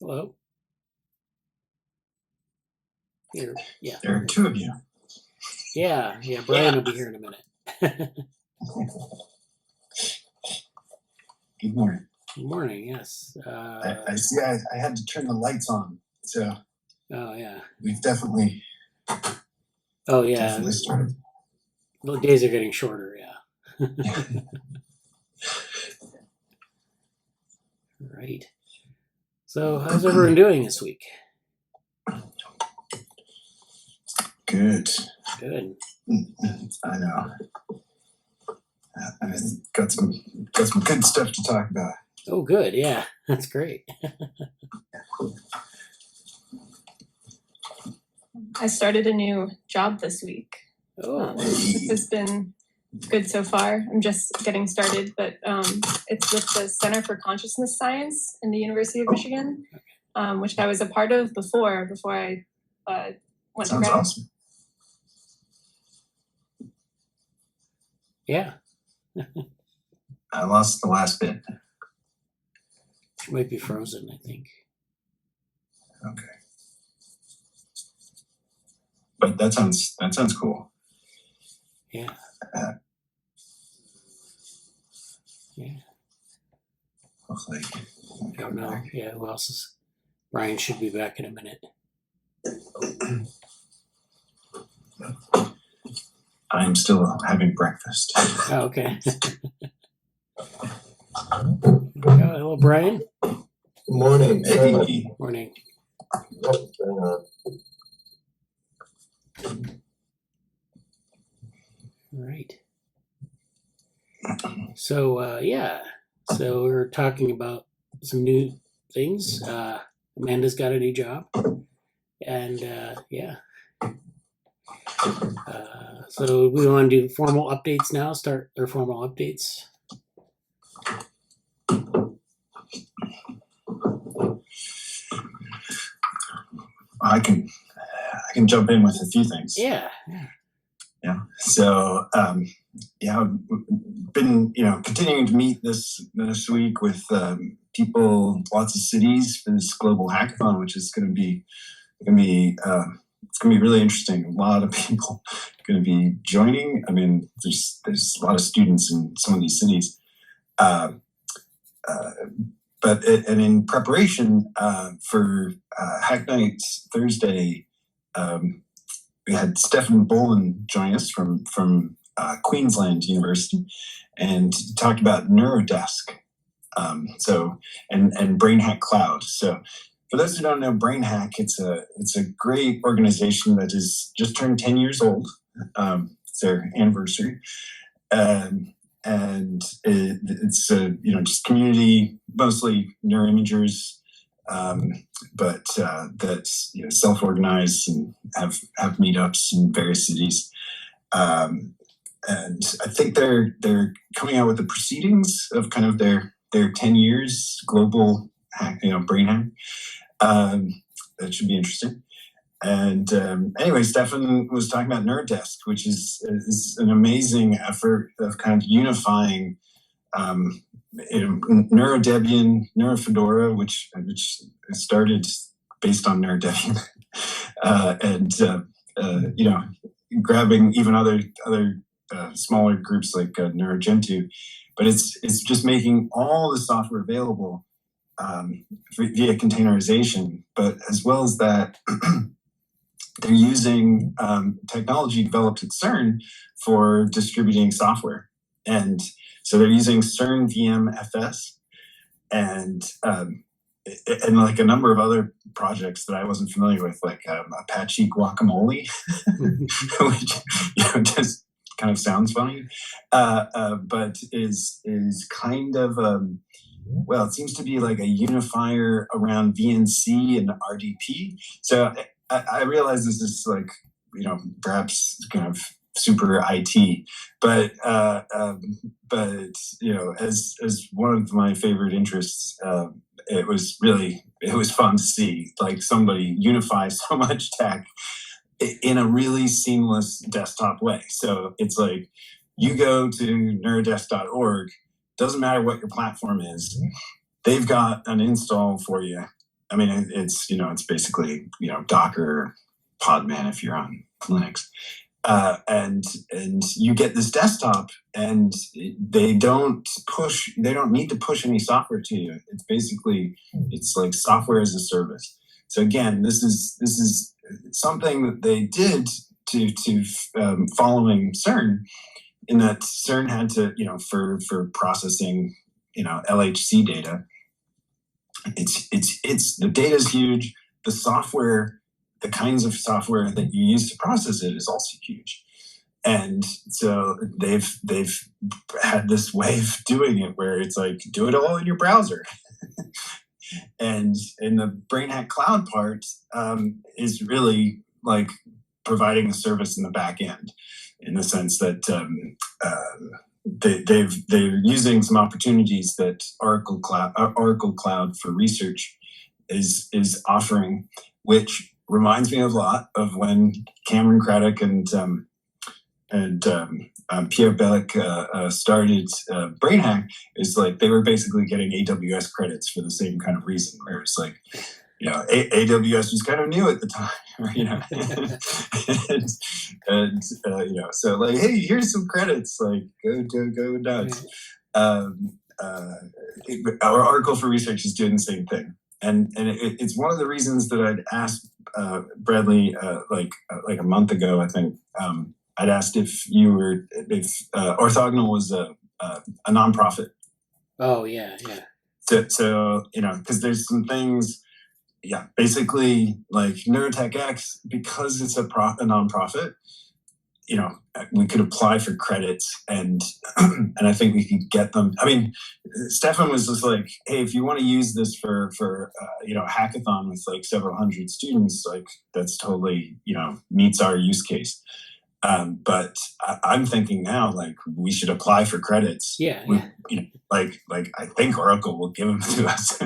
Hello. Here. Yeah. There are two of you. Yeah. Brian will be here in a minute. Good morning. Good morning. Yes. I see. I had to turn the lights on, so. Oh yeah. We've definitely. Oh yeah. Definitely started. The days are getting shorter. Yeah. Right. So, how's everyone doing this week? Good. Good. I know. I've got some good stuff to talk about. Oh, good. Yeah, that's great. I started a new job this week. Oh, It's been good so far. I'm just getting started, but it's with the Center for Consciousness Science in the University of Michigan, which I was a part of before I went to grad. Awesome. Yeah. I lost the last bit. She might be frozen, I think. Okay. But that sounds cool. Yeah. Yeah. Hopefully. I don't know. Yeah, who else is? Brian should be back in a minute. I'm still having breakfast. Oh, okay. Hello, Brian. Good morning. Hey. Morning. All right. So, so we were talking about some new things. Amanda's got a new job. And, so we want to do formal updates now, start our formal updates. I can jump in with a few things. Yeah. So, I've been, continuing to meet this week with people, lots of cities for this global hackathon, which is going to be it's going to be really interesting. A lot of people going to be joining. I mean, there's a lot of students in some of these cities. And in preparation for Hack Night Thursday, we had Stefan Bolin join us from Queensland University and talk about Neurodesk. And BrainHack Cloud. So for those who don't know BrainHack, it's a great organization that has just turned 10 years old. It's their anniversary. And it's just community, mostly neuroimagers, but that's self-organized and have meetups in various cities. And I think they're coming out with the proceedings of kind of their 10 years global brain hack. That should be interesting. And anyway, Stefan was talking about Neurodesk, which is an amazing effort of kind of unifying NeuroDebian, NeuroFedora, which started based on NeuroDebian, and grabbing even other smaller groups like NeuroGentoo, but it's just making all the software available via containerization, but as well as that. They're using technology developed at CERN for distributing software. And so they're using CERN VMFS and like a number of other projects that I wasn't familiar with, like Apache Guacamole, which just kind of sounds funny, but is kind of, it seems to be like a unifier around VNC and RDP. So I realize this is like, perhaps kind of super IT, but as one of my favorite interests, it was fun to see like somebody unify so much tech in a really seamless desktop way. So it's like you go to neurodesk.org, doesn't matter what your platform is, they've got an install for you I mean, it's it's basically Docker Podman if you're on Linux. And you get this desktop, and they don't need to push any software to you. It's basically like software as a service. So again, this is something that they did to following CERN, in that CERN had to for processing LHC data. It's the data is huge. The software, the kinds of software that you use to process it is also huge. And so they've had this way of doing it where it's like, do it all in your browser. And the BrainHack Cloud part is really like providing a service in the back end, in the sense that they're using some opportunities that Oracle Cloud for Research is offering, which reminds me a lot of when Cameron Craddock and Pierre Bellic started BrainHack. Is like they were basically getting AWS credits for the same kind of reason, where it's like, AWS was kind of new at the time, and so like, hey, here's some credits, like go nuts. Our Oracle for Research is doing the same thing, and it's one of the reasons that I'd asked Bradley like a month ago, I think. I'd asked if Orthogonal was a nonprofit. Oh yeah. So because there's some things. Yeah, basically, like NeuroTechX, because it's a nonprofit, we could apply for credits, and and I think we could get them. I mean, Stefan was just like, hey, if you want to use this for a hackathon with like several hundred students, like that's totally meets our use case. But I'm thinking now, like, we should apply for credits. Yeah. Like I think Oracle will give them to us.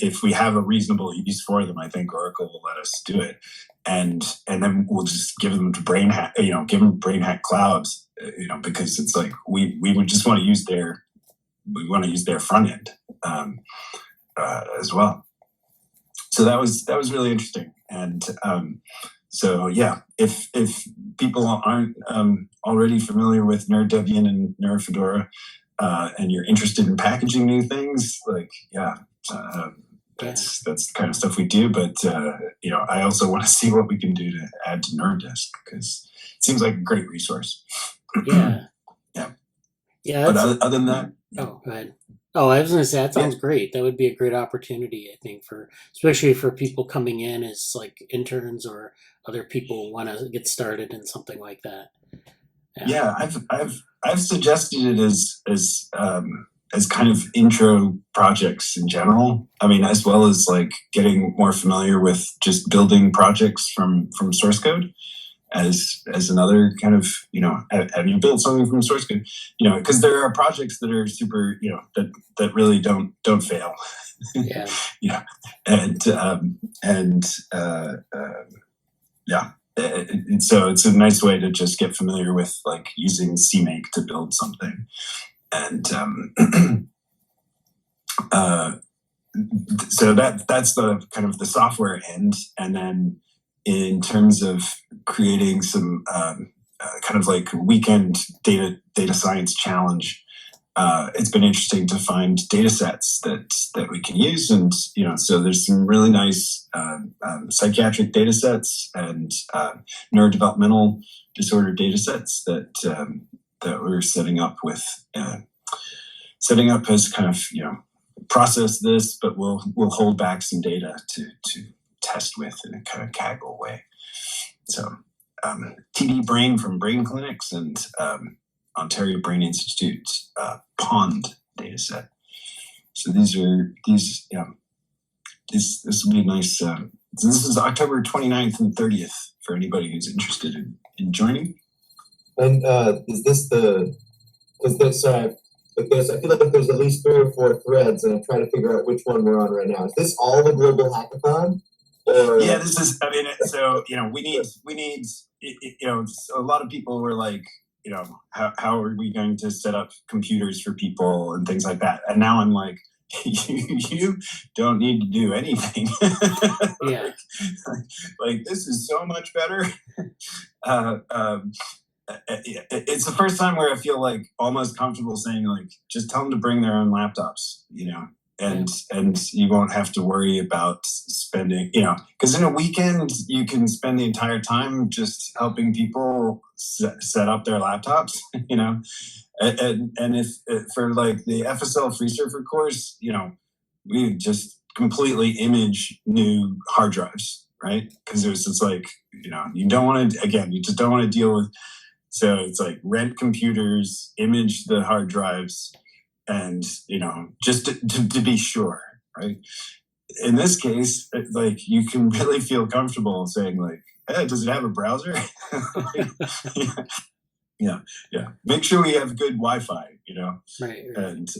If we have a reasonable use for them, I think Oracle will let us do it, and then we'll just give them to BrainHack. Give them BrainHack Clouds. Because it's like we would just want to use their front end as well. So that was really interesting. And so yeah, if people aren't already familiar with NeuroDebian and NeuroFedora, and you're interested in packaging new things, like that's the kind of stuff we do. But I also want to see what we can do to add to Neurodesk, because it seems like a great resource. Yeah. But other than that, go ahead. Oh, I was going to say, that sounds great. That would be a great opportunity, I think, especially for people coming in as like interns, or other people want to get started in something like that. Yeah, I've suggested it as kind of intro projects in general. I mean, as well as like getting more familiar with just building projects from source code. As another kind of, have you built something from source code? Because there are projects that are super, that really don't fail. Yeah. And so it's a nice way to just get familiar with like using CMake to build something. And so that's the kind of the software end. And then in terms of creating some kind of like weekend data science challenge, it's been interesting to find data sets that we can use. And so there's some really nice psychiatric data sets and neurodevelopmental disorder data sets that we're setting up as kind of process this, but we'll hold back some data to test with in a kind of Kaggle way. So TD Brain from Brain Clinics and Ontario Brain Institute POND data set. So this will be a nice. This is October 29th and 30th for anybody who's interested in joining. And is this because there's I feel like there's at least 3 or 4 threads, and I'm trying to figure out which one we're on right now. Is this all the global hackathon? Yeah, this is. I mean, so we need. A lot of people were like, how are we going to set up computers for people and things like that. And now I'm like, you don't need to do anything. Yeah. like this is so much better. It's the first time where I feel like almost comfortable saying like, just tell them to bring their own laptops, and you won't have to worry about spending, because in a weekend you can spend the entire time just helping people set up their laptops, and if for like the FSL free surfer course, we just completely image new hard drives, right? Because it was just like, you don't want to, again, you just don't want to deal with. So it's like rent computers, image the hard drives, and just to be sure, right? In this case, like you can really feel comfortable saying like, hey, does it have a browser? yeah. Make sure we have good Wi-Fi, Right. And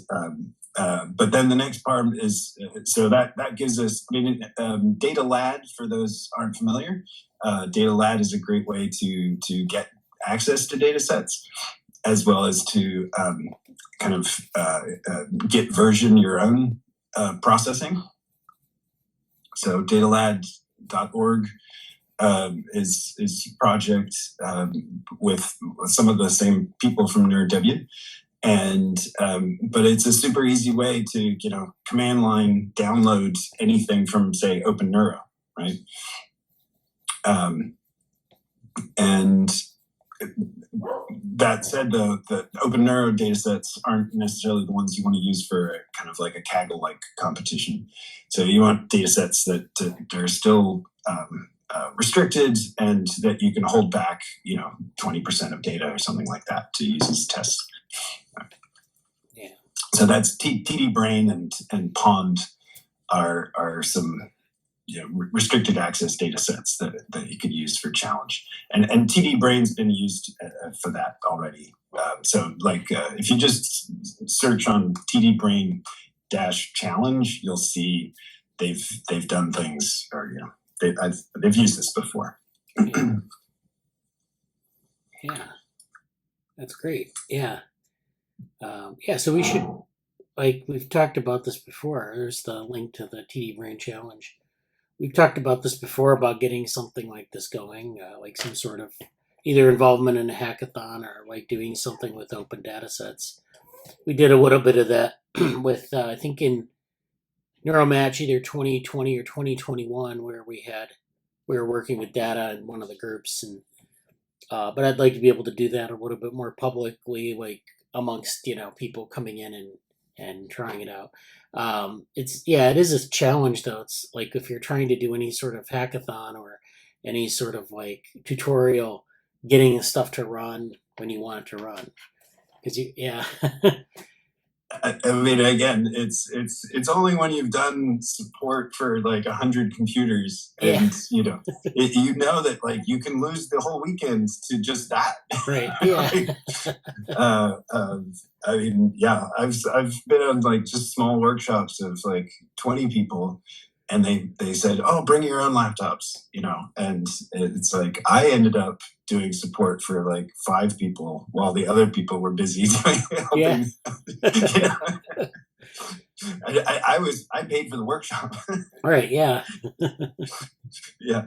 but then the next part is so that gives us. Data Lad, for those who aren't familiar, Data Lad is a great way to get access to data sets, as well as to get version your own processing. So datalad.org is a project with some of the same people from NeuroDesk. And but it's a super easy way to command line download anything from, say, OpenNeuro, right? And that said, though, the OpenNeuro datasets aren't necessarily the ones you want to use for kind of like a Kaggle-like competition. So you want datasets that are still restricted and that you can hold back, 20% of data or something like that to use as tests. Yeah. So that's TD Brain and Pond are some restricted access data sets that you could use for challenge. And TD Brain's been used for that already. So like if you just search on TD Brain -challenge, you'll see they've done things, or they've used this before. Yeah, that's great. Yeah. So we should, like, we've talked about this before. There's the link to the TD Brain Challenge. We've talked about this before about getting something like this going, like some sort of either involvement in a hackathon or like doing something with open data sets. We did a little bit of that with, I think in NeuroMatch, either 2020 or 2021, where we were working with data in one of the groups. And but I'd like to be able to do that a little bit more publicly, like amongst, people coming in and trying it out. It is a challenge though. It's like if you're trying to do any sort of hackathon or any sort of like tutorial, getting the stuff to run when you want it to run. Because I mean, again, it's only when you've done support for like 100 computers, and that like you can lose the whole weekend to just that. Right. Yeah. I mean, I've been on like just small workshops of like 20 people, and they said, "Oh, bring your own laptops," and it's like I ended up doing support for like 5 people while the other people were busy helping. I paid for the workshop. Right. Yeah. Yeah.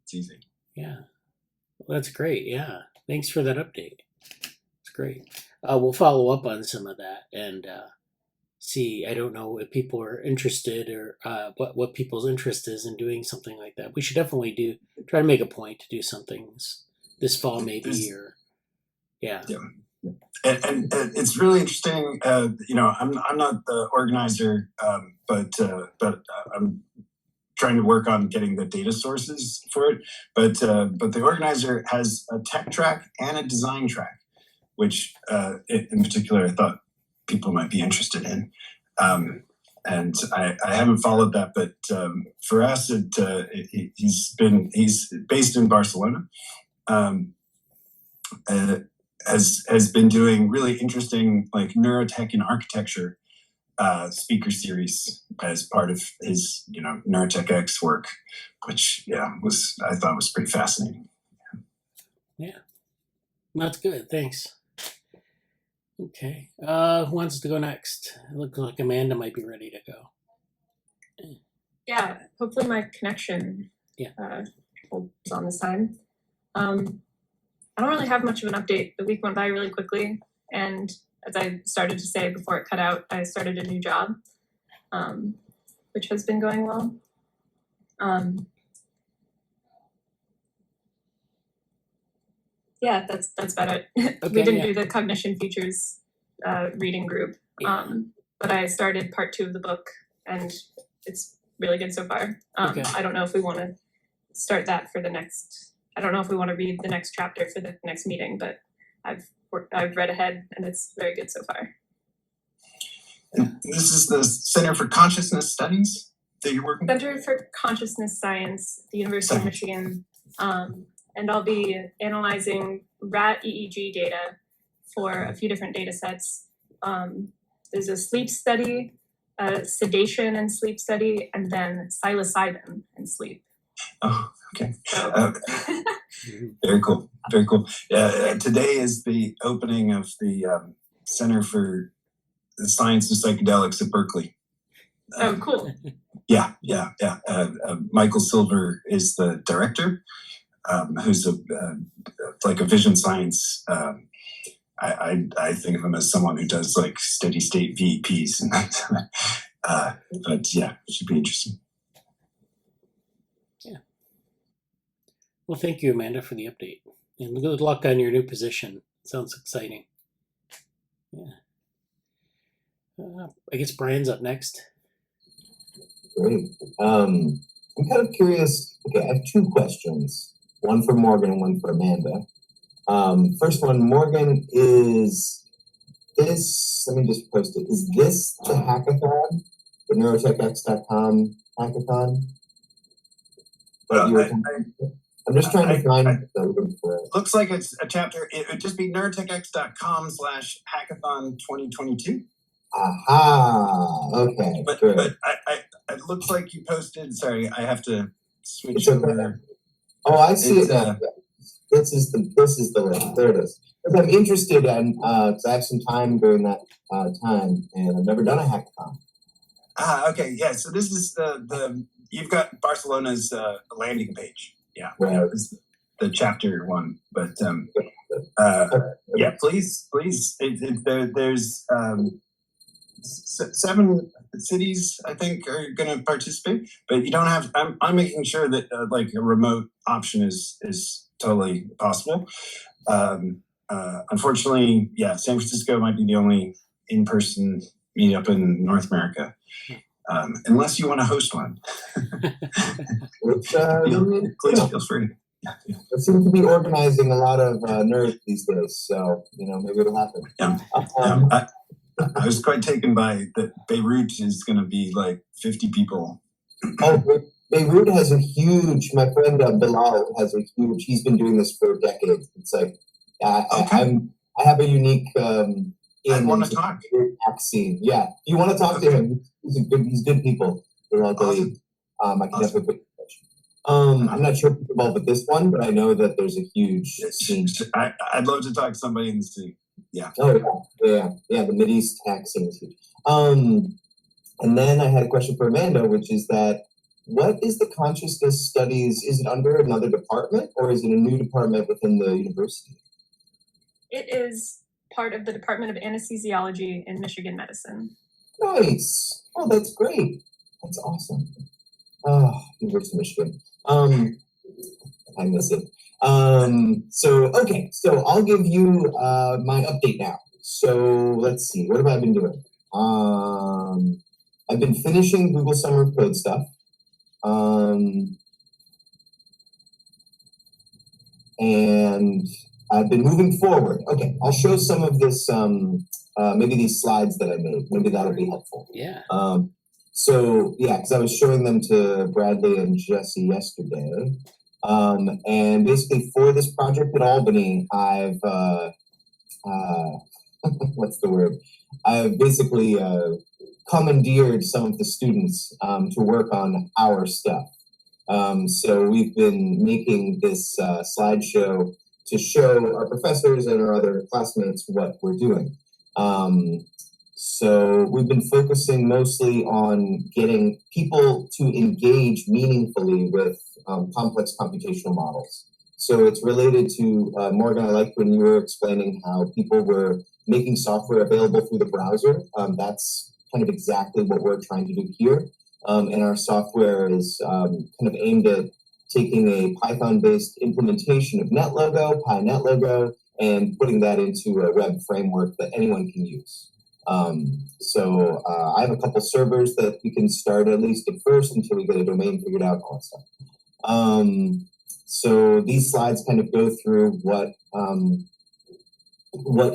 It's easy. Yeah. Well, that's great. Yeah. Thanks for that update. It's great. We'll follow up on some of that and see. I don't know if people are interested or what people's interest is in doing something like that. We should definitely try to make a point to do something this fall, maybe, or yeah. And it's really interesting. I'm not the organizer, but I'm trying to work on getting the data sources for it. But the organizer has a tech track and a design track, which in particular I thought people might be interested in. And I haven't followed that, but for us, he's based in Barcelona. Has been doing really interesting like neurotech and architecture speaker series as part of his NeuroTechX work, which I thought was pretty fascinating. Yeah. That's good. Thanks. Okay. Who wants to go next? It looks like Amanda might be ready to go. Yeah, hopefully my connection holds on this time. I don't really have much of an update. The week went by really quickly, and as I started to say before it cut out, I started a new job, which has been going well. Yeah, that's about it. Okay, We didn't do the cognition features reading group, but I started part 2 of the book, and it's really good so far. Okay. I don't know if we want to start that for the next. I don't know if we want to read the next chapter for the next meeting, but I've read ahead, and it's very good so far. And this is the Center for Consciousness Studies that you're working with? Center for Consciousness Science, the University of Michigan, and I'll be analyzing rat EEG data for a few different data sets. There's a sleep study, sedation and sleep study, and then psilocybin and sleep. Oh, okay. So, Very cool. Very cool. Today is the opening of the Center for the Science of Psychedelics at Berkeley. oh, cool. Yeah. Michael Silver is the director, who's like a vision science. I think of him as someone who does like steady state VEPs, but yeah, it should be interesting. Yeah. Well, thank you, Amanda, for the update, and good luck on your new position. Sounds exciting. Yeah. I guess Brian's up next. Great. I'm kind of curious. Okay, I have 2 questions. One for Morgan and one for Amanda. First one, Morgan, is this, let me just post it. Is this the hackathon, the NeuroTechX.com hackathon? Well, I'm just trying to find the link for it. Looks like it's a chapter. It would just be neurotechx.com/hackathon 2022. Aha, okay. But good. but it looks like you posted. Sorry, I have to switch It's okay. over. Oh, I see it now. This is the link. There it is. Because I'm interested in, because I have some time during that time, and I've never done a hackathon. Okay, yeah. So this is the you've got Barcelona's landing page. Yeah, Right. This is the chapter 1. But yeah, please. There's 7 cities I think are going to participate, but you don't have. I'm making sure that like a remote option is totally possible. Unfortunately, yeah, San Francisco might be the only in-person meetup in North America, unless you want to host one. Which, Please feel free. I seem to be organizing a lot of nerds these days, so maybe it'll happen. I was quite taken by that Beirut is going to be like 50 people. Oh, Beirut has a huge, my friend Bilal has a huge, he's been doing this for decades. It's like, I have a unique I want to talk. Scene. Yeah, you want to talk to him. He's good people. They're all great. I can definitely put in touch. I'm not sure if he's involved with this one, but I know that there's a huge scene. I'd love to talk to somebody in the city. Yeah. Oh yeah. The Mideast hack scene is huge. And then I had a question for Amanda, which is that what is the consciousness studies? Is it under another department or is it a new department within the university? It is part of the Department of Anesthesiology in Michigan Medicine. Nice. Oh, that's great. That's awesome. Oh, University of Michigan. I miss it. So I'll give you my update now. So let's see, what have I been doing? I've been finishing Google Summer of Code stuff. And I've been moving forward. Okay, I'll show some of this, maybe these slides that I made. Maybe that'll be helpful. Yeah. Because I was showing them to Bradley and Jesse yesterday. And basically for this project at Albany, I've, what's the word? I've basically commandeered some of the students to work on our stuff. So we've been making this slideshow to show our professors and our other classmates what we're doing. So we've been focusing mostly on getting people to engage meaningfully with complex computational models. So it's related to, Morgan, I liked when you were explaining how people were making software available through the browser. That's kind of exactly what we're trying to do here. And our software is kind of aimed at taking a Python-based implementation of NetLogo, PyNetLogo, and putting that into a web framework that anyone can use. So I have a couple servers that we can start at least at first until we get a domain figured out, all that stuff. So these slides kind of go through what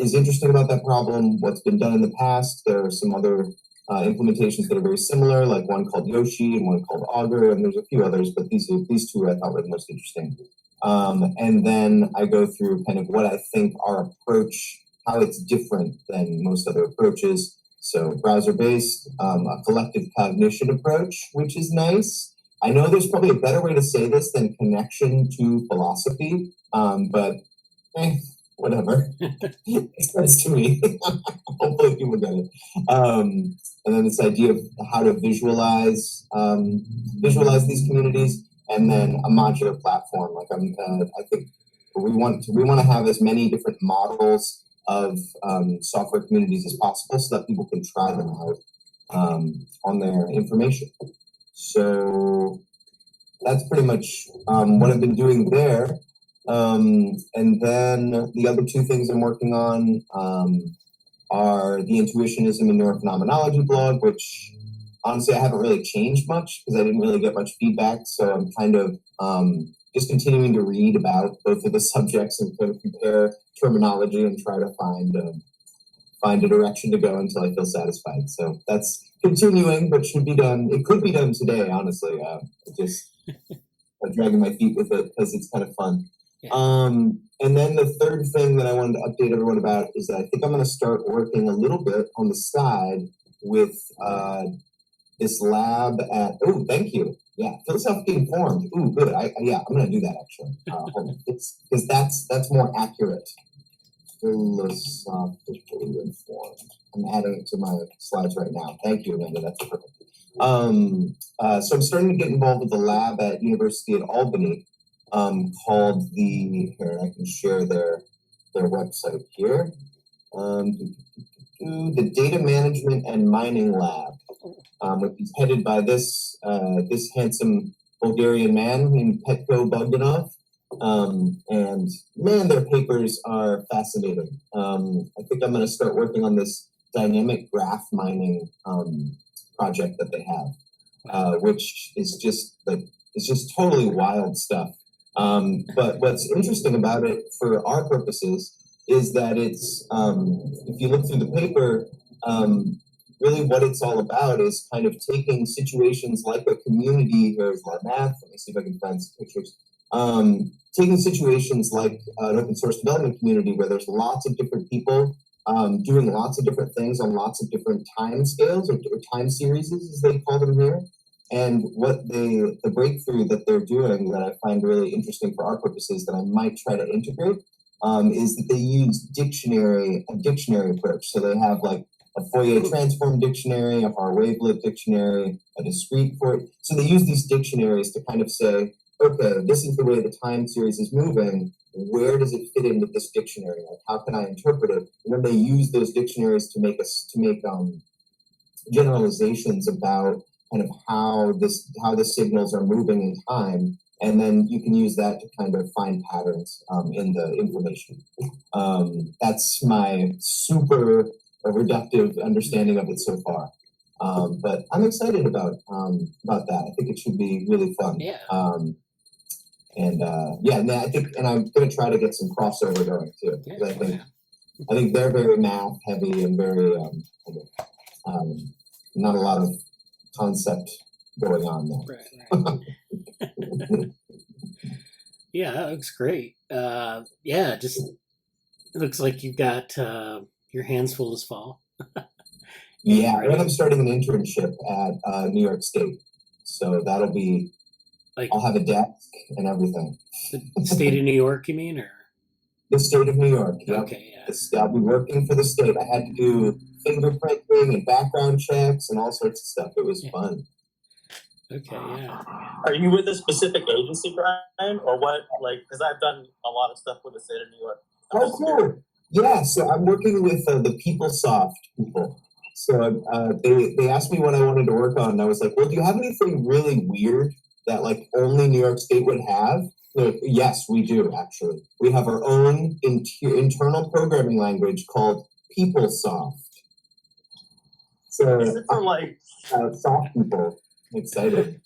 is interesting about that problem, what's been done in the past. There are some other implementations that are very similar, like one called Yoshi and one called Augur, and there's a few others, but these two I thought were the most interesting. And then I go through kind of what I think our approach, how it's different than most other approaches. So browser-based, a collective cognition approach, which is nice. I know there's probably a better way to say this than connection to philosophy, but whatever. Makes sense to me. Hopefully people get it. And then this idea of how to visualize these communities, and then a modular platform. Like I think we want to have as many different models of software communities as possible, so that people can try them out on their information. So that's pretty much what I've been doing there. And then the other two things I'm working on are the Intuitionism and Neurophenomenology blog, which honestly I haven't really changed much because I didn't really get much feedback. So I'm kind of just continuing to read about both of the subjects and kind of compare terminology and try to find a direction to go until I feel satisfied. So that's continuing, but should be done. It could be done today, honestly. I'm dragging my feet with it because it's kind of fun. Yeah. And then the third thing that I wanted to update everyone about is that I think I'm going to start working a little bit on the side with this lab at, oh, thank you. Yeah, philosophically informed. Ooh, good. I'm going to do that actually. Because that's more accurate. Philosophically informed. I'm adding it to my slides right now. Thank you, Amanda. That's perfect. So I'm starting to get involved with the lab at University at Albany called here, I can share their website here. The Data Management and Mining Lab, which is headed by this handsome Bulgarian man named Petko Bogdanov. And man, their papers are fascinating. I think I'm going to start working on this dynamic graph mining project that they have, which is just totally wild stuff. But what's interesting about it for our purposes is that it's, if you look through the paper, really what it's all about is kind of taking situations like a community. Here's my math. Let me see if I can find some pictures. Taking situations like an open source development community where there's lots of different people doing lots of different things on lots of different time scales or time series, as they call them here. And what the breakthrough that they're doing that I find really interesting for our purposes that I might try to integrate is that they use a dictionary approach. So they have like a Fourier transform dictionary, a Har-Wavelet dictionary, a discrete Fourier. So they use these dictionaries to kind of say, okay, this is the way the time series is moving. Where does it fit in with this dictionary? Like, how can I interpret it? And then they use those dictionaries to make generalizations about kind of how the signals are moving in time, and then you can use that to kind of find patterns in the information. That's my super reductive understanding of it so far. But I'm excited about that. I think it should be really fun. Yeah. I think, and I'm going to try to get some crossover going too. Yeah. I think they're very math heavy and very not a lot of concept going on there. Right. Yeah, that looks great. Just it looks like you've got your hands full this fall. Yeah, and I'm starting an internship at New York State, so that'll be. I'll have a desk and everything. The state of New York, you mean, or? The state of New York. Yep. Okay, yeah. I'll be working for the state. I had to do fingerprinting and background checks and all sorts of stuff. It was fun. Okay, yeah. Are you with a specific agency, Brian, or what? Like, because I've done a lot of stuff with the state of New York. Oh, cool. Yeah, so I'm working with the PeopleSoft people. So they asked me what I wanted to work on, and I was like, well, do you have anything really weird that like only New York State would have? Like, yes, we do, actually. We have our own internal programming language called PeopleSoft. So Is it for like soft people? I'm excited.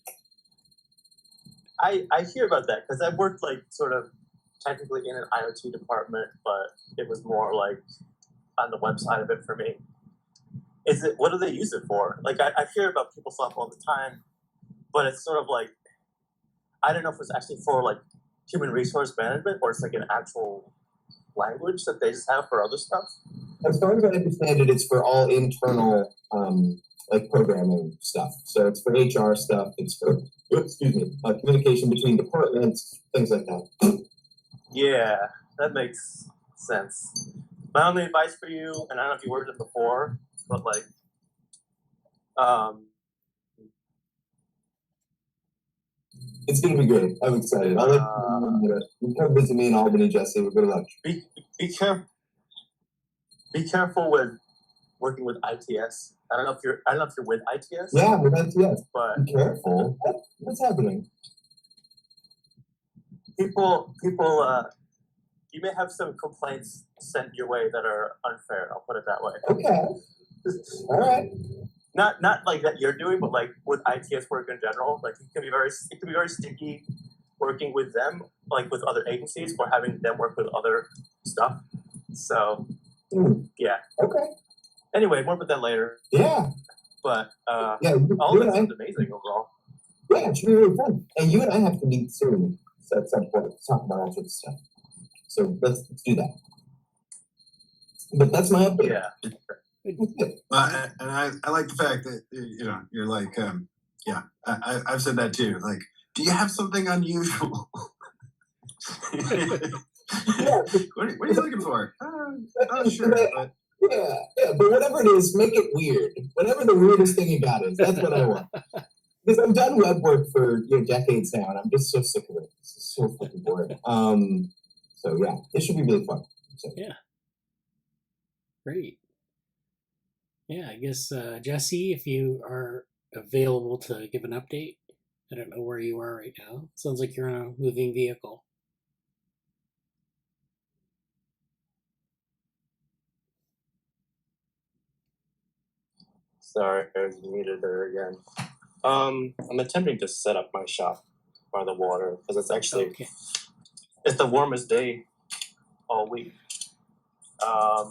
I hear about that because I've worked like sort of technically in an IoT department, but it was more like on the website of it for me. What do they use it for? Like I hear about PeopleSoft all the time, but it's sort of like I don't know if it's actually for like human resource management or it's like an actual language that they just have for other stuff. As far as I understand it, it's for all internal like programming stuff. So it's for HR stuff. It's for communication between departments, things like that. Yeah, that makes sense. My only advice for you, and I don't know if you worked it before, but like, it's gonna be great. I'm excited. I'll let you come visit me in Albany, Jesse. We're good luck. Be careful with working with ITS. I don't know if you're with ITS. Yeah, with ITS. But be careful. What's happening? People, you may have some complaints sent your way that are unfair. I'll put it that way. Okay. All right. Not like that you're doing, but like with ITS work in general, like it can be very sticky working with them, like with other agencies, or having them work with other stuff. So yeah. Okay. Anyway, more about that later. Yeah. But yeah, all this is amazing overall. Yeah, it should be really fun. And you and I have to meet soon at some point to talk about all sorts of stuff. So let's do that. But that's my update. Yeah. And I like the fact that you're like I've said that too. Like, do you have something unusual? Yeah. What are you looking for? Oh, sure. But... Yeah, but whatever it is, make it weird. Whatever the weirdest thing you got is, that's what I want. Because I've done web work for decades now, and I'm just so sick of it. It's so fucking boring. So yeah, it should be really fun. So. Yeah. Great. Yeah, I guess Jesse, if you are available to give an update, I don't know where you are right now. Sounds like you're in a moving vehicle. Sorry, I was muted there again. I'm attempting to set up my shop by the water because it's actually it's the warmest day all week. I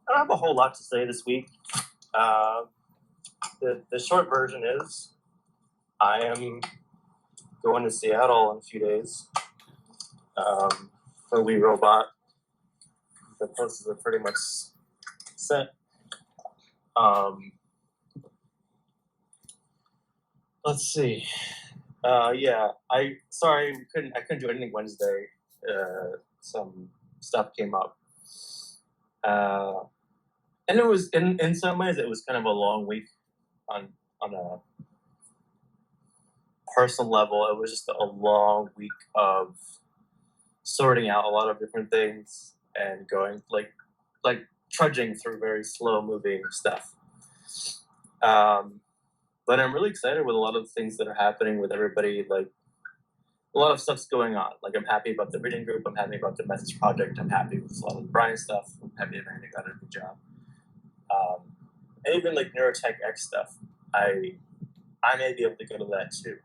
don't have a whole lot to say this week. The short version is I am going to Seattle in a few days for We Robot. The posters are pretty much set. Let's see. Yeah, I couldn't do anything Wednesday. Some stuff came up. And it was in some ways it was kind of a long week on a personal level. It was just a long week of sorting out a lot of different things and going like trudging through very slow moving stuff. But I'm really excited with a lot of the things that are happening with everybody. Like a lot of stuff's going on. Like I'm happy about the reading group. I'm happy about the message project. I'm happy with a lot of the Brian stuff. I'm happy Amanda got a good job. And even like NeuroTechX stuff, I may be able to go to that too,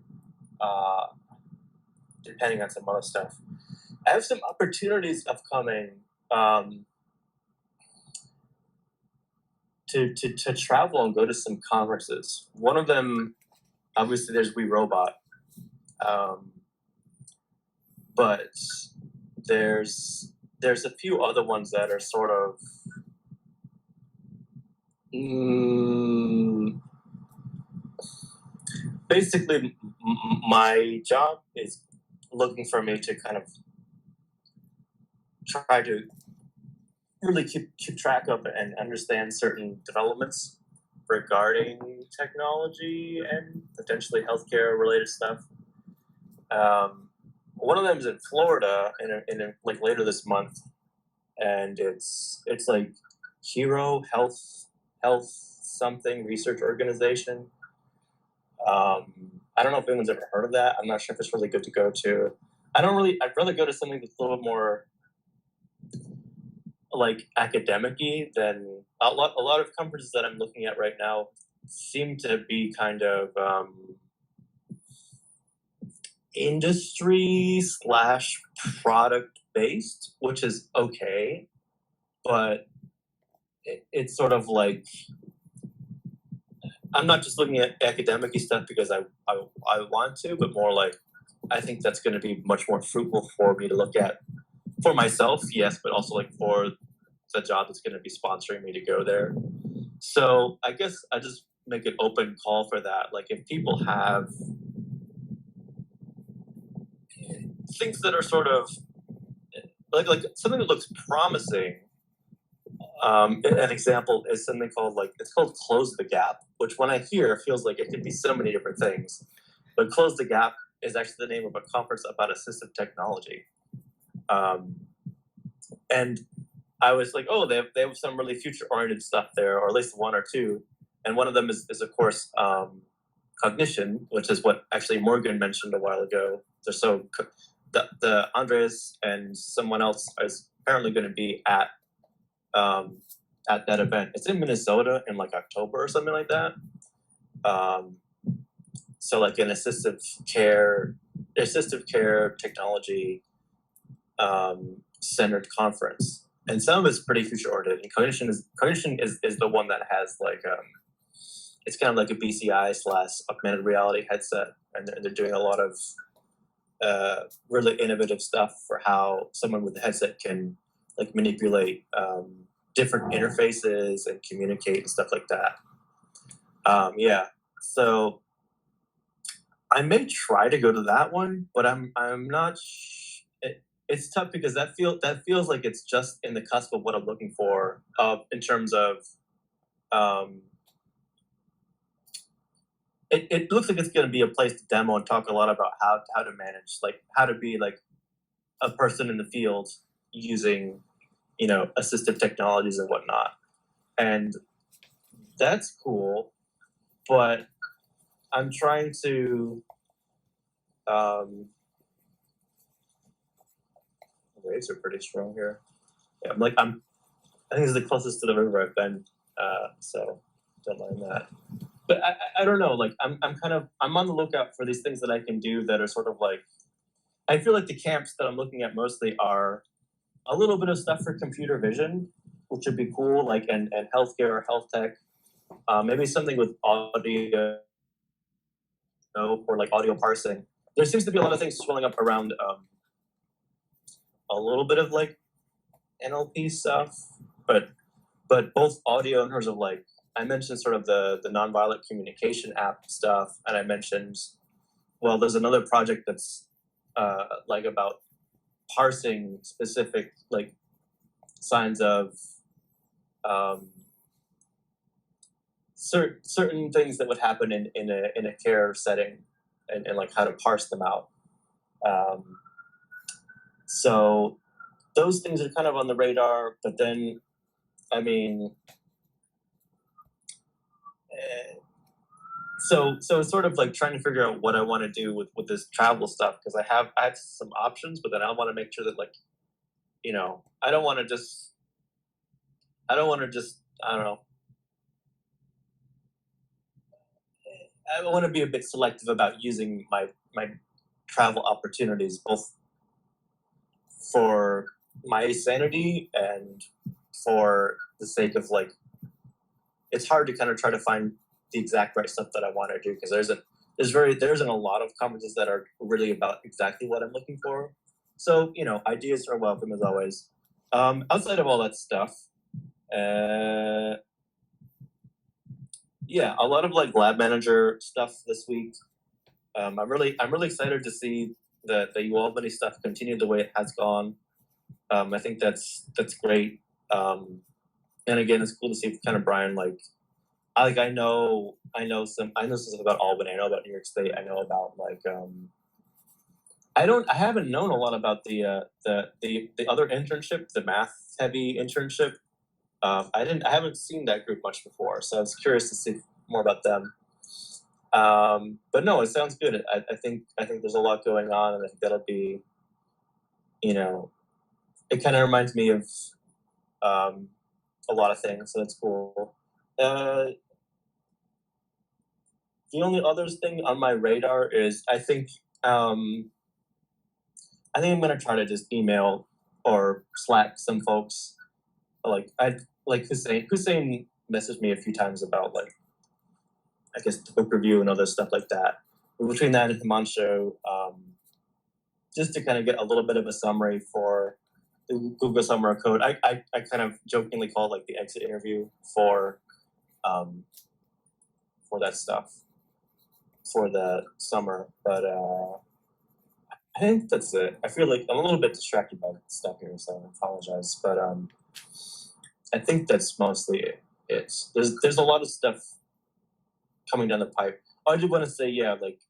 depending on some other stuff. I have some opportunities upcoming to travel and go to some conferences. One of them, obviously, there's We Robot, but there's a few other ones that are sort of basically my job is looking for me to kind of try to really keep track of and understand certain developments regarding technology and potentially healthcare related stuff. One of them is in Florida in like later this month, and it's like Hero Health something research organization. I don't know if anyone's ever heard of that. I'm not sure if it's really good to go to. I'd rather go to something that's a little bit more like academic-y than a lot of conferences that I'm looking at right now seem to be kind of industry / product based, which is okay, but it's sort of like I'm not just looking at academic-y stuff because I want to, but more like I think that's going to be much more fruitful for me to look at for myself, yes, but also like for the job that's going to be sponsoring me to go there. So I guess I just make an open call for that. Like if people have things that are sort of like something that looks promising. An example is something called it's called Close the Gap, which when I hear it feels like it could be so many different things. But Close the Gap is actually the name of a conference about assistive technology. And I was like, oh, they have some really future-oriented stuff there, or at least one or two. And one of them is of course, cognition, which is what actually Morgan mentioned a while ago. The Andres and someone else is apparently going to be at that event. It's in Minnesota in like October or something like that. So like an assistive care technology centered conference. And some of it's pretty future oriented. And cognition is the one that has like it's kind of like a BCI / augmented reality headset, and they're doing a lot of really innovative stuff for how someone with the headset can like manipulate different interfaces and communicate and stuff like that. Yeah, so I may try to go to that one, but I'm not. It's tough because that feels like it's just in the cusp of what I'm looking for in terms of. It looks like it's going to be a place to demo and talk a lot about how to manage, like how to be like a person in the field using, assistive technologies and whatnot. And that's cool, but I'm trying to, the waves are pretty strong here. Yeah, I think it's the closest to the river I've been, so don't mind that. But I don't know, like I'm on the lookout for these things that I can do that are sort of like, I feel like the camps that I'm looking at mostly are a little bit of stuff for computer vision, which would be cool, like and healthcare or health tech, maybe something with audio, or like audio parsing. There seems to be a lot of things swelling up around a little bit of like NLP stuff, but both audio in terms of like, I mentioned sort of the nonviolent communication app stuff, and I mentioned, well, there's another project that's like about parsing specific like signs of certain things that would happen in a care setting, and like how to parse them out. So those things are kind of on the radar, but then, I mean, so it's sort of like trying to figure out what I want to do with this travel stuff, because I have some options, but then I want to make sure that like, I don't want to just I don't know. I want to be a bit selective about using my travel opportunities, both for my sanity and for the sake of like, it's hard to kind of try to find the exact right stuff that I want to do, because there isn't a lot of conferences that are really about exactly what I'm looking for. So, ideas are welcome as always. Outside of all that stuff, yeah, a lot of like lab manager stuff this week. I'm really excited to see that the UAlbany stuff continue the way it has gone. I think that's great. And again, it's cool to see kind of Brian like I know some stuff about Albany. I know about New York State. I know about like I haven't known a lot about the other internship, the math heavy internship. I haven't seen that group much before, so I was curious to see more about them. But no, it sounds good. I think there's a lot going on, and I think that'll be, you know, it kind of reminds me of a lot of things, so that's cool. The only other thing on my radar is I think I'm gonna try to just email or Slack some folks. Like Hussain messaged me a few times about like I guess the book review and other stuff like that. But between that and Himanshu, just to kind of get a little bit of a summary for the Google Summer of Code. I kind of jokingly call it like the exit interview for that stuff for the summer. But I think that's it. I feel like I'm a little bit distracted by stuff here, so I apologize. But I think that's mostly it. There's a lot of stuff coming down the pipe. Oh, I do want to say, yeah, like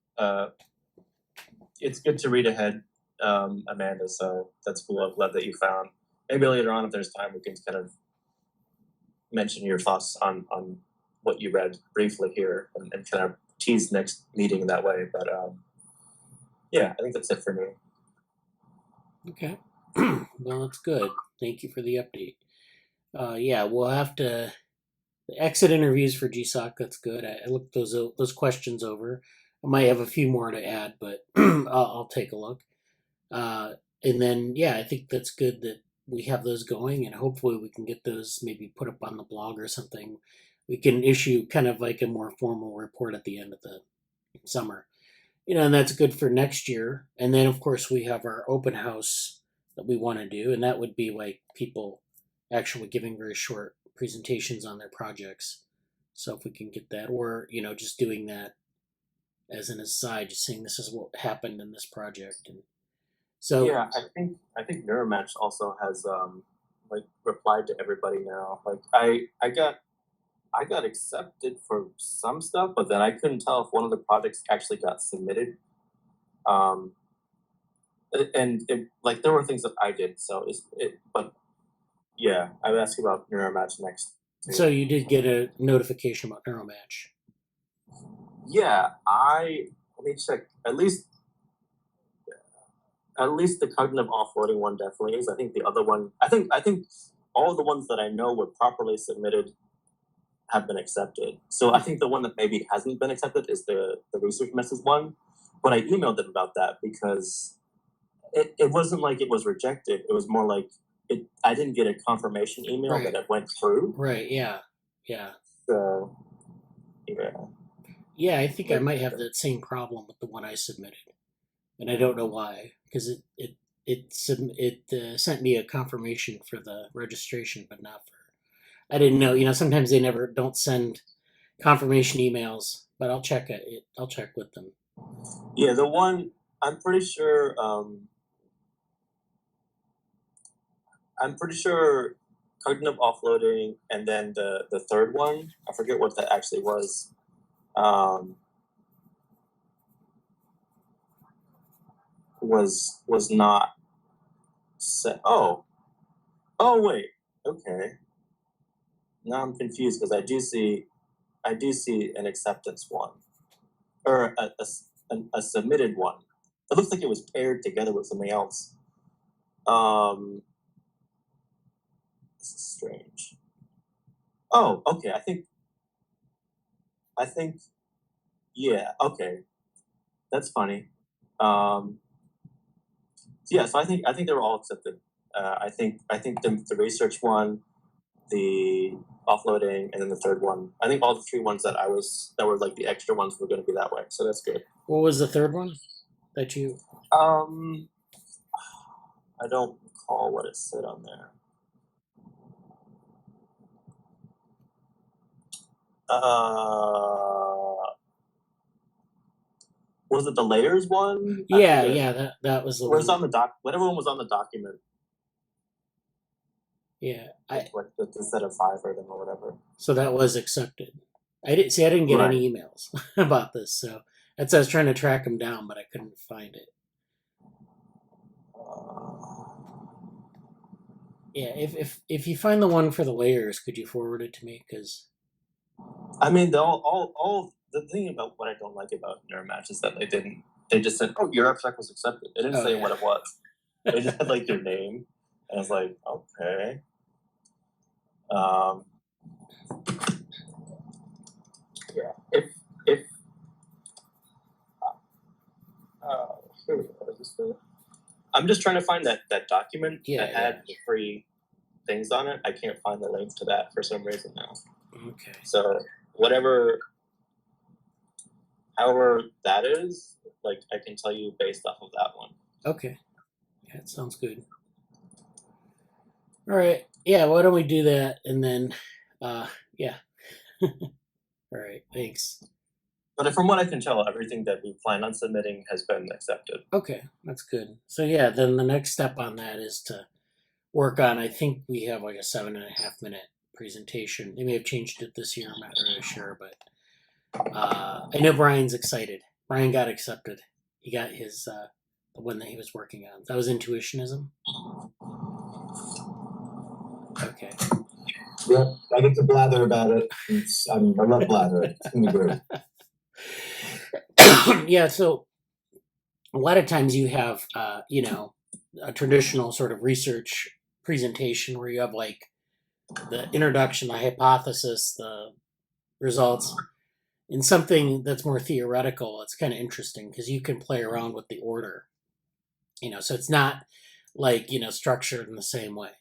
it's good to read ahead, Amanda. So that's cool. I'm glad that you found. Maybe later on, if there's time, we can kind of mention your thoughts on what you read briefly here and kind of tease next meeting that way. But yeah, I think that's it for me. Okay. Well, that's good. Thank you for the update. Yeah, we'll have to the exit interviews for GSOC. That's good. I looked those questions over. I might have a few more to add, but I'll take a look. And then yeah, I think that's good that we have those going, and hopefully we can get those maybe put up on the blog or something. We can issue kind of like a more formal report at the end of the summer. And that's good for next year. And then of course we have our open house that we want to do, and that would be like people actually giving very short presentations on their projects. So if we can get that, or just doing that as an aside, just saying this is what happened in this project, and so yeah, I think Neuromatch also has like replied to everybody now. Like I got accepted for some stuff, but then I couldn't tell if one of the projects actually got submitted. And like there were things that I did, so but yeah, I would ask you about Neuromatch next. Too. So you did get a notification about Neuromatch. Yeah, let me check. At least the cognitive offloading one definitely is. I think the other one, I think all the ones that I know were properly submitted have been accepted. So I think the one that maybe hasn't been accepted is the research message one. But I emailed them about that because it wasn't like it was rejected. It was more like I didn't get a confirmation email Right. that it went through. Right. Yeah. So yeah. Yeah, I think I might have that same problem with the one I submitted, and I don't know why, because it sent me a confirmation for the registration, but not for. I didn't know. Sometimes they never don't send confirmation emails, but I'll check it. I'll check with them. Yeah, the one I'm pretty sure. Cognitive offloading, and then the third one, I forget what that actually was. Was not set. Oh wait, okay. Now I'm confused because I do see an acceptance one, or a submitted one. It looks like it was paired together with something else. This is strange. Oh, okay. I think, yeah. Okay, that's funny. Yeah, so I think they were all accepted. I think the research one, the offloading, and then the third one. I think all the three ones that were like the extra ones were going to be that way. So that's good. What was the third one that you? I don't recall what it said on there. Was it the layers one? Yeah, that was the one. Was one. on the doc. Whatever one was on the document. Yeah, like the set of 5 of them or whatever. so that was accepted. I didn't get any emails about this, so that's I was trying to track them down, but I couldn't find it. Yeah, if you find the one for the layers, could you forward it to me? Because I mean, all the thing about what I don't like about Neuromatch is that they just said, oh, your abstract was accepted. It didn't say what it was. They just had like your name, and I was like, okay. Yeah, if here we go. Is this the... I'm just trying to find that document that had the free things on it. I can't find the link to that for some reason now. Okay. So however that is, like I can tell you based off of that one. Okay. Yeah, it sounds good. All right. Yeah, why don't we do that and then yeah. All right, thanks. But from what I can tell, everything that we plan on submitting has been accepted. Okay, that's good. So yeah, then the next step on that is to work on, I think we have like a 7.5-minute presentation. They may have changed it this year, I'm not really sure, but I know Brian's excited. Brian got accepted. He got his the one that he was working on. That was intuitionism. Okay. Yeah, I get to blather about it. I love blather. It's gonna be great. Yeah, so a lot of times you have, a traditional sort of research presentation where you have like the introduction, the hypothesis, the results. In something that's more theoretical, it's kind of interesting because you can play around with the order, so it's not like, structured in the same way.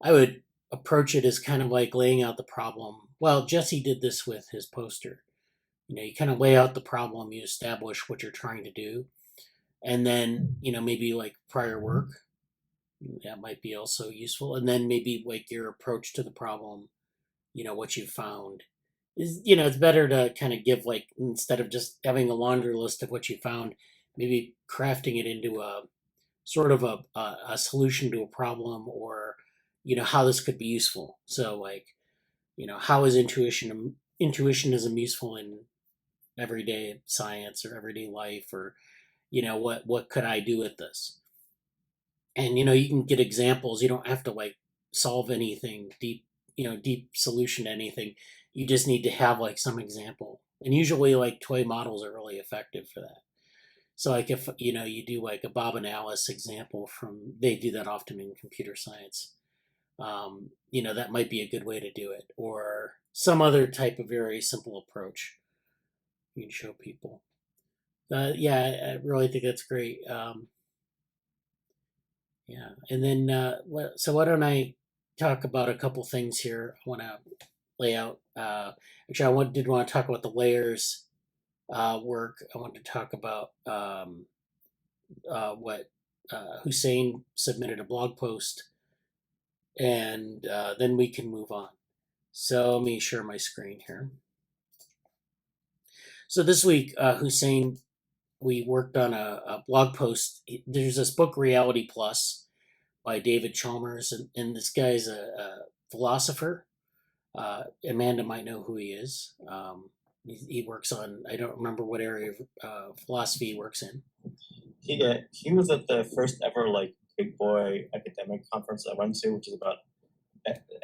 I would approach it as kind of like laying out the problem. Well, Jesse did this with his poster. You kind of lay out the problem, you establish what you're trying to do, and then, maybe like prior work, that might be also useful. And then maybe like your approach to the problem, what you found is, it's better to kind of give like, instead of just having a laundry list of what you found, maybe crafting it into a sort of a solution to a problem, or, how this could be useful. So like, how is intuitionism useful in everyday science or everyday life, or, what could I do with this? And you can get examples. You don't have to like solve anything deep, deep solution to anything. You just need to have like some example, and usually like toy models are really effective for that. So like if you do like a Bob and Alice example, they do that often in computer science. That might be a good way to do it, or some other type of very simple approach you can show people. Yeah, I really think that's great. Yeah, and then so why don't I talk about a couple things here? I want to lay out. Actually, did want to talk about the layers work. I want to talk about what Hussain submitted a blog post, and then we can move on. So let me share my screen here. So this week, Hussain, we worked on a blog post. There's this book, Reality Plus, by David Chalmers, and this guy's a philosopher. Amanda might know who he is. He works on, I don't remember what area of philosophy he works in. He was at the first ever like big boy academic conference I went to, which is about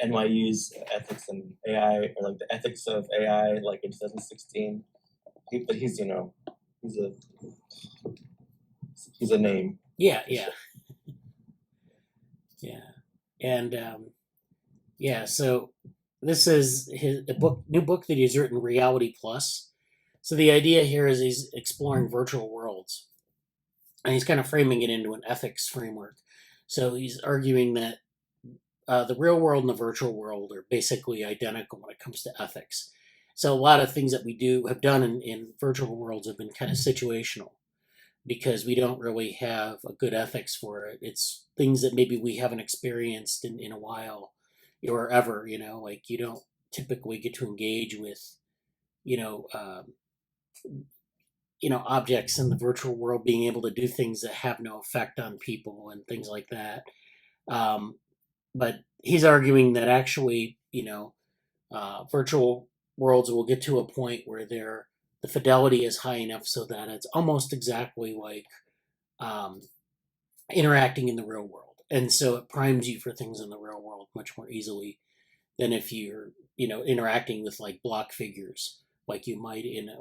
NYU's ethics and AI, or like the ethics of AI, like in 2016. But he's a name. Yeah. And so this is his new book that he's written, Reality Plus. So the idea here is he's exploring virtual worlds, and he's kind of framing it into an ethics framework. So he's arguing that the real world and the virtual world are basically identical when it comes to ethics. So a lot of things that we have done in virtual worlds have been kind of situational, because we don't really have a good ethics for it. It's things that maybe we haven't experienced in a while or ever, like you don't typically get to engage with, objects in the virtual world being able to do things that have no effect on people and things like that. but he's arguing that actually, virtual worlds will get to a point where the fidelity is high enough so that it's almost exactly like um, interacting in the real world, and so it primes you for things in the real world much more easily than if you're interacting with like block figures like you might in a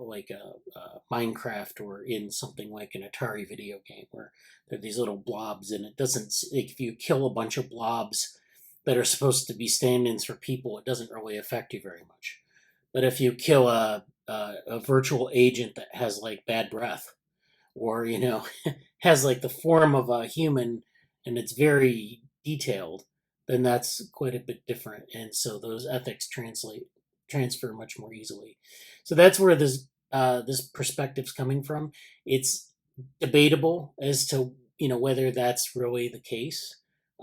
Minecraft or in something like an Atari video game where there are these little blobs and it doesn't like, if you kill a bunch of blobs that are supposed to be stand-ins for people, it doesn't really affect you very much. But if you kill a virtual agent that has like bad breath or has like the form of a human and it's very detailed, then that's quite a bit different, and so those ethics transfer much more easily. So that's where this perspective's coming from. It's debatable as to whether that's really the case.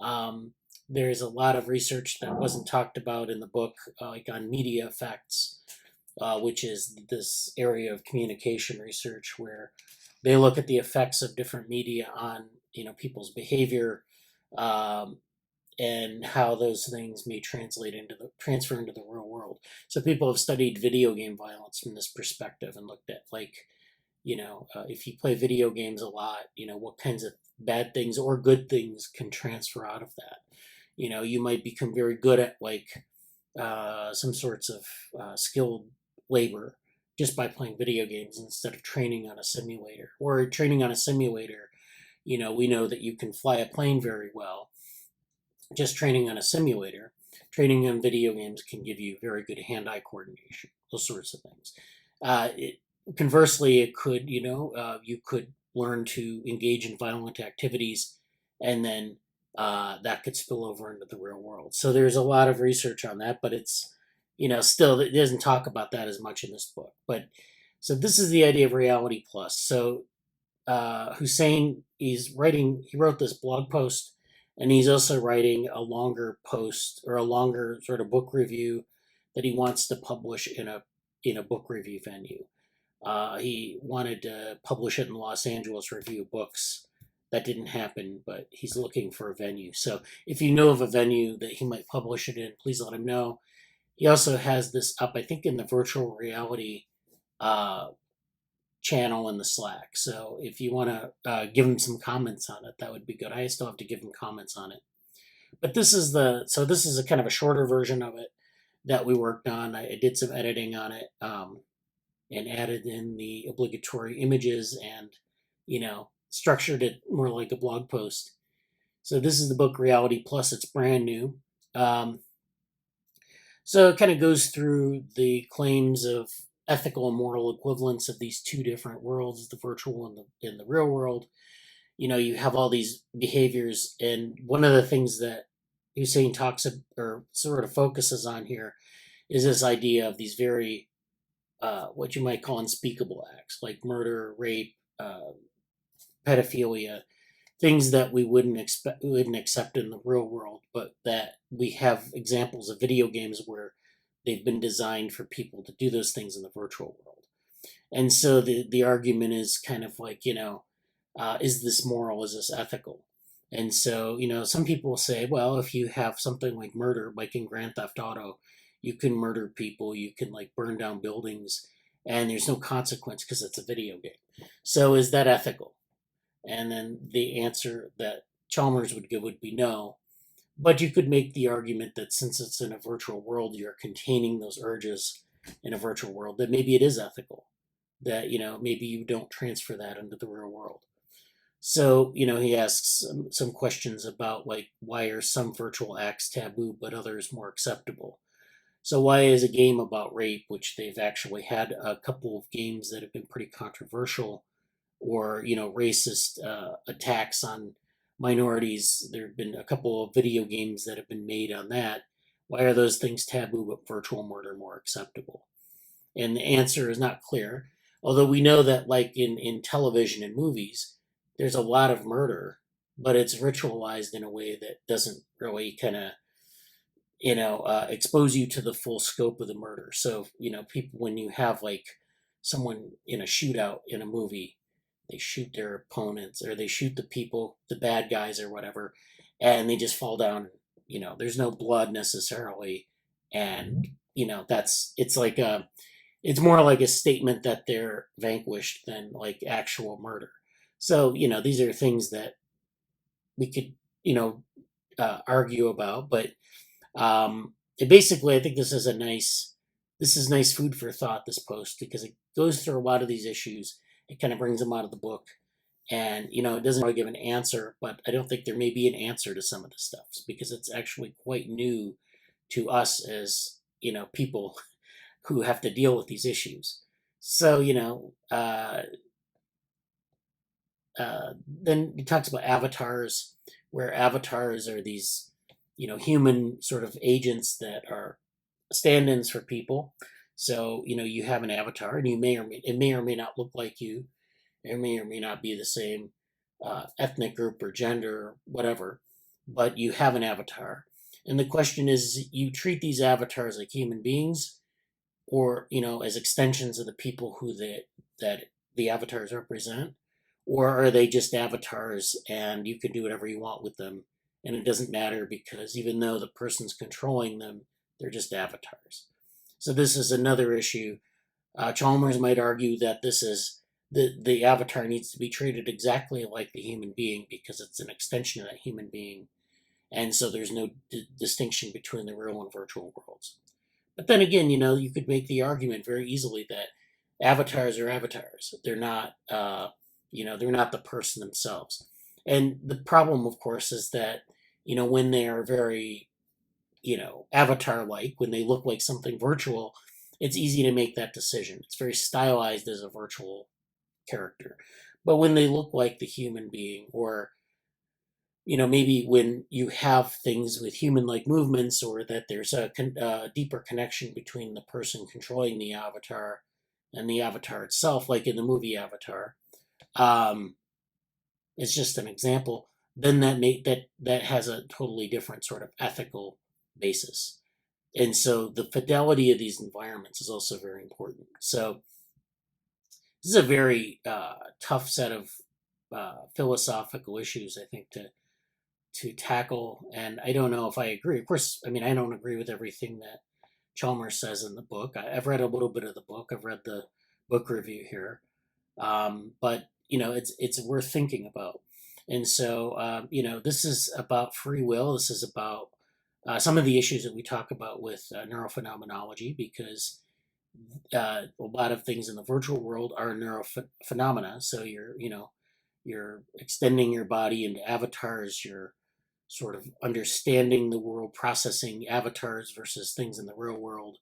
um, there's a lot of research that wasn't talked about in the book, like on media effects, which is this area of communication research where they look at the effects of different media on people's behavior, um, and how those things may transfer into the real world. So people have studied video game violence from this perspective and looked at like if you play video games a lot, what kinds of bad things or good things can transfer out of that. You might become very good at like some sorts of skilled labor just by playing video games instead of training on a simulator. Or training on a simulator, we know that you can fly a plane very well just training on a simulator. Training on video games can give you very good hand-eye coordination, those sorts of things. Conversely, it could, you could learn to engage in violent activities, and then that could spill over into the real world. So there's a lot of research on that, but it's, still, it doesn't talk about that as much in this book. But so this is the idea of reality plus. So Hussain, he wrote this blog post, and he's also writing a longer post or a longer sort of book review that he wants to publish in a book review venue. He wanted to publish it in Los Angeles Review Books. That didn't happen, but he's looking for a venue. So if you know of a venue that he might publish it in, please let him know. He also has this up, I think, in the virtual reality uh, channel in the Slack. So if you want to give him some comments on it, that would be good. I still have to give him comments on it. But this is a kind of a shorter version of it that we worked on. I did some editing on it, and added in the obligatory images and, structured it more like a blog post. So this is the book Reality Plus. It's brand new. So it kind of goes through the claims of ethical and moral equivalence of these two different worlds, the virtual and the real world. You have all these behaviors, and one of the things that Hussain talks or sort of focuses on here is this idea of these very what you might call unspeakable acts, like murder, rape, pedophilia, things that we wouldn't accept in the real world, but that we have examples of video games where they've been designed for people to do those things in the virtual world. And so the argument is kind of like, is this moral? Is this ethical? And so, some people say, well, if you have something like murder, like in Grand Theft Auto, you can murder people, you can like burn down buildings, and there's no consequence because it's a video game. So is that ethical? And then the answer that Chalmers would give would be no. But you could make the argument that since it's in a virtual world, you're containing those urges in a virtual world, that maybe it is ethical, that, maybe you don't transfer that into the real world. So, he asks some questions about like, why are some virtual acts taboo, but others more acceptable? So why is a game about rape, which they've actually had a couple of games that have been pretty controversial, or, racist attacks on minorities, there have been a couple of video games that have been made on that. Why are those things taboo, but virtual murder more acceptable? And the answer is not clear. Although we know that, like in television and movies, there's a lot of murder, but it's ritualized in a way that doesn't really kind of, expose you to the full scope of the murder. So, people, when you have like someone in a shootout in a movie, they shoot their opponents or they shoot the people, the bad guys or whatever, and they just fall down there's no blood necessarily, and it's more like a statement that they're vanquished than like actual murder. So these are things that we could argue about, but basically, I think this is nice food for thought, this post, because it goes through a lot of these issues. It kind of brings them out of the book, and it doesn't really give an answer, but I don't think there may be an answer to some of the stuff because it's actually quite new to us as people who have to deal with these issues. So then he talks about avatars, where avatars are these human sort of agents that are stand-ins for people. So you have an avatar, and it may or may not look like you. It may or may not be the same ethnic group or gender or whatever, but you have an avatar. And the question is, you treat these avatars like human beings, or as extensions of the people that the avatars represent, or are they just avatars and you can do whatever you want with them, and it doesn't matter because even though the person's controlling them, they're just avatars. So this is another issue. Chalmers might argue that this is the avatar needs to be treated exactly like the human being because it's an extension of that human being, and so there's no distinction between the real and virtual worlds. But then again, you could make the argument very easily that avatars are avatars. They're not, they're not the person themselves. And the problem, of course, is that, when they are very, avatar-like, when they look like something virtual, it's easy to make that decision. It's very stylized as a virtual character. But when they look like the human being, or maybe when you have things with human-like movements, or that there's a deeper connection between the person controlling the avatar and the avatar itself, like in the movie Avatar, it's just an example. Then that has a totally different sort of ethical basis, and so the fidelity of these environments is also very important. So this is a very tough set of philosophical issues, I think, to tackle, and I don't know if I agree. Of course, I don't agree with everything that Chalmers says in the book. I've read a little bit of the book. I've read the book review here, but it's worth thinking about. And so this is about free will. This is about some of the issues that we talk about with neurophenomenology, because a lot of things in the virtual world are neurophenomena. So you're extending your body into avatars. You're sort of understanding the world, processing avatars versus things in the real world.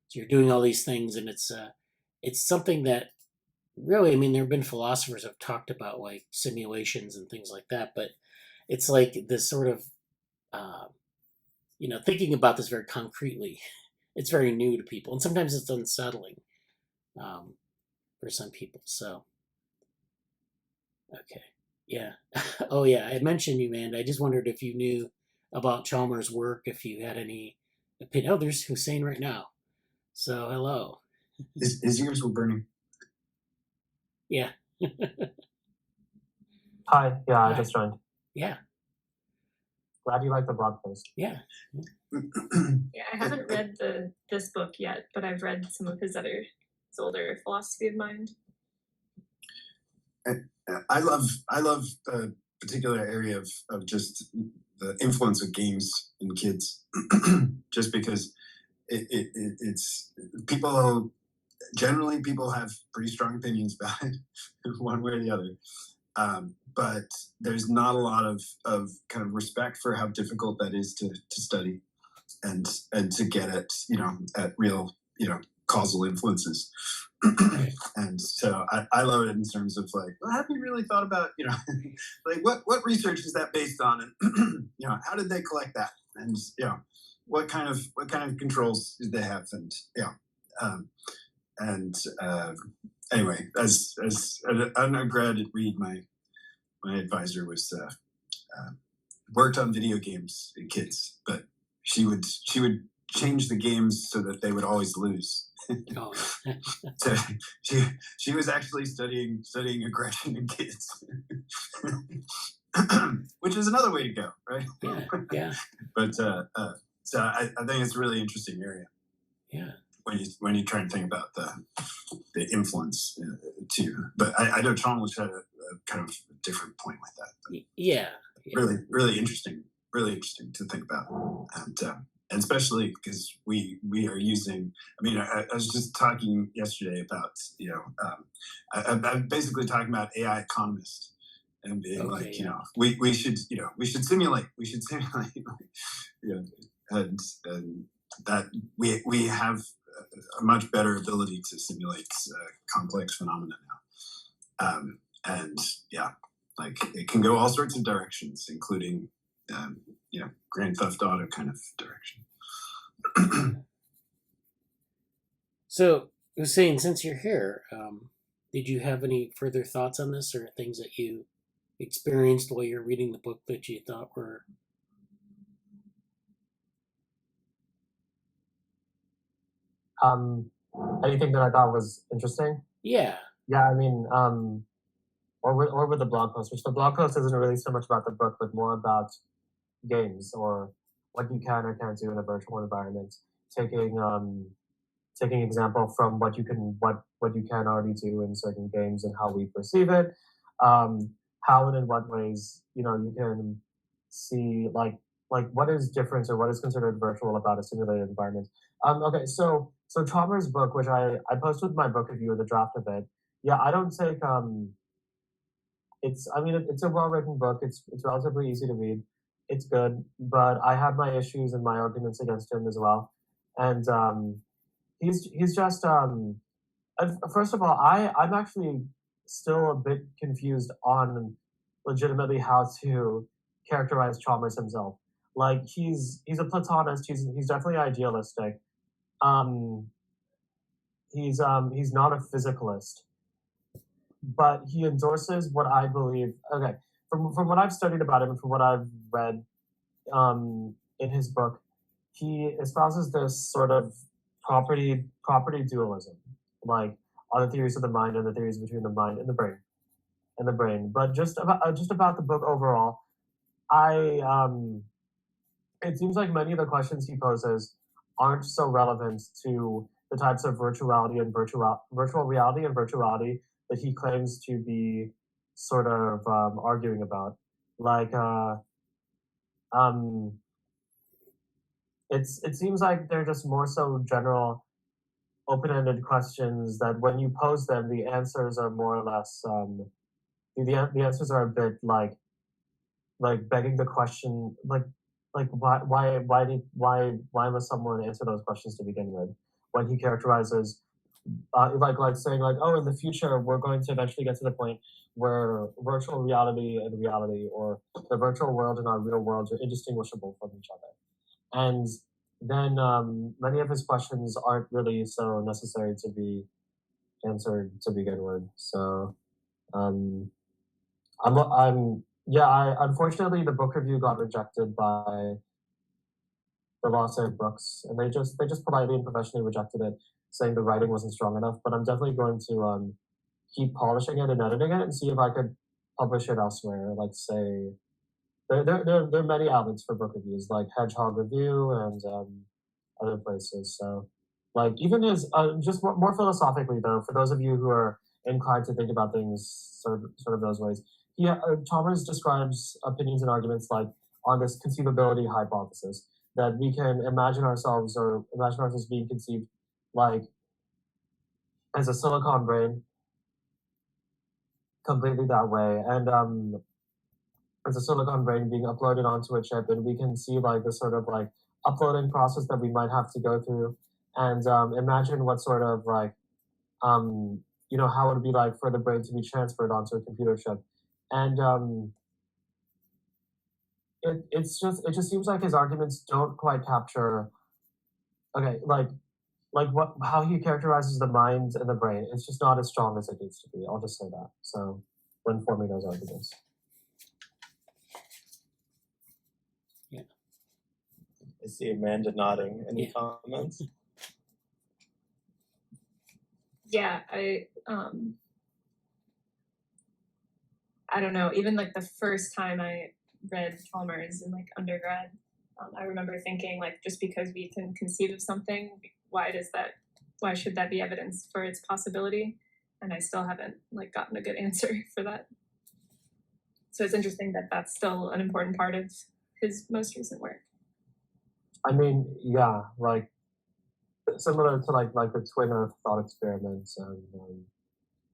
So you're doing all these things, and it's something that really, there have been philosophers who have talked about like simulations and things like that, but it's like this sort of thinking about this very concretely. It's very new to people, and sometimes it's unsettling for some people. So, okay. Yeah. Oh, yeah. I mentioned you, man. I just wondered if you knew about Chalmers' work, if you had any opinion. Oh, there's Hussain right now. So, hello. His ears were burning. Yeah. Hi. Yeah, Hi. I just joined. Yeah. Glad you like the blog post. Yeah. Yeah, I haven't read this book yet, but I've read some of his older philosophy of mind. I love the particular area of just the influence of games in kids, just because it's people have pretty strong opinions about it, one way or the other. But there's not a lot of kind of respect for how difficult that is to study and to get at real causal influences. And so I love it in terms of like, well, have you really thought about like what research is that based on, and how did they collect that, and what kind of controls did they have, and anyway, as an undergrad at Reed, my advisor was worked on video games in kids, but she would change the games so that they would always lose. Oh. So she was actually studying aggression in kids. which is another way to go, right? Yeah, yeah, But so I think it's a really interesting area. yeah. When you try and think about the influence too. But I know Chalmers had a kind of different point with that. Yeah. Really interesting to think about, and especially because we are using. I mean, I was just talking yesterday about I'm basically talking about AI economists and being like, we should simulate and that we have a much better ability to simulate complex phenomena now, and yeah, like it can go all sorts of directions, including Grand Theft Auto kind of direction. So, Hussain, since you're here, did you have any further thoughts on this, or things that you experienced while you're reading the book that you thought were? Anything that I thought was interesting? Yeah. Yeah, I mean, or with the blog post, which the blog post isn't really so much about the book, but more about games or what you can or can't do in a virtual environment. Taking example from what you can already do in certain games and how we perceive it, how and in what ways you can see like what is different or what is considered virtual about a simulated environment. Okay, so Chalmers' book, which I posted my book review, the draft of it. Yeah, I don't take it's it's a well-written book. It's relatively easy to read. It's good, but I have my issues and my arguments against him as well. And he's just first of all, I'm actually still a bit confused on legitimately how to characterize Chalmers himself. Like he's a Platonist. He's definitely idealistic. Um, he's not a physicalist, but he endorses what I believe. Okay, from what I've studied about him and from what I've read in his book, he espouses this sort of property dualism, like on the theories of the mind and the theories between the mind and the brain. But just about the book overall, it seems like many of the questions he poses aren't so relevant to the types of virtual reality and virtuality that he claims to be sort of arguing about. Like, it seems like they're just more so general, open-ended questions that when you pose them, the answers are more or less the answers are a bit like begging the question why must someone answer those questions to begin with, when he characterizes like saying like, oh, in the future we're going to eventually get to the point where virtual reality and reality, or the virtual world and our real worlds, are indistinguishable from each other. And then many of his questions aren't really so necessary to be answered to begin with. So unfortunately the book review got rejected by the Lost Art Books, and they just politely and professionally rejected it, saying the writing wasn't strong enough. But I'm definitely going to keep polishing it and editing it and see if I could publish it elsewhere. Like, say, there are many outlets for book reviews, like Hedgehog Review and other places. So, like, even as just more philosophically though, for those of you who are inclined to think about things sort of those ways, Chalmers describes opinions and arguments like on this conceivability hypothesis, that we can imagine ourselves being conceived like as a silicon brain, completely that way, and as a silicon brain being uploaded onto a chip, and we can see like the sort of like uploading process that we might have to go through, and imagine what sort of like how it would be like for the brain to be transferred onto a computer chip. And it just seems like his arguments don't quite capture how he characterizes the mind and the brain. It's just not as strong as it needs to be. I'll just say that. So when forming those arguments. Yeah. I see Amanda nodding. Any comments? Yeah, I don't know, even like the first time I read Chalmers in like undergrad, I remember thinking like, just because we can conceive of something, why should that be evidence for its possibility? And I still haven't like gotten a good answer for that. So it's interesting that that's still an important part of his most recent work. I mean, yeah, like similar to like the twin Earth thought experiments, and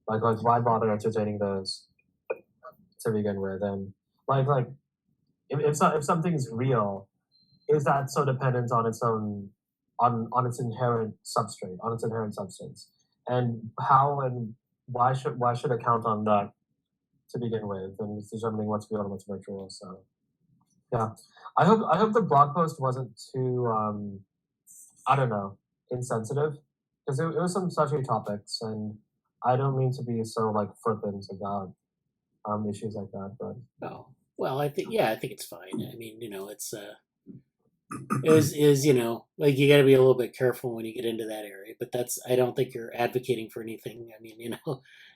like why bother entertaining those to begin with? And like if something's real, is that so dependent on its own on its inherent substrate, on its inherent substance? And how and why should it count on that to begin with, and determining what's real and what's virtual? So yeah, I hope the blog post wasn't too I don't know, insensitive, because it was some touchy topics, and I don't mean to be so like flippant about issues like that, but Oh, well, I think it's fine. I mean, it's is like you got to be a little bit careful when you get into that area. But I don't think you're advocating for anything. I mean,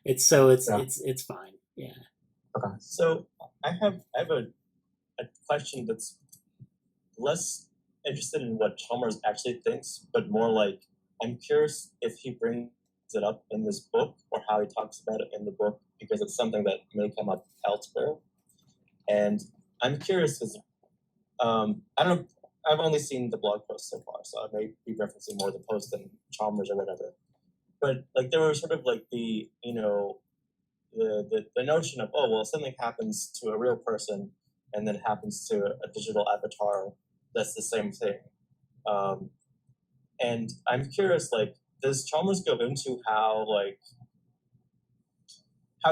it's yeah. it's fine. Yeah. Okay. So I have a question that's less interested in what Chalmers actually thinks, but more like I'm curious if he brings it up in this book or how he talks about it in the book, because it's something that may come up elsewhere. And I'm curious because I don't know, I've only seen the blog post so far, so I may be referencing more the post than Chalmers or whatever. But like there was sort of like the notion of, oh well, something happens to a real person and then happens to a digital avatar that's the same thing. And I'm curious, like, does Chalmers go into how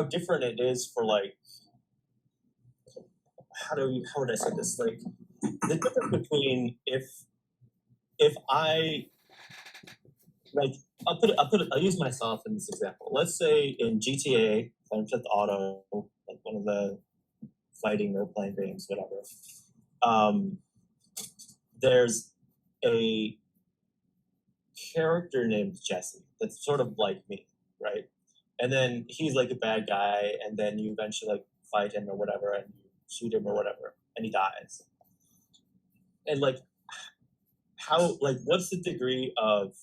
different it is for like how would I say this? Like the difference between if I like I'll use myself in this example. Let's say in GTA, Grand Theft Auto, like one of the fighting role playing games, whatever. There's a character named Jesse that's sort of like me, right? And then he's like a bad guy, and then you eventually like fight him or whatever, and you shoot him or whatever, and he dies. And like, how like what's the degree of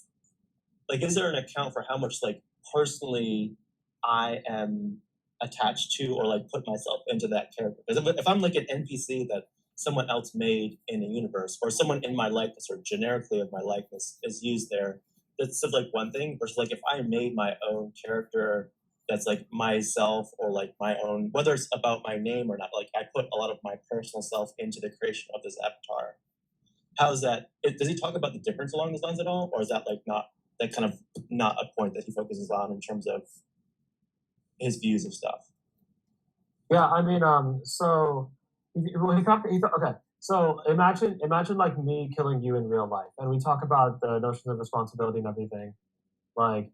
like, is there an account for how much like personally I am attached to or like put myself into that character? Because if I'm like an NPC that someone else made in a universe, or someone in my likeness or generically of my likeness is used there, that's sort of like one thing. Versus like if I made my own character that's like myself, or like my own, whether it's about my name or not, like I put a lot of my personal self into the creation of this avatar. How is that? Does he talk about the difference along those lines at all, or is that like not that kind of not a point that he focuses on in terms of his views of stuff? Yeah, I mean, so okay. So imagine like me killing you in real life, and we talk about the notions of responsibility and everything, like,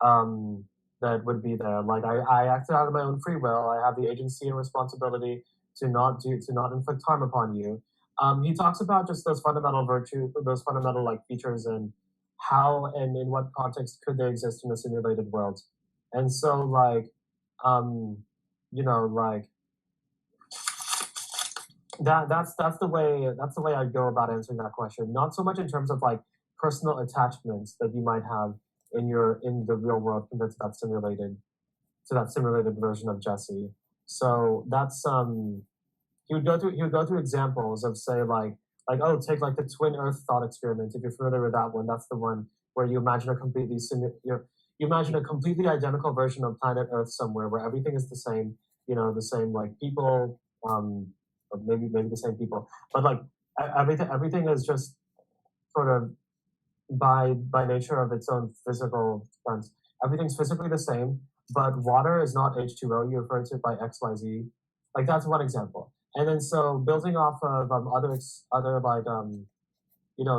that would be there. Like I acted out of my own free will. I have the agency and responsibility to not inflict harm upon you. He talks about just those fundamental virtues, those fundamental like features, and how and in what context could they exist in a simulated world. And so like, like that's the way I go about answering that question. Not so much in terms of like personal attachments that you might have in the real world compared to that simulated version of Jesse. So that's he would go through examples of, say, like oh, take like the twin Earth thought experiment. If you're familiar with that one, that's the one where you imagine you imagine a completely identical version of planet Earth somewhere where everything is the same, the same like people, or maybe the same people, but like everything is just sort of by nature of its own physical sense. Everything's physically the same, but water is not H2O. You refer to it by XYZ. Like that's one example. And then so building off of other like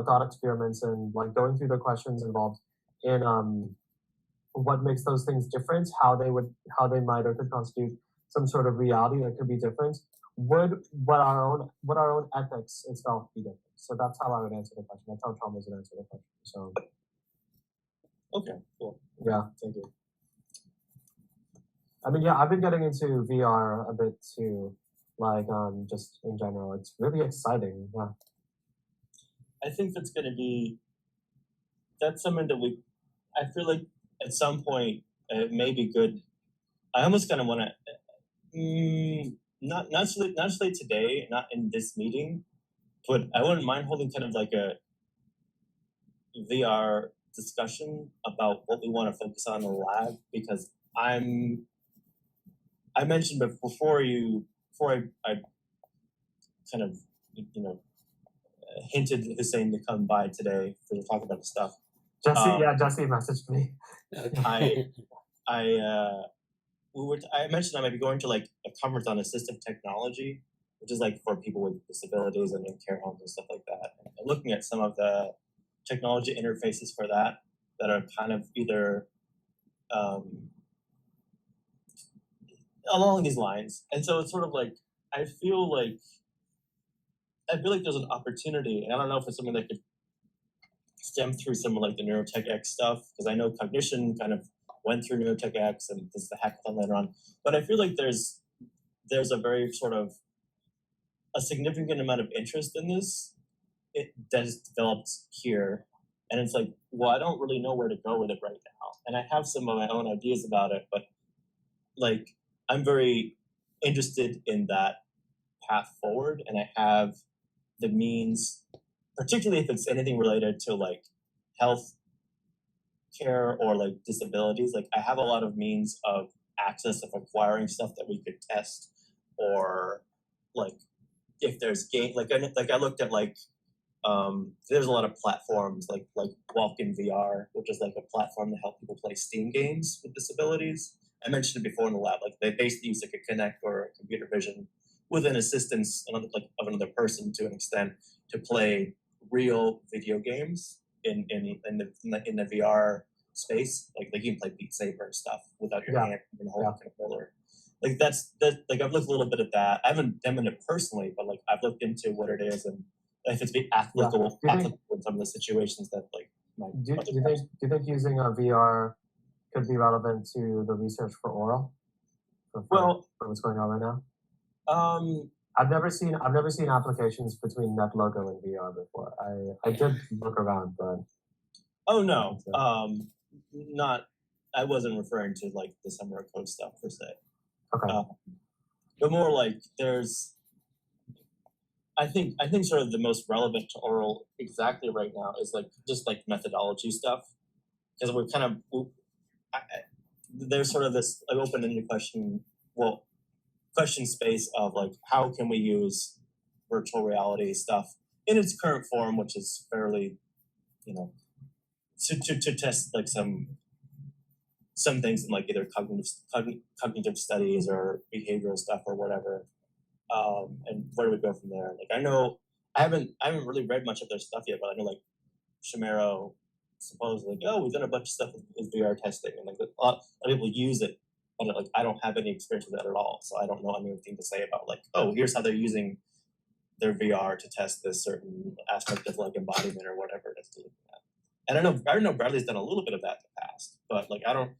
thought experiments, and like going through the questions involved in what makes those things different, how they might or could constitute some sort of reality that could be different. Would what our own ethics itself be different? So that's how I would answer the question. That's how Chalmers would answer the question. So okay, cool. Yeah. Thank you. I mean, yeah, I've been getting into VR a bit too, like just in general. It's really exciting. Yeah. I think that's something that I feel like at some point it may be good. I almost kind of want to, not necessarily today, not in this meeting, but I wouldn't mind holding kind of like a VR discussion about what we want to focus on in the lab, because I mentioned before I kind of hinted Hussain to come by today for to talk about the stuff. Jesse messaged me. Okay. I mentioned I might be going to like a conference on assistive technology, which is like for people with disabilities and in care homes and stuff like that. And looking at some of the technology interfaces for that are kind of either along these lines. And so it's sort of like I feel like there's an opportunity, and I don't know if it's something that could stem through some of like the NeuroTechX stuff, because I know cognition kind of went through NeuroTechX and this is the hackathon later on. But I feel like there's a very sort of a significant amount of interest in this that is developed here. And it's like, well, I don't really know where to go with it right now. And I have some of my own ideas about it, but like I'm very interested in that path forward, and I have the means, particularly if it's anything related to like health care or like disabilities. Like I have a lot of means of access of acquiring stuff that we could test, or like if there's game, like I looked at like there's a lot of platforms like Walk-in VR, which is like a platform to help people play Steam games with disabilities. I mentioned it before in the lab. Like they basically use like a Kinect or a computer vision with an assistance of another person to an extent to play real video games in the VR space. Like you can play Beat Saber and stuff without your hand and holding a controller. Like that's like I've looked a little bit at that. I haven't demoed it personally, but like I've looked into what it is and if it's applicable in some of the situations that like. Do you think using a VR could be relevant to the research for oral? For what's going on right now? I've never seen applications between NetLogo and VR before. I did look around, but oh no, not. I wasn't referring to like the summer of code stuff per se. Okay, but more like there's. I think sort of the most relevant to oral exactly right now is like just like methodology stuff, because we're kind of there's sort of this open-ended question space of like how can we use virtual reality stuff in its current form, which is fairly to test like some things in like either cognitive studies or behavioral stuff or whatever. And where do we go from there? Like I know I haven't really read much of their stuff yet, but I know like Shimero supposedly like, oh, we've done a bunch of stuff with VR testing, and like a lot of people use it, but like I don't have any experience with that at all, so I don't know anything to say about like, oh, here's how they're using their VR to test this certain aspect of like embodiment or whatever it is to look at. And I know Bradley's done a little bit of that in the past, but like I don't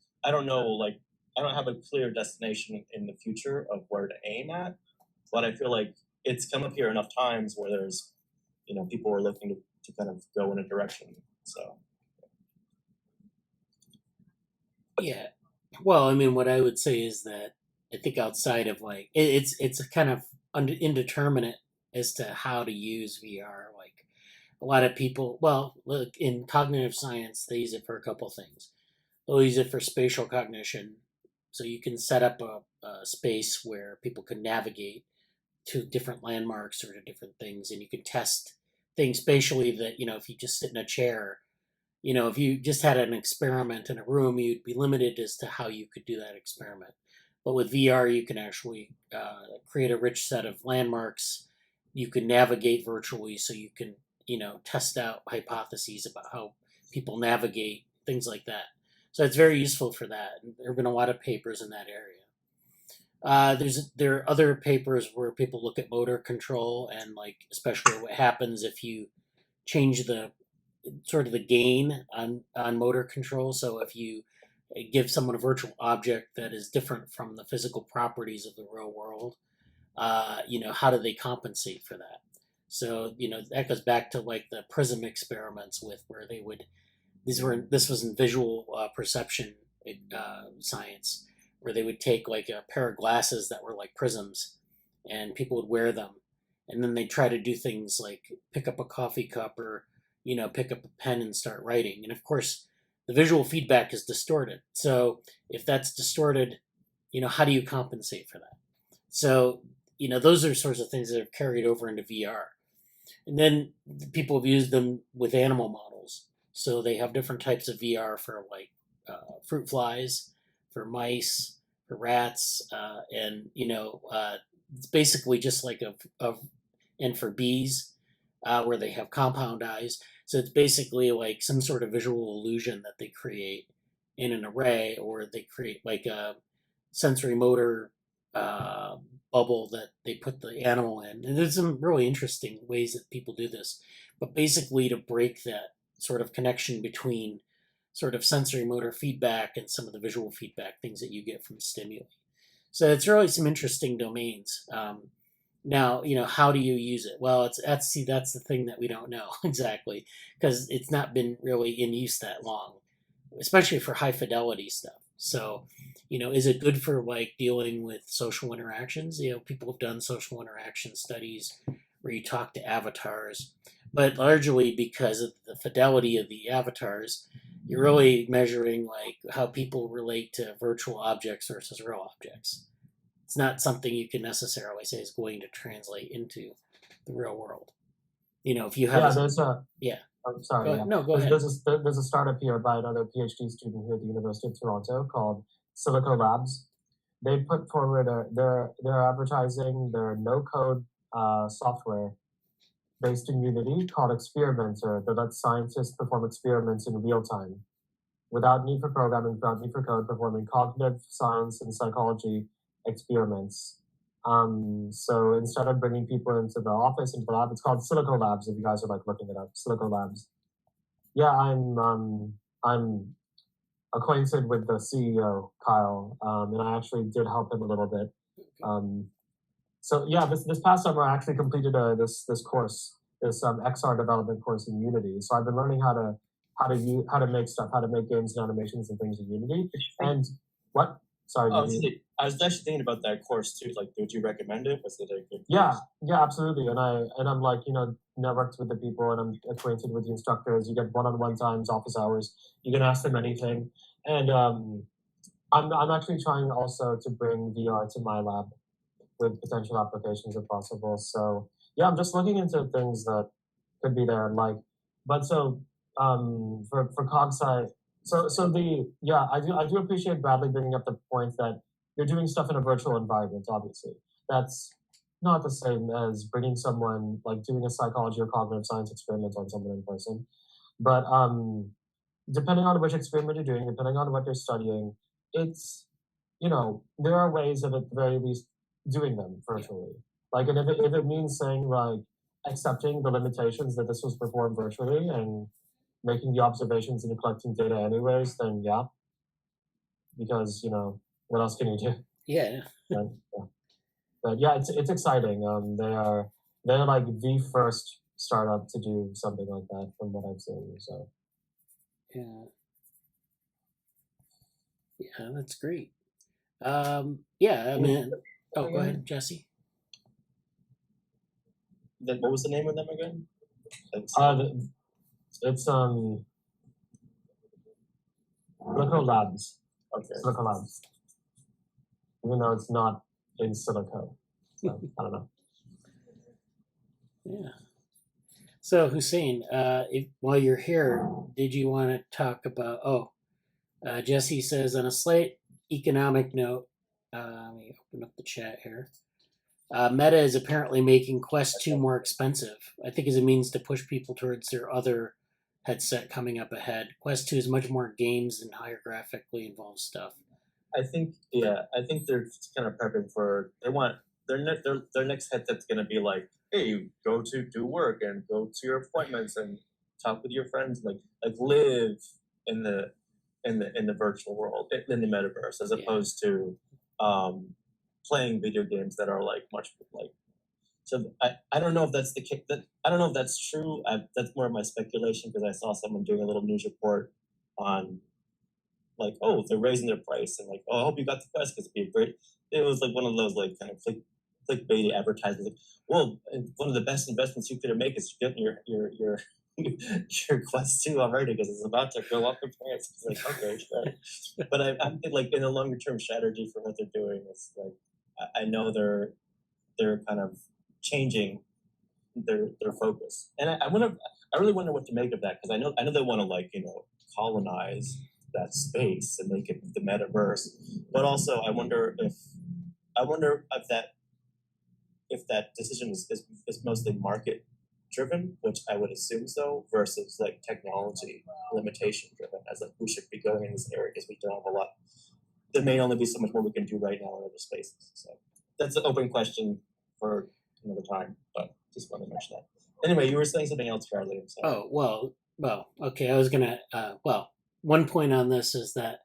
know, like I don't have a clear destination in the future of where to aim at. But I feel like it's come up here enough times where there's, people are looking to kind of go in a direction. So. Yeah. Well, I mean, what I would say is that I think outside of like, it's kind of indeterminate as to how to use VR. Like a lot of people, well, look, in cognitive science, they use it for a couple things. They'll use it for spatial cognition. So you can set up a space where people can navigate to different landmarks or to different things, and you can test things spatially that, if you just sit in a chair, if you just had an experiment in a room, you'd be limited as to how you could do that experiment. But with VR, you can actually create a rich set of landmarks. You can navigate virtually, so you can, test out hypotheses about how people navigate, things like that. So it's very useful for that. And there have been a lot of papers in that area. There are other papers where people look at motor control and like especially what happens if you change the sort of the gain on motor control. So if you give someone a virtual object that is different from the physical properties of the real world, how do they compensate for that? So, that goes back to like the prism experiments with where they would, this was in visual perception science, where they would take like a pair of glasses that were like prisms and people would wear them. And then they try to do things like pick up a coffee cup or, pick up a pen and start writing. And of course, the visual feedback is distorted. So if that's distorted, how do you compensate for that? So, those are sorts of things that have carried over into VR. And then people have used them with animal models. So they have different types of VR for like fruit flies, for mice, for rats, and it's basically just like and for bees, where they have compound eyes. So it's basically like some sort of visual illusion that they create in an array, or they create like a sensory motor bubble that they put the animal in. And there's some really interesting ways that people do this, but basically to break that sort of connection between sort of sensory motor feedback and some of the visual feedback things that you get from stimuli. So it's really some interesting domains. Now, how do you use it? Well, that's the thing that we don't know exactly, because it's not been really in use that long, especially for high fidelity stuff. So, is it good for like dealing with social interactions? People have done social interaction studies where you talk to avatars, but largely because of the fidelity of the avatars, you're really measuring like how people relate to virtual objects versus real objects. It's not something you can necessarily say is going to translate into the real world. If you have yeah, I'm sorry. go ahead. No, go ahead. There's a startup here by another PhD student here at the University of Toronto called Silico Labs. They put forward they're advertising their no-code software based in Unity called Experimenter that lets scientists perform experiments in real time without need for programming, without need for code, performing cognitive science and psychology experiments. So instead of bringing people into the office, into the lab, it's called Silico Labs. If you guys are like looking it up, Silico Labs. Yeah, I'm acquainted with the CEO, Kyle, and I actually did help him a little bit. So yeah, this past summer I actually completed this course, this XR development course in Unity. So I've been learning how to make stuff, how to make games and animations and things in Unity. And what? Sorry. I was actually thinking about that course too. Like, would you recommend it? Was it a good course? Yeah, absolutely. And I'm like, networked with the people and I'm acquainted with the instructors. You get one-on-one times, office hours. You can ask them anything. And I'm actually trying also to bring VR to my lab with potential applications if possible. So yeah, I'm just looking into things that could be there. For CogSci, I do appreciate Bradley bringing up the point that you're doing stuff in a virtual environment. Obviously, that's not the same as bringing someone, like doing a psychology or cognitive science experiment on someone in person. But depending on which experiment you're doing, depending on what you're studying, it's there are ways of at the very least doing them virtually. Like, and if it means saying like accepting the limitations that this was performed virtually and making the observations and collecting data anyways, then yeah. Because what else can you do? Yeah. But yeah, it's exciting. They're like the first startup to do something like that from what I've seen. So yeah, that's great. Yeah, I mean, go ahead, Jesse. What was the name of them again? It's Silico Labs. Okay. Silico Labs. Even though it's not in silico. So I don't know. Yeah. So Hussain, while you're here, did you want to talk about? Jesse says, on a slight economic note, let me open up the chat here. Meta is apparently making Quest 2 more expensive. I think as a means to push people towards their other headset coming up ahead. Quest 2 is much more games and higher graphically involved stuff. I think they're kind of prepping for, they want their next headset's gonna be like, hey, go to do work and go to your appointments and talk with your friends, like live in the in the virtual world, in the metaverse, as Yeah. opposed to playing video games that are like much like. So I don't know if that's the case. I don't know if that's true. That's more of my speculation because I saw someone doing a little news report on like, oh, they're raising their price, and like, oh, I hope you got the Quest because it'd be a great. It was like one of those like kind of clickbaity advertisements. Like, well, one of the best investments you could make is getting your Quest 2 already because it's about to go up in price. It's like, okay, sure. But I'm like in a longer term strategy for what they're doing. It's like I know they're kind of changing their focus, and I really wonder what to make of that because I know they want to like colonize that space and make it the metaverse, but also I wonder if that decision is mostly market driven, which I would assume so, versus like technology limitation driven, as like we should be going in this area because we don't have a lot. There may only be so much more we can do right now in other spaces. So that's an open question for another time, but just want to mention that. Anyway, you were saying something else, Charlie. I'm sorry. Oh, well, okay. I was gonna, one point on this is that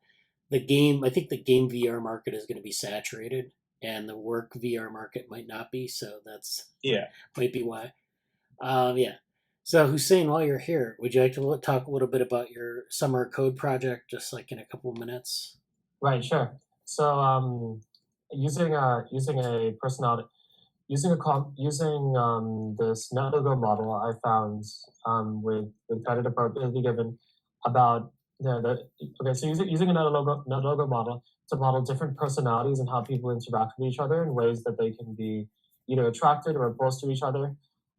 I think the game VR market is going to be saturated, and the work VR market might not be. So might be why. Yeah. So Hussain, while you're here, would you like to talk a little bit about your summer code project, just like in a couple of minutes? Right, sure. So using a personality, using this net logo model, I found with credit appropriately given about so using a net logo model to model different personalities and how people interact with each other in ways that they can be either attracted or opposed to each other.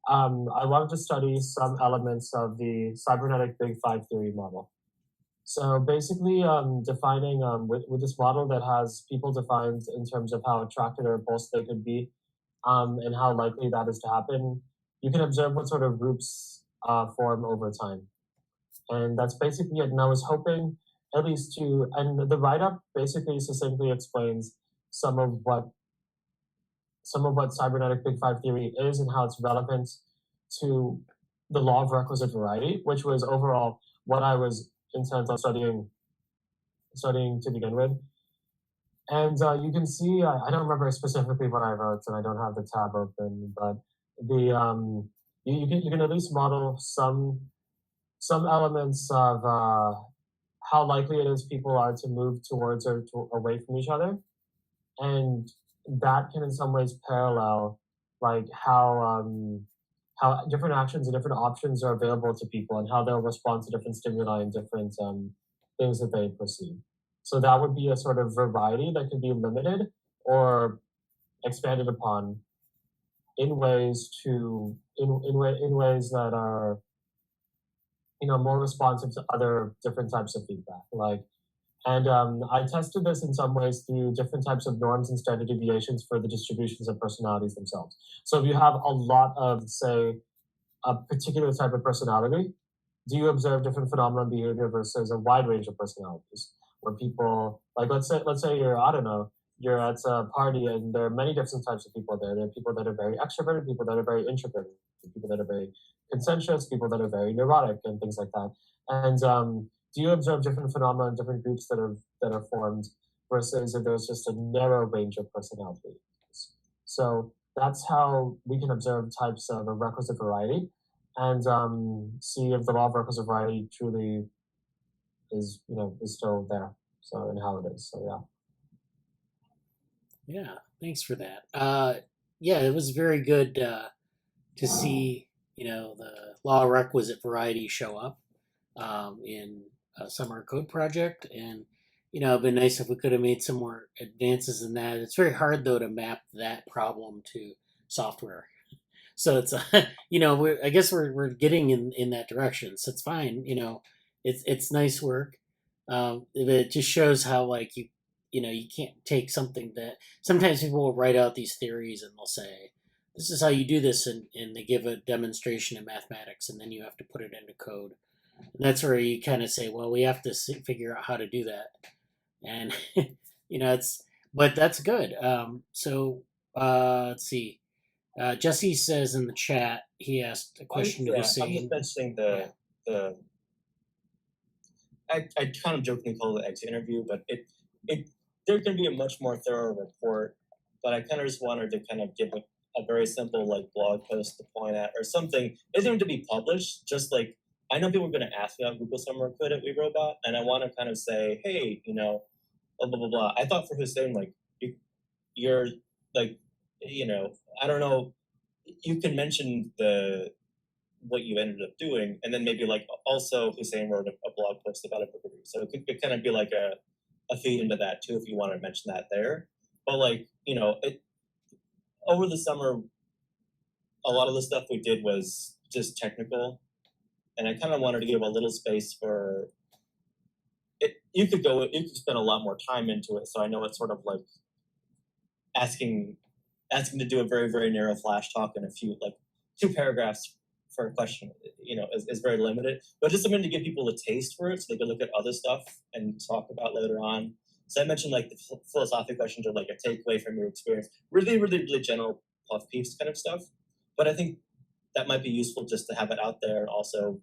I wanted to study some elements of the cybernetic Big Five theory model. So basically, defining with this model that has people defined in terms of how attracted or opposed they could be, and how likely that is to happen, you can observe what sort of groups form over time. And that's basically it. And I was hoping at least and the write-up basically succinctly explains some of what cybernetic Big Five theory is and how it's relevant to the law of requisite variety, which was overall what I was intent on studying to begin with. And you can see, I don't remember specifically what I wrote, and I don't have the tab open, but you can at least model some elements of how likely it is people are to move towards or away from each other, and that can in some ways parallel like how different actions and different options are available to people and how they'll respond to different stimuli and different things that they perceive. So that would be a sort of variety that could be limited or expanded upon in ways that are more responsive to other different types of feedback. I tested this in some ways through different types of norms and standard deviations for the distributions of personalities themselves. So if you have a lot of, say, a particular type of personality, do you observe different phenomena and behavior versus a wide range of personalities? Where people, like let's say you're at a party and there are many different types of people there. There are people that are very extroverted, people that are very introverted, people that are very conscientious, people that are very neurotic, and things like that. And do you observe different phenomena in different groups that are formed versus if there's just a narrow range of personalities? So that's how we can observe types of a requisite variety and see if the law of requisite variety truly is still there. So and how it is. So Yeah, thanks for that. Yeah, it was very good to see the law of requisite variety show up in a summer code project, and it'd been nice if we could have made some more advances in that. It's very hard though to map that problem to software. So it's I guess we're getting in that direction. So it's fine. It's nice work. It just shows how like you can't take something that sometimes people will write out these theories and they'll say this is how you do this, and they give a demonstration in mathematics, and then you have to put it into code. And that's where you kind of say, well, we have to figure out how to do that, and but that's good. Let's see. Jesse says in the chat, he asked a question to Hussain. I'm just mentioning I kind of jokingly call it the exit interview, but there can be a much more thorough report. But I kind of just wanted to kind of give a very simple like blog post to point at or something. It doesn't have to be published. Just like I know people are going to ask me about Google Summer Credit we wrote about, and I want to kind of say, hey, you know, blah blah blah blah. I thought for Hussain, like you're like, you know, I don't know. You can mention what you ended up doing, and then maybe like also Hussain wrote a blog post about a book review. So it could kind of be like a feed into that too if you want to mention that there. But like, you know, over the summer, a lot of the stuff we did was just technical, and I kind of wanted to give a little space for it. You could spend a lot more time into it. So I know it's sort of like asking to do a very, very narrow flash talk in a few, like 2 paragraphs for a question, you know, is very limited. But just something to give people a taste for it so they can look at other stuff and talk about later on. So I mentioned like the philosophical questions are like a takeaway from your experience. Really, really, really general puff piece kind of stuff. But I think that might be useful just to have it out there, and also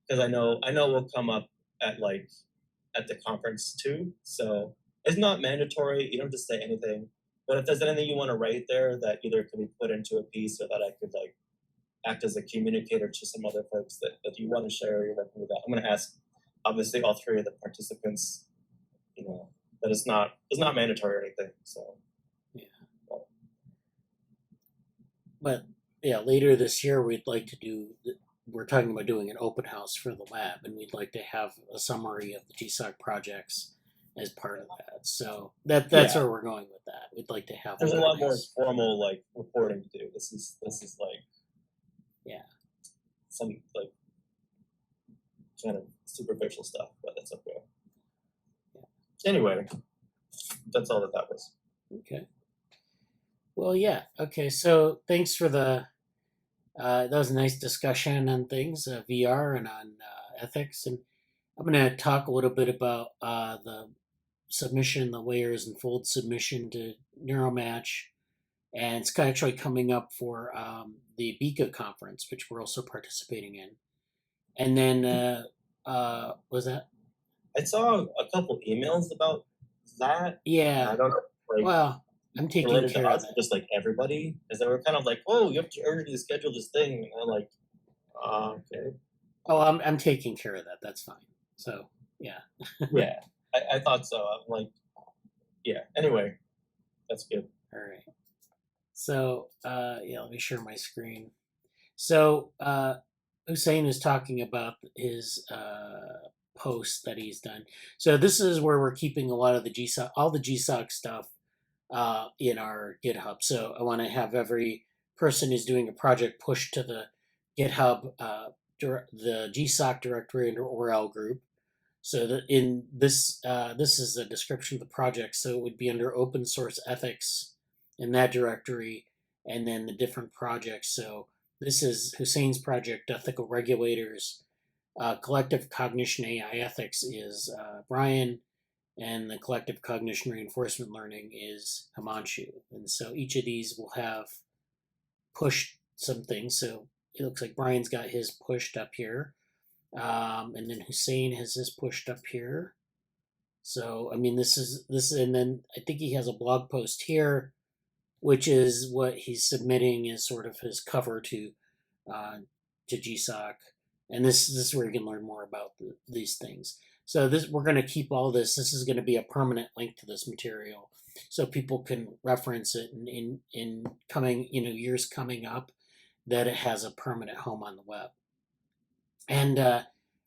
because I know will come up at the conference too. So it's not mandatory. You don't have to say anything. But if there's anything you want to write there that either can be put into a piece or that I could like act as a communicator to some other folks that you want to share or you're working with that, I'm going to ask obviously all 3 of the participants, you know, that it's not mandatory or anything. So yeah. But yeah, later this year we'd like to we're talking about doing an open house for the lab, and we'd like to have a summary of the GSOC projects as part of that. So that's where we're going with that. We'd like to have. There's a lot more formal like reporting to do. This is like some like kind of superficial stuff, but that's okay. Yeah. Anyway, that's all that was. Okay. Well, yeah. Okay. So thanks for that was a nice discussion on things, VR and on ethics, and I'm going to talk a little bit about the submission, the layers and fold submission to NeuroMatch, and it's actually coming up for the BICA conference, which we're also participating in. And then, was that? I saw a couple emails about that. Yeah. I don't know. Like, well, I'm taking care of it. Just like everybody, because they were kind of like, "Oh, you have to urgently schedule this thing," and I'm like, "Okay." Oh, I'm taking care of that. That's fine. So yeah. Yeah, I thought so. I'm like, yeah. Anyway, that's good. All right. So yeah, let me share my screen. So Hussain is talking about his posts that he's done. So this is where we're keeping a lot of the GSOC, all the GSOC stuff in our GitHub. So I want to have every person who's doing a project push to the GitHub, the GSOC directory under ORL group. So that in this, this is a description of the project. So it would be under open source ethics in that directory, and then the different projects. So this is Hussain's project, Ethical Regulators. Collective Cognition AI Ethics is Brian, and the Collective Cognition Reinforcement Learning is Himanshu. And so each of these will have pushed some things. So it looks like Brian's got his pushed up here. And then Hussain has his pushed up here. So, I mean, this is, and then I think he has a blog post here, which is what he's submitting as sort of his cover to GSOC. And this is where you can learn more about these things. So we're going to keep all this. This is going to be a permanent link to this material, so people can reference it in coming, years coming up, that it has a permanent home on the web. And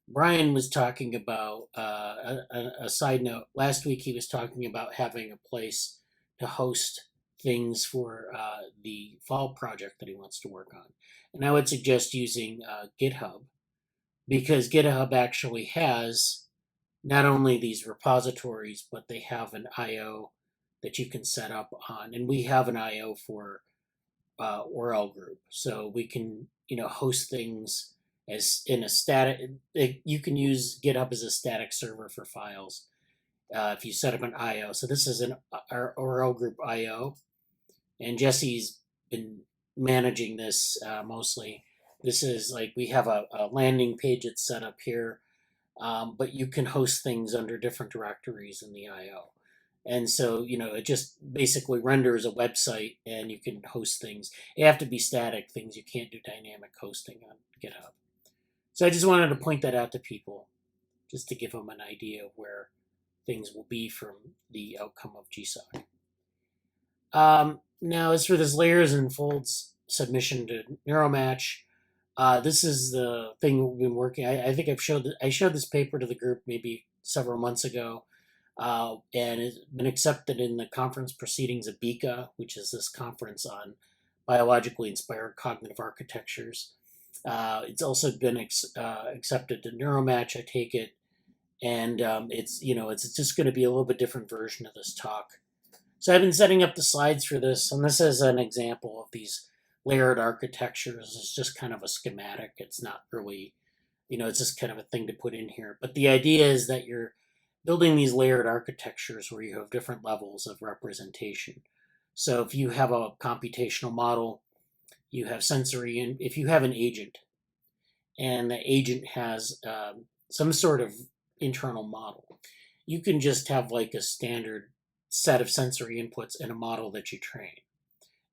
Brian was talking about a side note. Last week he was talking about having a place to host things for the fall project that he wants to work on. And I would suggest using GitHub, because GitHub actually has not only these repositories, but they have an IO that you can set up on. And we have an IO for ORL group. So we can, host things as in a static. You can use GitHub as a static server for files if you set up an IO. So this is our ORL group IO. And Jesse's been managing this mostly. This is like, we have a landing page that's set up here. but you can host things under different directories in the IO. And so, it just basically renders a website and you can host things. They have to be static things. You can't do dynamic hosting on GitHub. So I just wanted to point that out to people, just to give them an idea of where things will be from the outcome of GSOC. Now, as for this layers and folds submission to NeuroMatch, this is the thing we've been working. I think I showed this paper to the group maybe several months ago, and it's been accepted in the conference proceedings of BICA, which is this conference on biologically inspired cognitive architectures. It's also been accepted to NeuroMatch, I take it, and it's just going to be a little bit different version of this talk. So I've been setting up the slides for this, and this is an example of these layered architectures. It's just kind of a schematic. It's not really, it's just kind of a thing to put in here. But the idea is that you're building these layered architectures where you have different levels of representation. So if you have a computational model, you have sensory, and if you have an agent, and the agent has some sort of internal model, you can just have like a standard set of sensory inputs in a model that you train.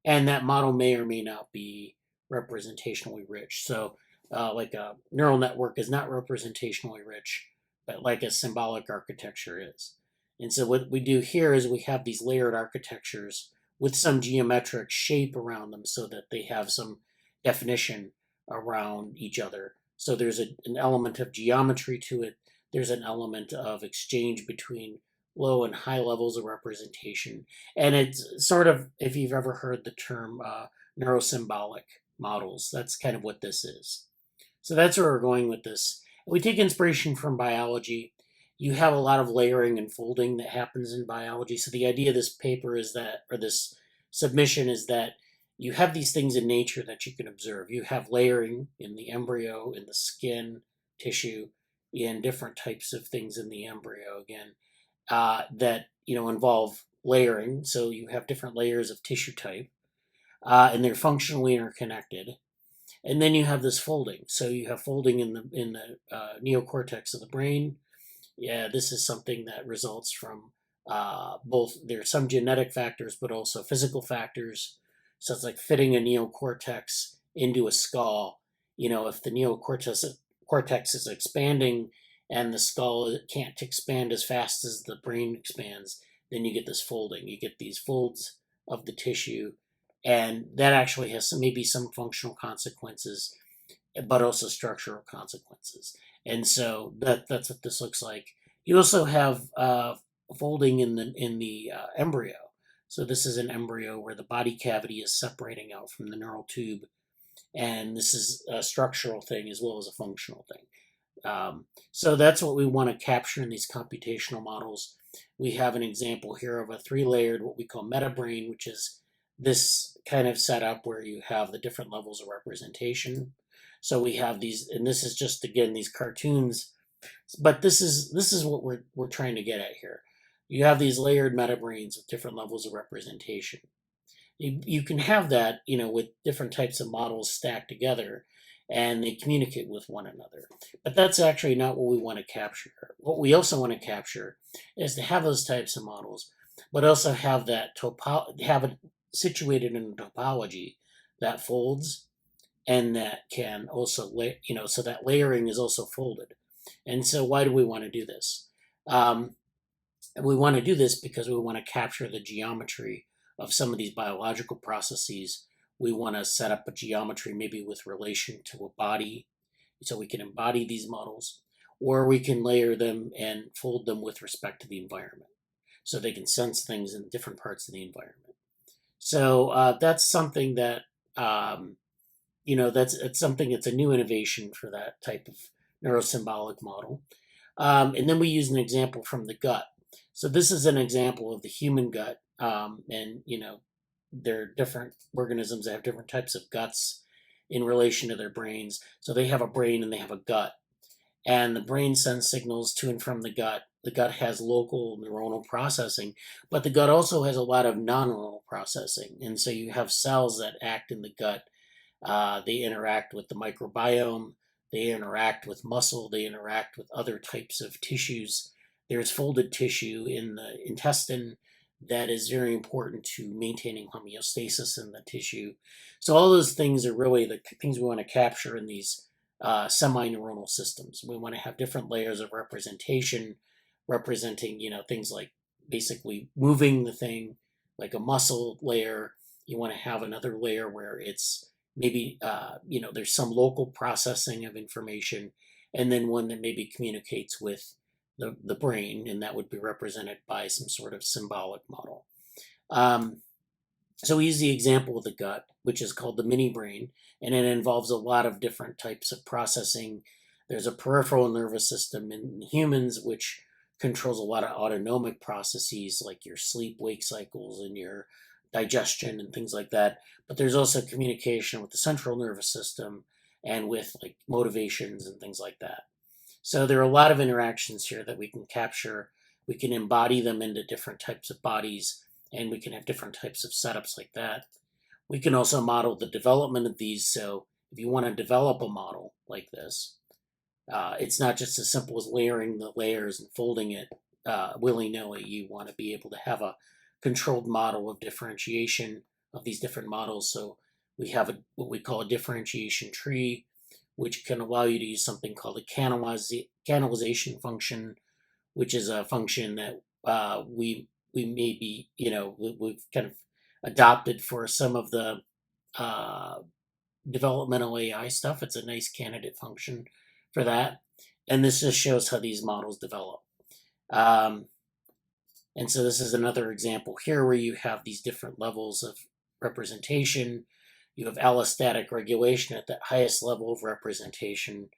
And that model may or may not be representationally rich. So like a neural network is not representationally rich, but like a symbolic architecture is. And so what we do here is we have these layered architectures with some geometric shape around them so that they have some definition around each other. So there's an element of geometry to it. There's an element of exchange between low and high levels of representation. And it's sort of, if you've ever heard the term neurosymbolic models, that's kind of what this is. So that's where we're going with this. We take inspiration from biology. You have a lot of layering and folding that happens in biology. So the idea of this paper is that, or this submission is that you have these things in nature that you can observe. You have layering in the embryo, in the skin, tissue, in different types of things in the embryo again. That involve layering. So you have different layers of tissue type, and they're functionally interconnected. And then you have this folding. So you have folding in the neocortex of the brain. Yeah, this is something that results from both. There's some genetic factors, but also physical factors. So it's like fitting a neocortex into a skull. If the neocortex is expanding, and the skull can't expand as fast as the brain expands, then you get this folding. You get these folds of the tissue, and that actually has maybe some functional consequences, but also structural consequences. And so that's what this looks like. You also have folding in the embryo. So this is an embryo where the body cavity is separating out from the neural tube, and this is a structural thing as well as a functional thing. So that's what we want to capture in these computational models. We have an example here of a 3-layered, what we call meta-brain, which is this kind of setup where you have the different levels of representation. So we have these, and this is just, again, these cartoons, but this is what we're trying to get at here. You have these layered meta-brains with different levels of representation. You can have that, with different types of models stacked together, and they communicate with one another. But that's actually not what we want to capture. What we also want to capture is to have those types of models, but also have that have it situated in a topology that folds, and that can also, so that layering is also folded. And so why do we want to do this? We want to do this because we want to capture the geometry of some of these biological processes. We want to set up a geometry maybe with relation to a body, so we can embody these models, or we can layer them and fold them with respect to the environment, so they can sense things in different parts of the environment. So that's something that, it's something that's a new innovation for that type of neurosymbolic model. And then we use an example from the gut. So this is an example of the human gut, and there are different organisms that have different types of guts in relation to their brains. So they have a brain and they have a gut, and the brain sends signals to and from the gut. The gut has local neuronal processing, but the gut also has a lot of non-neuronal processing. And so you have cells that act in the gut. They interact with the microbiome. they interact with muscle, they interact with other types of tissues. There's folded tissue in the intestine that is very important to maintaining homeostasis in the tissue. So all those things are really the things we want to capture in these semi-neuronal systems. We want to have different layers of representation, representing, things like basically moving the thing, like a muscle layer. You want to have another layer where it's maybe, there's some local processing of information, and then one that maybe communicates with the brain, and that would be represented by some sort of symbolic model. So we use the example of the gut, which is called the mini brain, and it involves a lot of different types of processing. There's a peripheral nervous system in humans, which controls a lot of autonomic processes like your sleep-wake cycles and your digestion and things like that. But there's also communication with the central nervous system and with like motivations and things like that. So there are a lot of interactions here that we can capture. We can embody them into different types of bodies, and we can have different types of setups like that. We can also model the development of these. So if you want to develop a model like this, it's not just as simple as layering the layers and folding it willy-nilly. You want to be able to have a controlled model of differentiation of these different models. So we have what we call a differentiation tree, which can allow you to use something called a canalization function, which is a function that we maybe, we've kind of adopted for some of the developmental AI stuff. It's a nice candidate function for that. And this just shows how these models develop. And so this is another example here where you have these different levels of representation. You have allostatic regulation at that highest level of representation,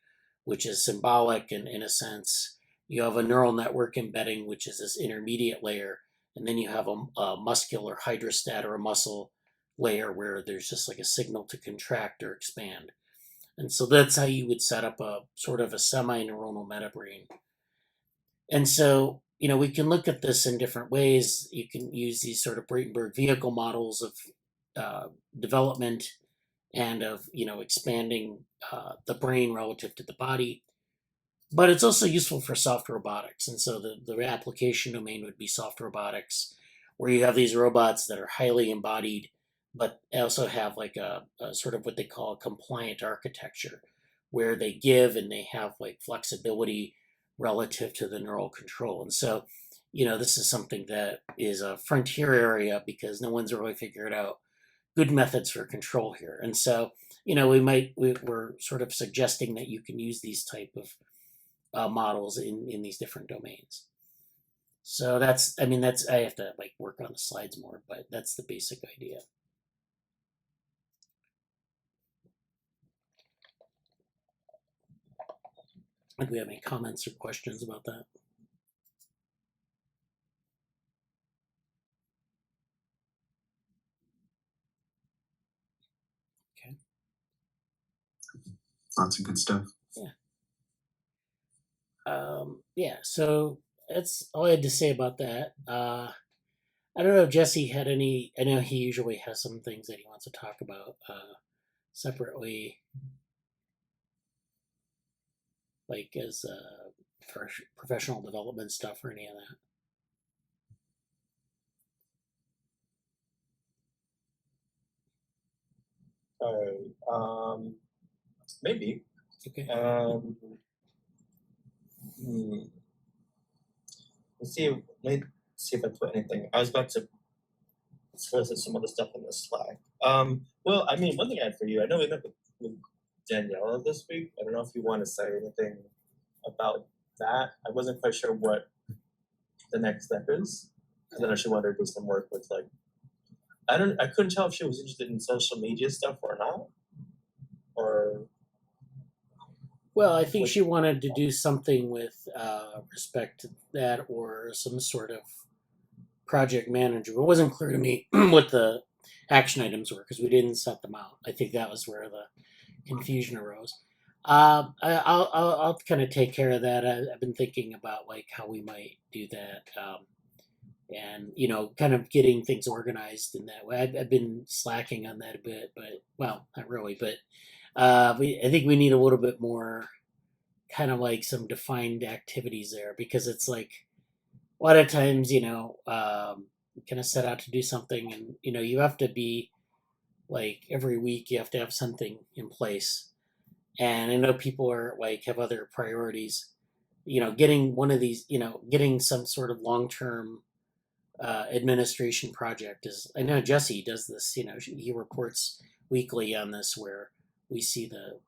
which is symbolic and in a sense. You have a neural network embedding, which is this intermediate layer. And then you have a muscular hydrostat or a muscle layer where there's just like a signal to contract or expand. And so that's how you would set up a sort of a semi-neuronal metabrain. And so, we can look at this in different ways. You can use these sort of Bratenberg vehicle models of development and of, expanding the brain relative to the body. But it's also useful for soft robotics. And so the application domain would be soft robotics, where you have these robots that are highly embodied, but also have like a sort of what they call a compliant architecture, where they give and they have like flexibility relative to the neural control. And so, this is something that is a frontier area because no one's really figured out good methods for control here. And so, we're sort of suggesting that you can use these type of models in these different domains. So I have to like work on the slides more, but that's the basic idea. Do we have any comments or questions about that? Okay. Lots of good stuff. Yeah, so that's all I had to say about that. I don't know if Jesse had any. I know he usually has some things that he wants to talk about separately, like as for professional development stuff or any of Alright, maybe. that. Okay. Let me see if I put anything. I was about to solicit some other stuff in the Slack. Well, one thing I had for you, I know we met with Daniela this week. I don't know if you want to say anything about that. I wasn't quite sure what the next step is. Because I know she wanted to do some work with like, I couldn't tell if she was interested in social media stuff or not. Or Well, I think she wanted to do something with respect to that or some sort of project manager. It wasn't clear to me what the action items were because we didn't set them out. I think that was where the confusion arose. I'll kind of take care of that. I've been thinking about like how we might do that, and kind of getting things organized in that way. I've been slacking on that a bit, but well, not really. But I think we need a little bit more kind of like some defined activities there, because it's like a lot of times, you kind of set out to do something, and you have to be like every week you have to have something in place. And I know people are like have other priorities. Getting one of these, getting some sort of long term administration project is. I know Jesse does this. He reports weekly on this, where we see the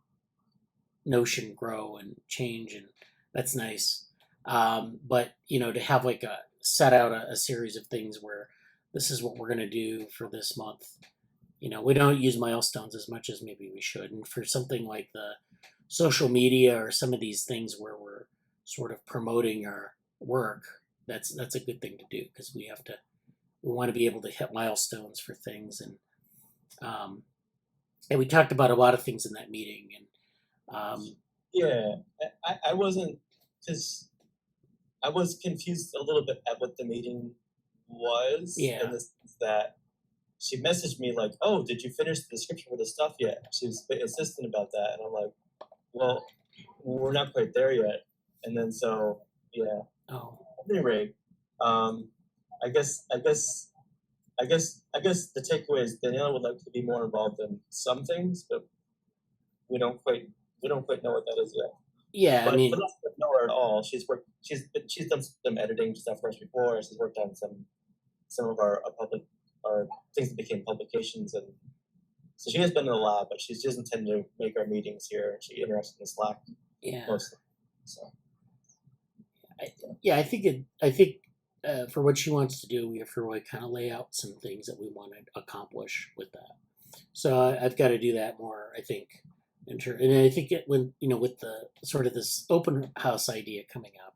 notion grow and change, and that's nice. But to have like a set out a series of things where this is what we're going to do for this month. We don't use milestones as much as maybe we should, and for something like the social media or some of these things where we're sort of promoting our work, that's a good thing to do, because we want to be able to hit milestones for things. And we talked about a lot of things in that meeting. And Yeah, I wasn't, because I was confused a little bit at what the meeting was. Yeah. In the sense that she messaged me like, "Oh, did you finish the description for the stuff yet?" She was a bit insistent about that, and I'm like, "Well, we're not quite there yet." And then so yeah. oh, At any rate, I guess the takeaway is Daniela would like to be more involved in some things, but we don't quite know what that is yet. yeah. But I mean, for those who don't know her at all, she's done some editing stuff for us before. She's worked on some of our things that became publications, and so she has been in the lab, but she doesn't tend to make our meetings here. She interacts in the Slack yeah. mostly. So I think for what she wants to do, we have to really kind of lay out some things that we want to accomplish with that. So I've got to do that more, I think. And I think when with the sort of this open house idea coming up,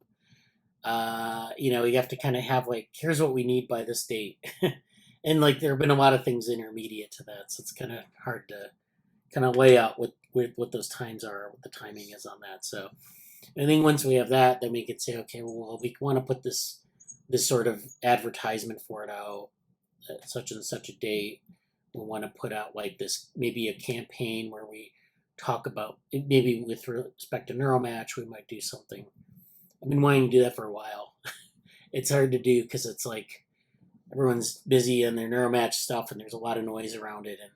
you have to kind of have like, here's what we need by this date, and like there have been a lot of things intermediate to that, so it's kind of hard to kind of lay out what those times are, what the timing is on that. So I think once we have that, then we could say, okay, well, we want to put this sort of advertisement for it out at such and such a date. We want to put out like this, maybe a campaign where we talk about, maybe with respect to Neuromatch, we might do something. I've been wanting to do that for a while. It's hard to do because it's like everyone's busy in their Neuromatch stuff, and there's a lot of noise around it, and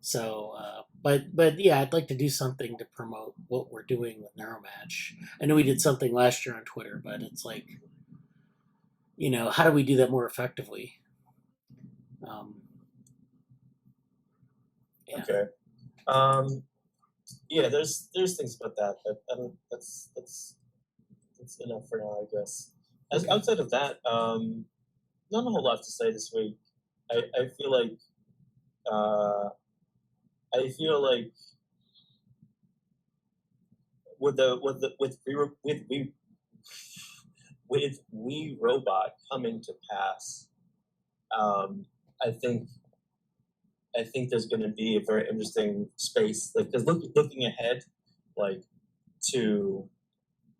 so, but yeah, I'd like to do something to promote what we're doing with Neuromatch. I know we did something last year on Twitter, but it's like, how do we do that more effectively? Yeah. okay. Yeah, there's things about that, but I don't. That's enough for now, I guess. As Okay. outside of that, not a whole lot to say this week. I feel like with We Robot coming to pass, I think there's going to be a very interesting space, like, because looking ahead, like, to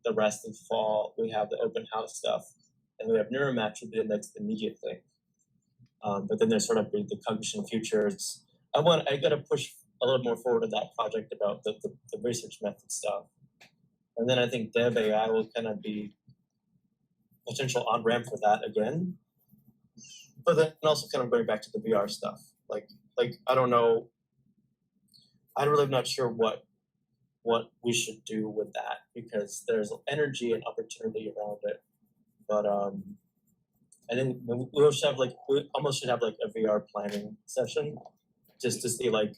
the rest of fall, we have the open house stuff, and we have Neuromatch will be the next immediate thing. But then there's sort of the cognition futures. I got to push a little more forward to that project about the research method stuff, and then I think Dev AI will kind of be potential on ramp for that again. But then also kind of going back to the VR stuff, like I don't know, I'm really not sure what we should do with that, because there's energy and opportunity around it. But I think we almost should have like a VR planning session, just to see, like,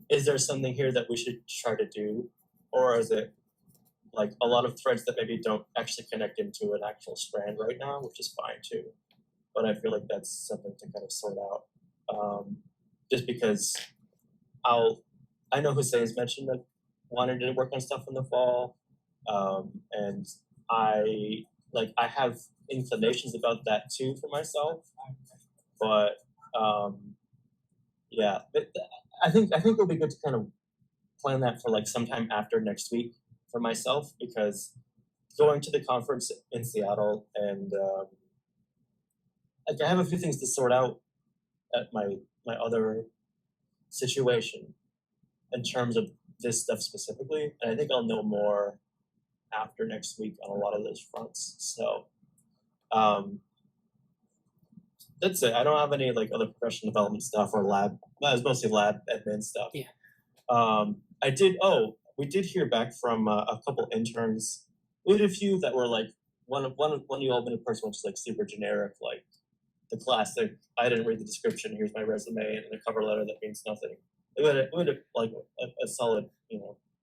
is there something here that we should try to do, or is it like a lot of threads that maybe don't actually connect into an actual strand right now, which is fine too. But I feel like that's something to kind of sort out. Just because I know Hussein's mentioned that wanted to work on stuff in the fall, and I have inclinations about that too for myself. But yeah, I think it'll be good to kind of plan that for like sometime after next week for myself, because going to the conference in Seattle, and like I have a few things to sort out at my other situation in terms of this stuff specifically, and I think I'll know more after next week on a lot of those fronts. So that's it. I don't have any like other professional development stuff or lab. No, it's mostly lab admin stuff. Yeah. I did. Oh, we did hear back from a couple interns. We had a few that were like one Albany person was like super generic, like the classic. I didn't read the description. Here's my resume and a cover letter that means nothing. We had like a solid,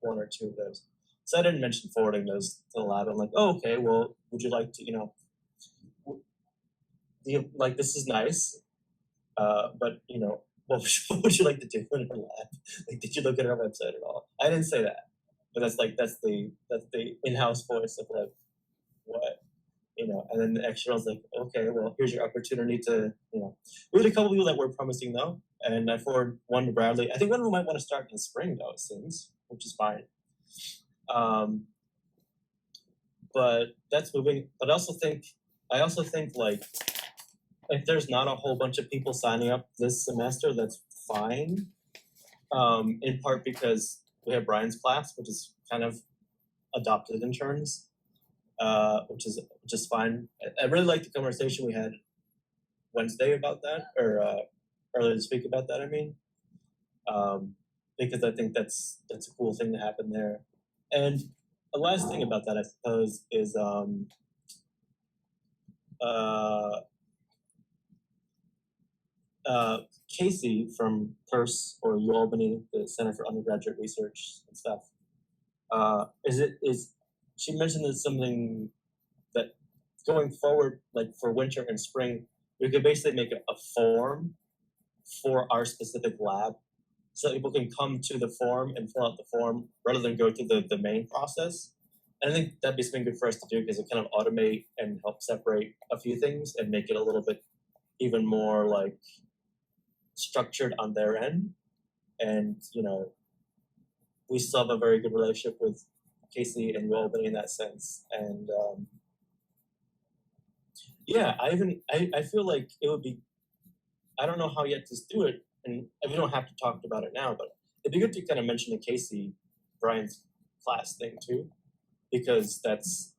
one or two of those. So I didn't mention forwarding those to the lab. I'm like, oh, okay. Well, would you like to, like this is nice, but what would you like to do in our lab? Like, did you look at our website at all? I didn't say that, but that's the in-house voice of like what, and then the external's like, okay, well, here's your opportunity to, we had a couple people that were promising though, and I forwarded one to Bradley. I think one of them might want to start in the spring though, it seems, which is fine. But that's moving. But I also think like, if there's not a whole bunch of people signing up this semester, that's fine. In part because we have Brian's class, which is kind of adopted interns, which is fine. I really like the conversation we had Wednesday about that, or earlier this week about that. I mean, because I think that's a cool thing to happen there. And the last thing about that, I suppose, is Casey from PERS or UAlbany, the Center for Undergraduate Research and stuff. She mentioned that something that going forward, like for winter and spring, we could basically make a form for our specific lab, so that people can come to the form and fill out the form rather than go through the main process. And I think that'd be something good for us to do because it kind of automate and help separate a few things and make it a little bit even more like structured on their end. And we still have a very good relationship with Casey and UAlbany in that sense. And I feel like it would be, I don't know how yet to do it, and we don't have to talk about it now, but it'd be good to kind of mention to Casey Brian's class thing too, because that's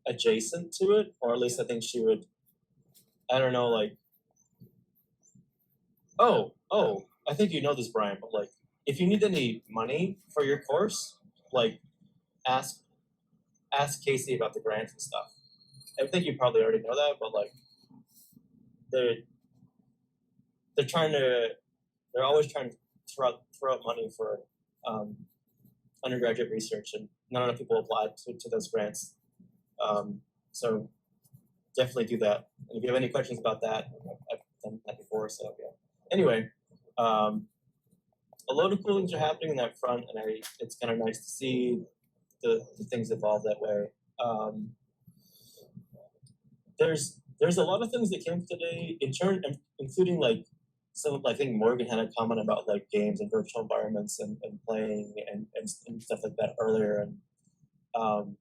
adjacent to it, or at least I think she would, I don't know, like, oh, I think you know this, Brian, but like, if you need any money for your course, like, ask Casey about the grants and stuff. I think you probably already know that, but like, they're always trying to throw out money for undergraduate research, and not enough people apply to those grants. So definitely do that. And if you have any questions about that, I've done that before, so yeah. Anyway, a load of cool things are happening in that front, and it's kind of nice to see the things evolve that way. There's a lot of things that came today, including like some. I think Morgan had a comment about like games and virtual environments and playing and stuff like that earlier. And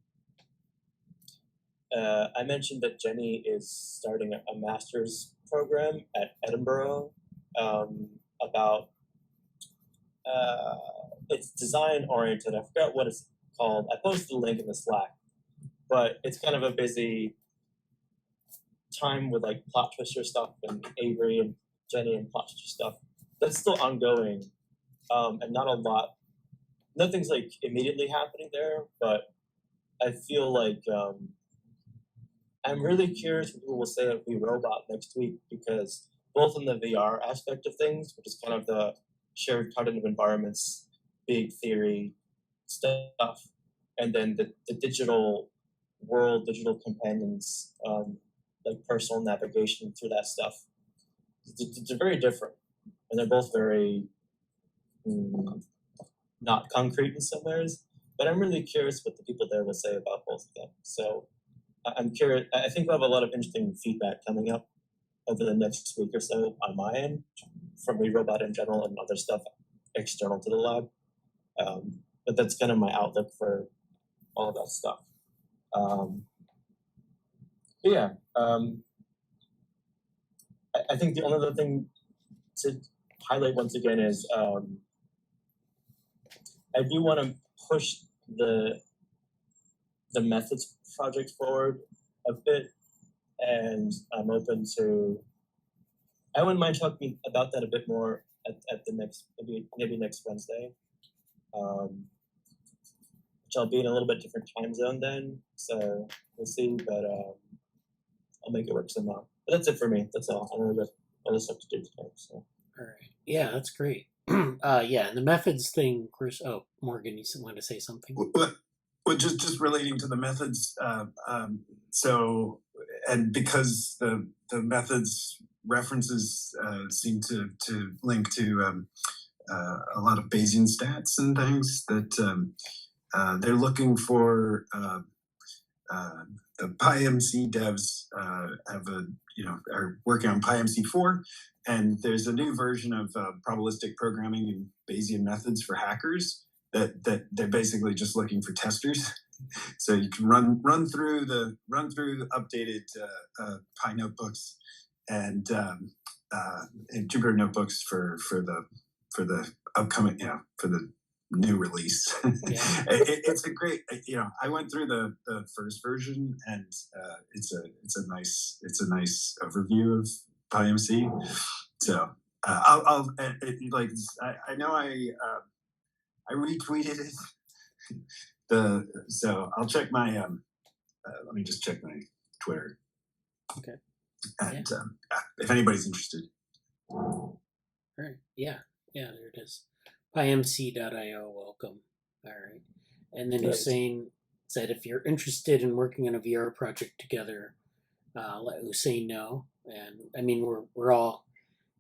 I mentioned that Jenny is starting a master's program at Edinburgh about it's design oriented. I forgot what it's called. I posted a link in the Slack, but it's kind of a busy time with like plot twister stuff and Avery and Jenny and plot twister stuff. That's still ongoing, and not a lot. Nothing's like immediately happening there, but I feel like I'm really curious what people will say of We Robot next week, because both in the VR aspect of things, which is kind of the shared cognitive environments, big theory stuff, and then the digital world, digital companions, like personal navigation through that stuff. They're very different, and they're both very not concrete in some ways. But I'm really curious what the people there will say about both of them. So I'm curious. I think we'll have a lot of interesting feedback coming up over the next week or so on my end from WeRobot in general and other stuff external to the lab. But that's kind of my outlook for all of that stuff. I think the only other thing to highlight once again is I do want to push the methods project forward a bit, and I'm open to. I wouldn't mind talking about that a bit more at the next maybe next Wednesday. Which I'll be in a little bit different time zone then, so we'll see. But I'll make it work somehow. But that's it for me. That's all. I don't really got other stuff to do today. So. All right. Yeah, that's great. Yeah, and the methods thing, Chris. Oh, Morgan, you want to say something? Well, just relating to the methods. So, and because the methods references seem to link to a lot of Bayesian stats and things that they're looking for. The PyMC devs are working on PyMC4, and there's a new version of probabilistic programming and Bayesian methods for hackers that they're basically just looking for testers. So you can run through the updated Pi notebooks and Jupyter notebooks for the upcoming for the new release. Yeah. It's a great, I went through the first version, and it's a nice overview of PyMC. So I'll I know I retweeted it. So I'll check my let me just check my Twitter. Okay. And if anybody's interested. All right. Yeah, there it is. PyMC.io, welcome. All right. And then Hussain said if you're interested in working on a VR project together, let Hussain know. And I mean, we're all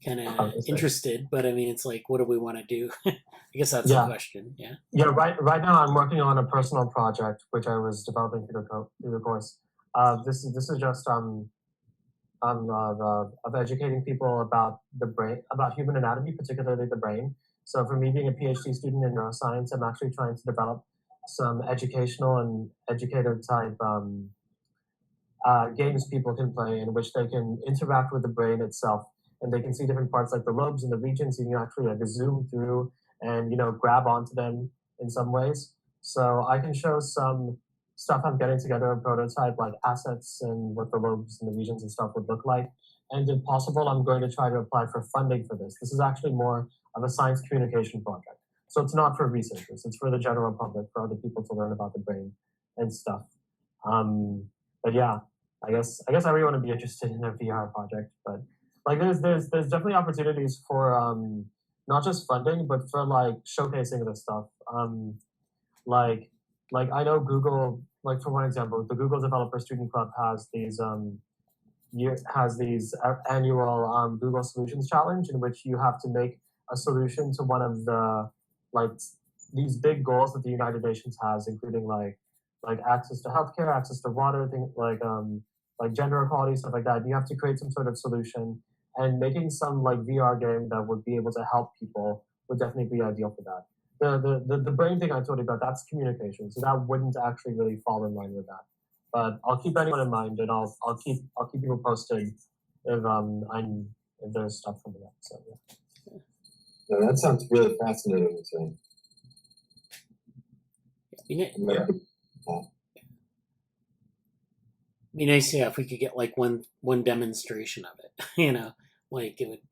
kind of interested, but I mean, it's like, what do we want to do? I guess that's the question. Yeah. Yeah. Right now, I'm working on a personal project which I was developing through the course. This is just of educating people about the brain, about human anatomy, particularly the brain. So for me being a PhD student in neuroscience, I'm actually trying to develop some educational and educative type games people can play in which they can interact with the brain itself, and they can see different parts like the lobes and the regions. You can actually zoom through and grab onto them in some ways. So I can show some stuff I'm getting together, a prototype like assets and what the lobes and the regions and stuff would look like. And if possible, I'm going to try to apply for funding for this. This is actually more of a science communication project. So it's not for researchers, it's for the general public, for other people to learn about the brain and stuff. But yeah, I guess everyone would be interested in a VR project. But like there's definitely opportunities for not just funding, but for like showcasing this stuff. Like I know Google, like for one example, the Google Developer Student Club has these annual Google Solutions Challenge in which you have to make a solution to one of the these big goals that the United Nations has, including like access to healthcare, access to water, things like gender equality, stuff like that. And you have to create some sort of solution, and making some like VR game that would be able to help people would definitely be ideal for that. The brain thing I told you about, that's communication, so that wouldn't actually really fall in line with that. But I'll keep anyone in mind, and I'll keep people posted if there's stuff coming up. So yeah. Yeah, that sounds really fascinating. So. Yeah. Be nice, if we could get like one demonstration of it, like it would,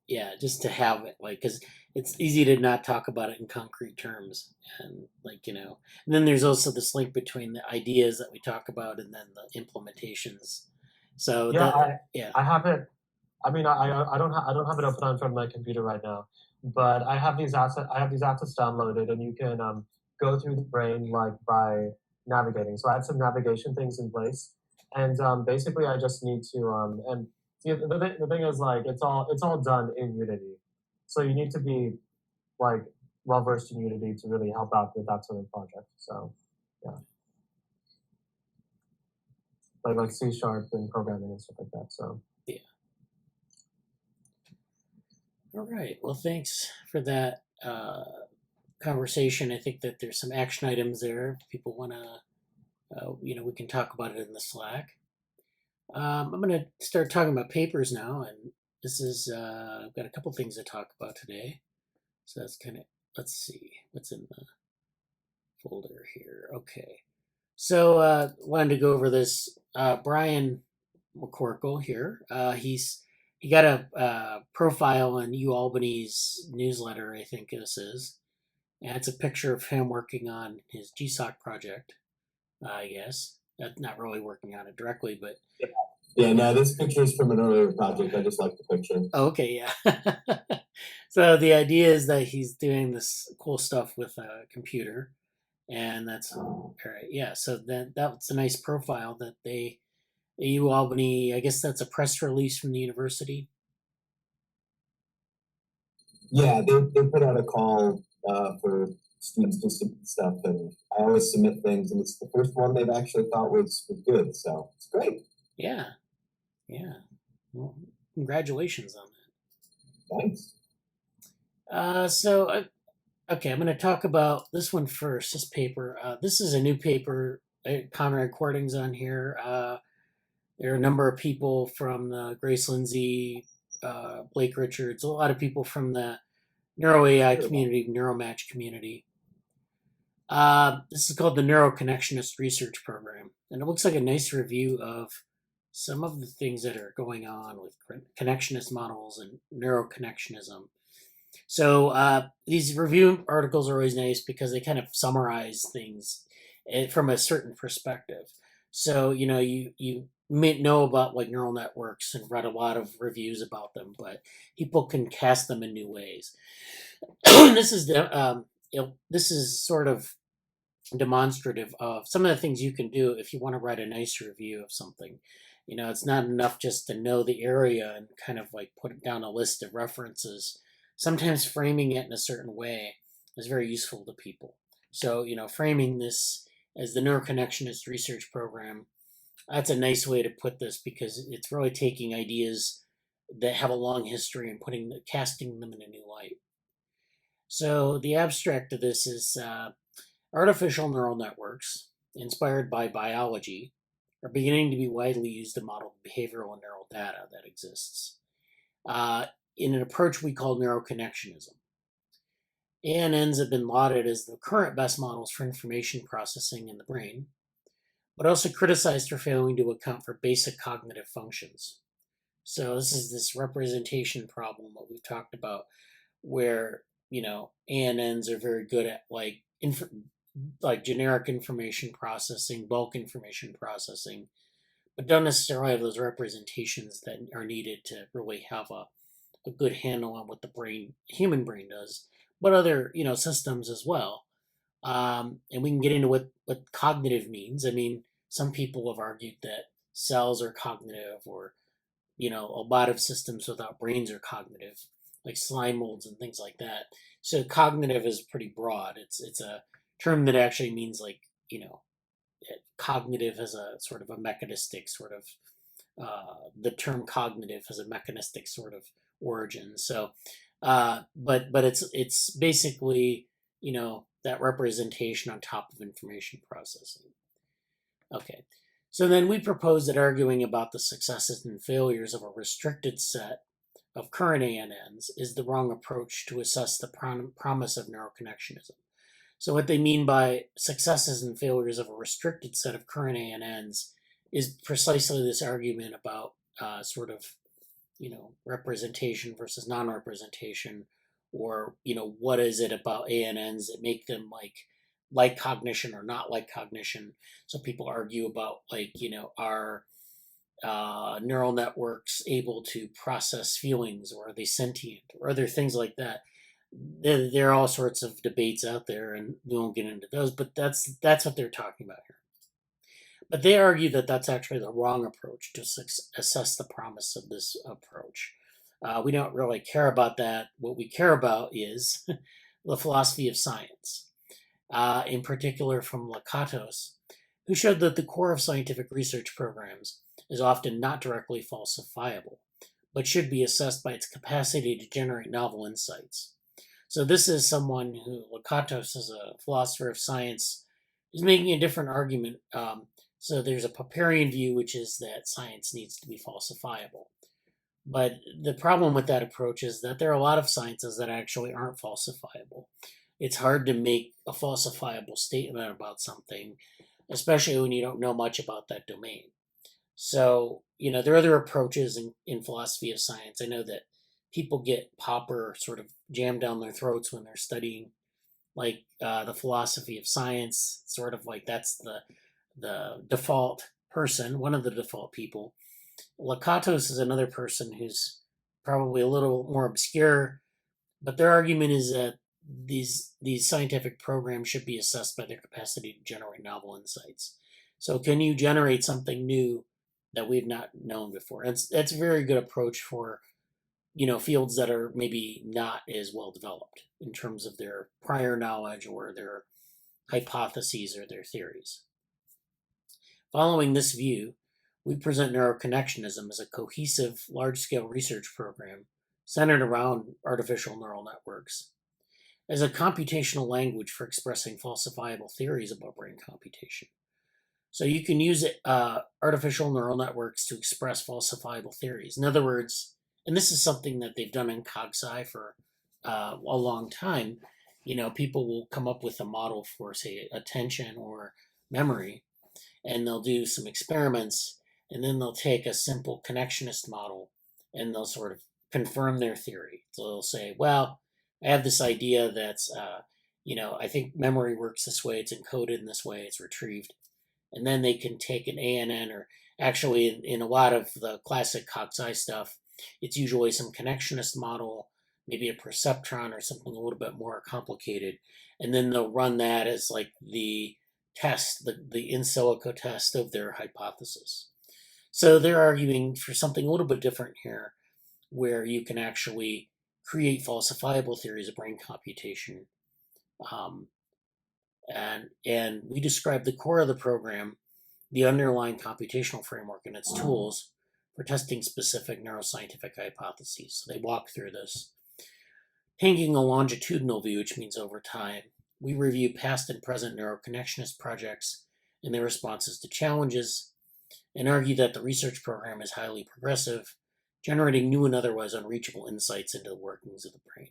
just to have it, like, because it's easy to not talk about it in concrete terms, and and then there's also this link between the ideas that we talk about and then the implementations. So I have it. I mean, I don't have it open on front of my computer right now, but I have these assets downloaded, and you can go through the brain like by navigating. So I have some navigation things in place, and basically I just need to and the thing is like it's all done in Unity, so you need to be like well versed in Unity to really help out with that sort of project. So yeah, like C# and programming and stuff like that. So yeah. All right. Well, thanks for that conversation. I think that there's some action items there. If people want to, we can talk about it in the Slack. I'm going to start talking about papers now, and this is I've got a couple things to talk about today. So that's kind of, let's see what's in the folder here. Okay. So wanted to go over this. Brian McCorkle here. He got a profile in UAlbany's newsletter, I think this is. And it's a picture of him working on his GSOC project, I guess. Not really working on it directly, but Yeah, no, this picture is from an earlier project. I just like the picture. oh, okay, yeah. So the idea is that he's doing this cool stuff with a computer, and that's all right. Yeah, so that's a nice profile that AU Albany. I guess that's a press release from the university. Yeah, they put out a call for students to submit stuff, and I always submit things, and it's the first one they've actually thought was good, so it's great. Yeah, yeah. Well, congratulations on that. Thanks. Okay, I'm going to talk about this one first. This paper. This is a new paper. Conrad Cording's on here. There are a number of people from the Grace Lindsay, Blake Richards, a lot of people from the Neuro AI community, NeuroMatch community. This is called the Neuroconnectionist Research Program, and it looks like a nice review of some of the things that are going on with connectionist models and neuroconnectionism. So these review articles are always nice because they kind of summarize things from a certain perspective. So, you may know about like neural networks and read a lot of reviews about them, but people can cast them in new ways. This is sort of demonstrative of some of the things you can do if you want to write a nice review of something. It's not enough just to know the area and kind of like put down a list of references. Sometimes framing it in a certain way is very useful to people. So, framing this as the Neuroconnectionist Research Program, that's a nice way to put this because it's really taking ideas that have a long history and casting them in a new light. So the abstract of this is artificial neural networks inspired by biology are beginning to be widely used to model behavioral and neural data that exists in an approach we call neuroconnectionism. ANNs have been lauded as the current best models for information processing in the brain, but also criticized for failing to account for basic cognitive functions. So this is this representation problem that we've talked about where, ANNs are very good at like generic information processing, bulk information processing, but don't necessarily have those representations that are needed to really have a good handle on what the human brain does, but other, systems as well. And we can get into what cognitive means. I mean, some people have argued that cells are cognitive, or, a lot of systems without brains are cognitive, like slime molds and things like that. So cognitive is pretty broad. It's a term that actually means like, cognitive has a sort of a mechanistic sort of, the term cognitive has a mechanistic sort of origin. So, but it's basically, that representation on top of information processing. Okay, so then we propose that arguing about the successes and failures of a restricted set of current ANNs is the wrong approach to assess the promise of neuroconnectionism. So what they mean by successes and failures of a restricted set of current ANNs is precisely this argument about sort of, representation versus non-representation, or, what is it about ANNs that make them like cognition or not like cognition. So people argue about are neural networks able to process feelings, or are they sentient, or other things like that. There are all sorts of debates out there, and we won't get into those, but that's what they're talking about here. But they argue that that's actually the wrong approach to assess the promise of this approach. We don't really care about that. What we care about is the philosophy of science, in particular from Lakatos, who showed that the core of scientific research programs is often not directly falsifiable, but should be assessed by its capacity to generate novel insights. So this is someone who, Lakatos, is a philosopher of science, is making a different argument. So there's a Popperian view, which is that science needs to be falsifiable. But the problem with that approach is that there are a lot of sciences that actually aren't falsifiable. it's hard to make a falsifiable statement about something, especially when you don't know much about that domain. So, there are other approaches in philosophy of science. I know that people get Popper sort of jammed down their throats when they're studying, like the philosophy of science, sort of like that's the default person, one of the default people. Lakatos is another person who's probably a little more obscure, but their argument is that these scientific programs should be assessed by their capacity to generate novel insights. So, can you generate something new that we've not known before? That's a very good approach for fields that are maybe not as well developed in terms of their prior knowledge or their hypotheses or their theories. Following this view, we present neuroconnectionism as a cohesive, large-scale research program centered around artificial neural networks as a computational language for expressing falsifiable theories about brain computation. So you can use artificial neural networks to express falsifiable theories. In other words, and this is something that they've done in CogSci for a long time, people will come up with a model for, say, attention or memory, and they'll do some experiments, and then they'll take a simple connectionist model and they'll sort of confirm their theory. So they'll say, well, I have this idea that's, I think memory works this way, it's encoded in this way, it's retrieved. And then they can take an ANN, or actually in a lot of the classic CogSci stuff, it's usually some connectionist model, maybe a perceptron or something a little bit more complicated. And then they'll run that as like the test, the in silico test of their hypothesis. So they're arguing for something a little bit different here, where you can actually create falsifiable theories of brain computation. And we describe the core of the program, the underlying computational framework and its tools for testing specific neuroscientific hypotheses. So they walk through this. Taking a longitudinal view, which means over time, we review past and present neuroconnectionist projects and their responses to challenges, and argue that the research program is highly progressive, generating new and otherwise unreachable insights into the workings of the brain.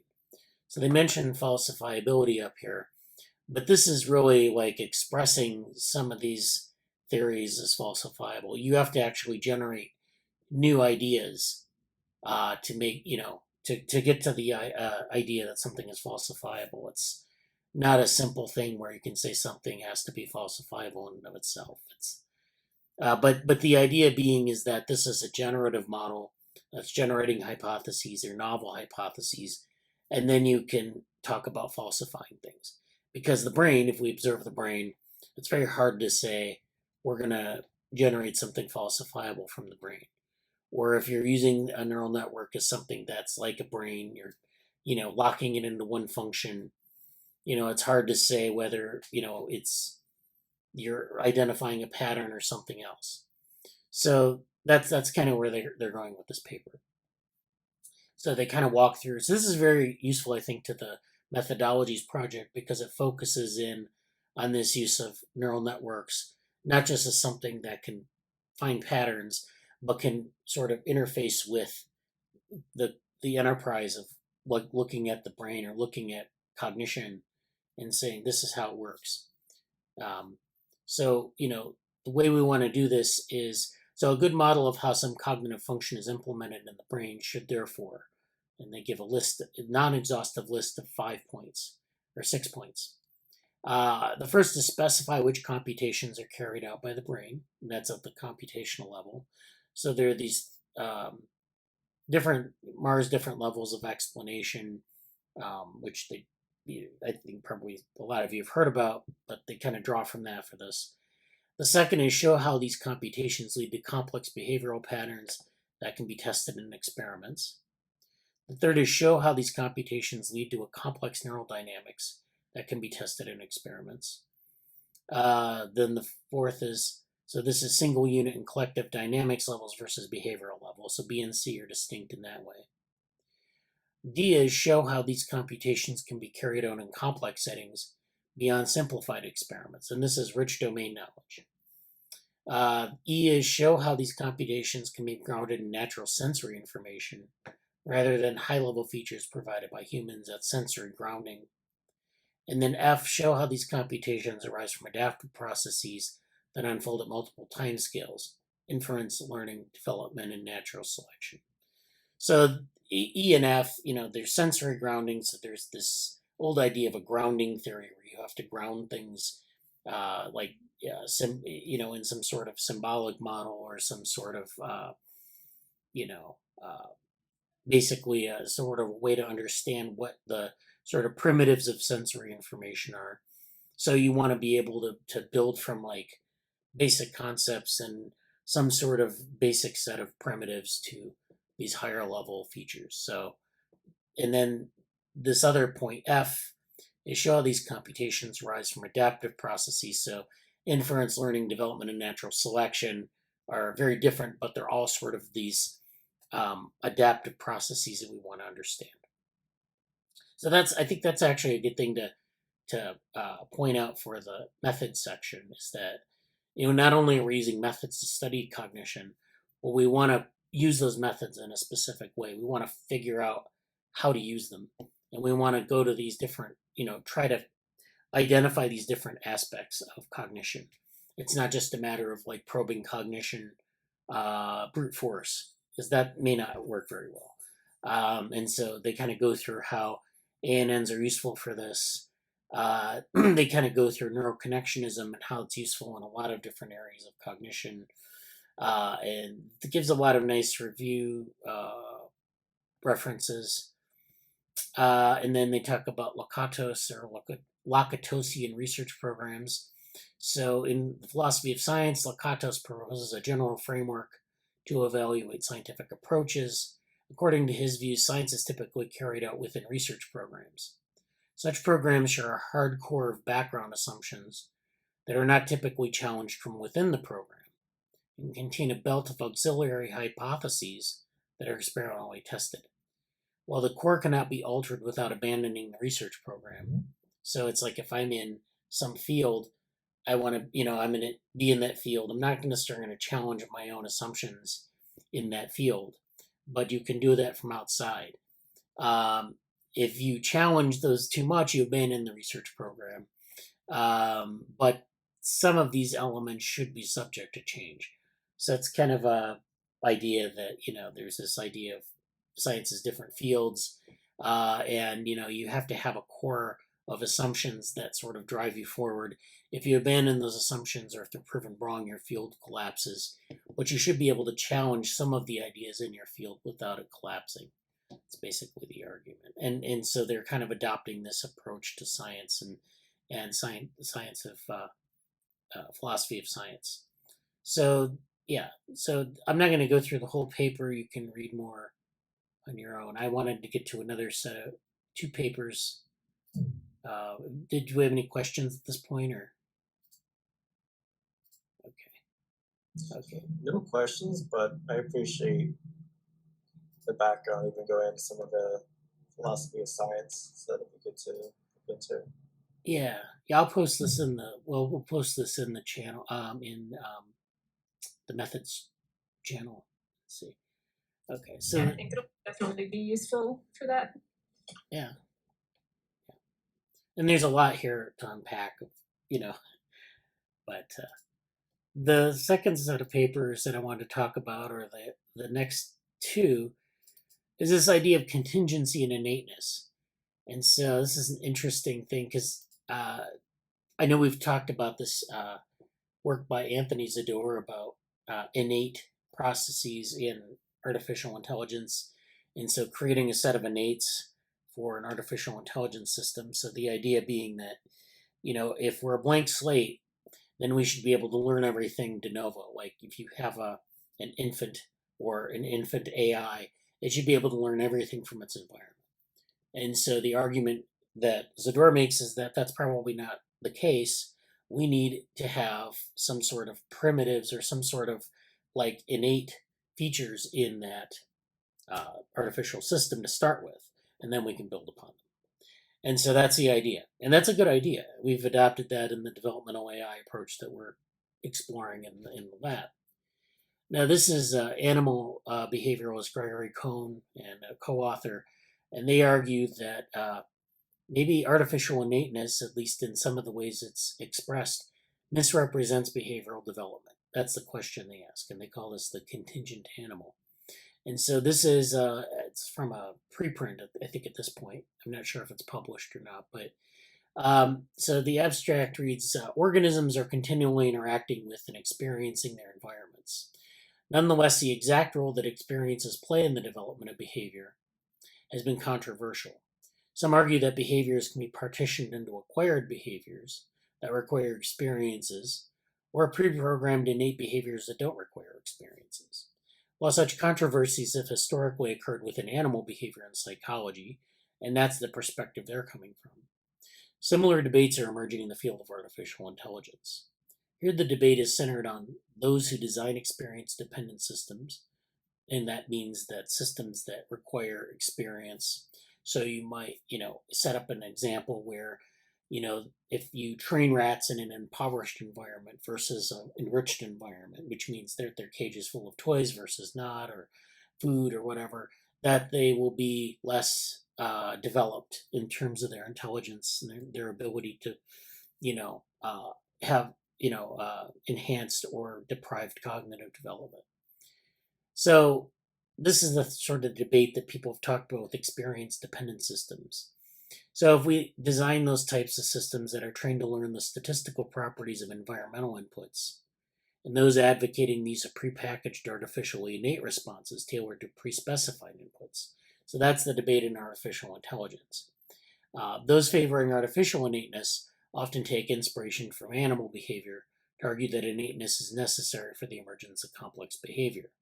So they mentioned falsifiability up here, but this is really like expressing some of these theories as falsifiable. You have to actually generate new ideas to make, to get to the idea that something is falsifiable. It's not a simple thing where you can say something has to be falsifiable in and of itself. But the idea being is that this is a generative model that's generating hypotheses or novel hypotheses, and then you can talk about falsifying things. Because the brain, if we observe the brain, it's very hard to say we're going to generate something falsifiable from the brain. Or if you're using a neural network as something that's like a brain, you're, locking it into one function, it's hard to say whether, you're identifying a pattern or something else. So that's kind of where they're going with this paper. So they kind of walk through. So this is very useful, I think, to the methodologies project because it focuses in on this use of neural networks, not just as something that can find patterns, but can sort of interface with the enterprise of like looking at the brain or looking at cognition and saying this is how it works. So the way we want to do this is, so a good model of how some cognitive function is implemented in the brain should therefore, and they give a non-exhaustive list of 5 points or 6 points. The first is specify which computations are carried out by the brain, and that's at the computational level. So there are these different levels of explanation, which I think probably a lot of you have heard about, but they kind of draw from that for this. The second is show how these computations lead to complex behavioral patterns that can be tested in experiments. The third is show how these computations lead to a complex neural dynamics that can be tested in experiments. Then the fourth is, so this is single unit and collective dynamics levels versus behavioral levels. So B and C are distinct in that way. D is show how these computations can be carried out in complex settings beyond simplified experiments. And this is rich domain knowledge. E is show how these computations can be grounded in natural sensory information rather than high-level features provided by humans at sensory grounding. And then F, show how these computations arise from adaptive processes that unfold at multiple timescales: inference, learning, development, and natural selection. So E and F, there's sensory grounding. So there's this old idea of a grounding theory where you have to ground things, in some sort of symbolic model or some sort of, basically a sort of way to understand what the sort of primitives of sensory information are. So you want to be able to build from like basic concepts and some sort of basic set of primitives to these higher level features. So, and then this other point, F, is show how these computations arise from adaptive processes. So inference, learning, development, and natural selection are very different, but they're all sort of these adaptive processes that we want to understand. So I think that's actually a good thing to point out for the methods section, is that not only are we using methods to study cognition, but we want to use those methods in a specific way. We want to figure out how to use them, and we want to go to these different, try to identify these different aspects of cognition. It's not just a matter of like probing cognition brute force, because that may not work very well. And so they kind of go through how ANNs are useful for this. They kind of go through neuroconnectionism and how it's useful in a lot of different areas of cognition. And it gives a lot of nice review references. And then they talk about Lakatosian research programs. So in the philosophy of science, Lakatos proposes a general framework to evaluate scientific approaches. According to his views, science is typically carried out within research programs. Such programs share a hard core of background assumptions that are not typically challenged from within the program, and contain a belt of auxiliary hypotheses that are experimentally tested. While the core cannot be altered without abandoning the research program. So it's like if I'm in some field, I want to, I'm going to be in that field. I'm not necessarily going to challenge my own assumptions in that field, but you can do that from outside. If you challenge those too much, you abandon the research program. But some of these elements should be subject to change. So it's kind of a idea that, there's this idea of science is different fields, and, you have to have a core of assumptions that sort of drive you forward. If you abandon those assumptions, or if they're proven wrong, your field collapses. But you should be able to challenge some of the ideas in your field without it collapsing. That's basically the argument. And so they're kind of adopting this approach to science and science of philosophy of science. So yeah, so I'm not going to go through the whole paper. You can read more on your own. I wanted to get to another set of 2 papers. Did you have any questions at this point, or? Okay. No questions, but I appreciate the background, even going into some of the philosophy of science, so that'll be good to look into. Yeah, I'll post this we'll post this in the channel, in the methods channel. Let's see. Okay, so yeah, I think it'll definitely be useful for that. yeah. And there's a lot here to unpack, but the second set of papers that I wanted to talk about, or the next 2, is this idea of contingency and innateness. And so this is an interesting thing, because I know we've talked about this work by Anthony Zador about innate processes in artificial intelligence. And so creating a set of innates for an artificial intelligence system. So the idea being that, if we're a blank slate, then we should be able to learn everything de novo. Like if you have an infant or an infant AI, it should be able to learn everything from its environment. And so the argument that Zador makes is that that's probably not the case. We need to have some sort of primitives or some sort of like innate features in that artificial system to start with, and then we can build upon them. And so that's the idea. And that's a good idea. We've adopted that in the developmental AI approach that we're exploring in the lab. Now, this is animal behavioralist Gregory Cohn and a co-author, and they argue that maybe artificial innateness, at least in some of the ways it's expressed, misrepresents behavioral development. That's the question they ask, and they call this the contingent animal. And so this is it's from a preprint, I think, at this point. I'm not sure if it's published or not, but so the abstract reads, organisms are continually interacting with and experiencing their environments. Nonetheless, the exact role that experiences play in the development of behavior has been controversial. Some argue that behaviors can be partitioned into acquired behaviors that require experiences, or pre-programmed innate behaviors that don't require experiences. While such controversies have historically occurred within animal behavior and psychology, and that's the perspective they're coming from, similar debates are emerging in the field of artificial intelligence. Here, the debate is centered on those who design experience-dependent systems, and that means that systems that require experience. So you might, set up an example where, if you train rats in an impoverished environment versus an enriched environment, which means their cage is full of toys versus not, or food or whatever, that they will be less developed in terms of their intelligence and their ability to, have, enhanced or deprived cognitive development. So this is the sort of debate that people have talked about with experience-dependent systems. So if we design those types of systems that are trained to learn the statistical properties of environmental inputs, and those advocating these are prepackaged artificially innate responses tailored to pre-specified inputs. So that's the debate in artificial intelligence. Those favoring artificial innateness often take inspiration from animal behavior to argue that innateness is necessary for the emergence of complex behavior.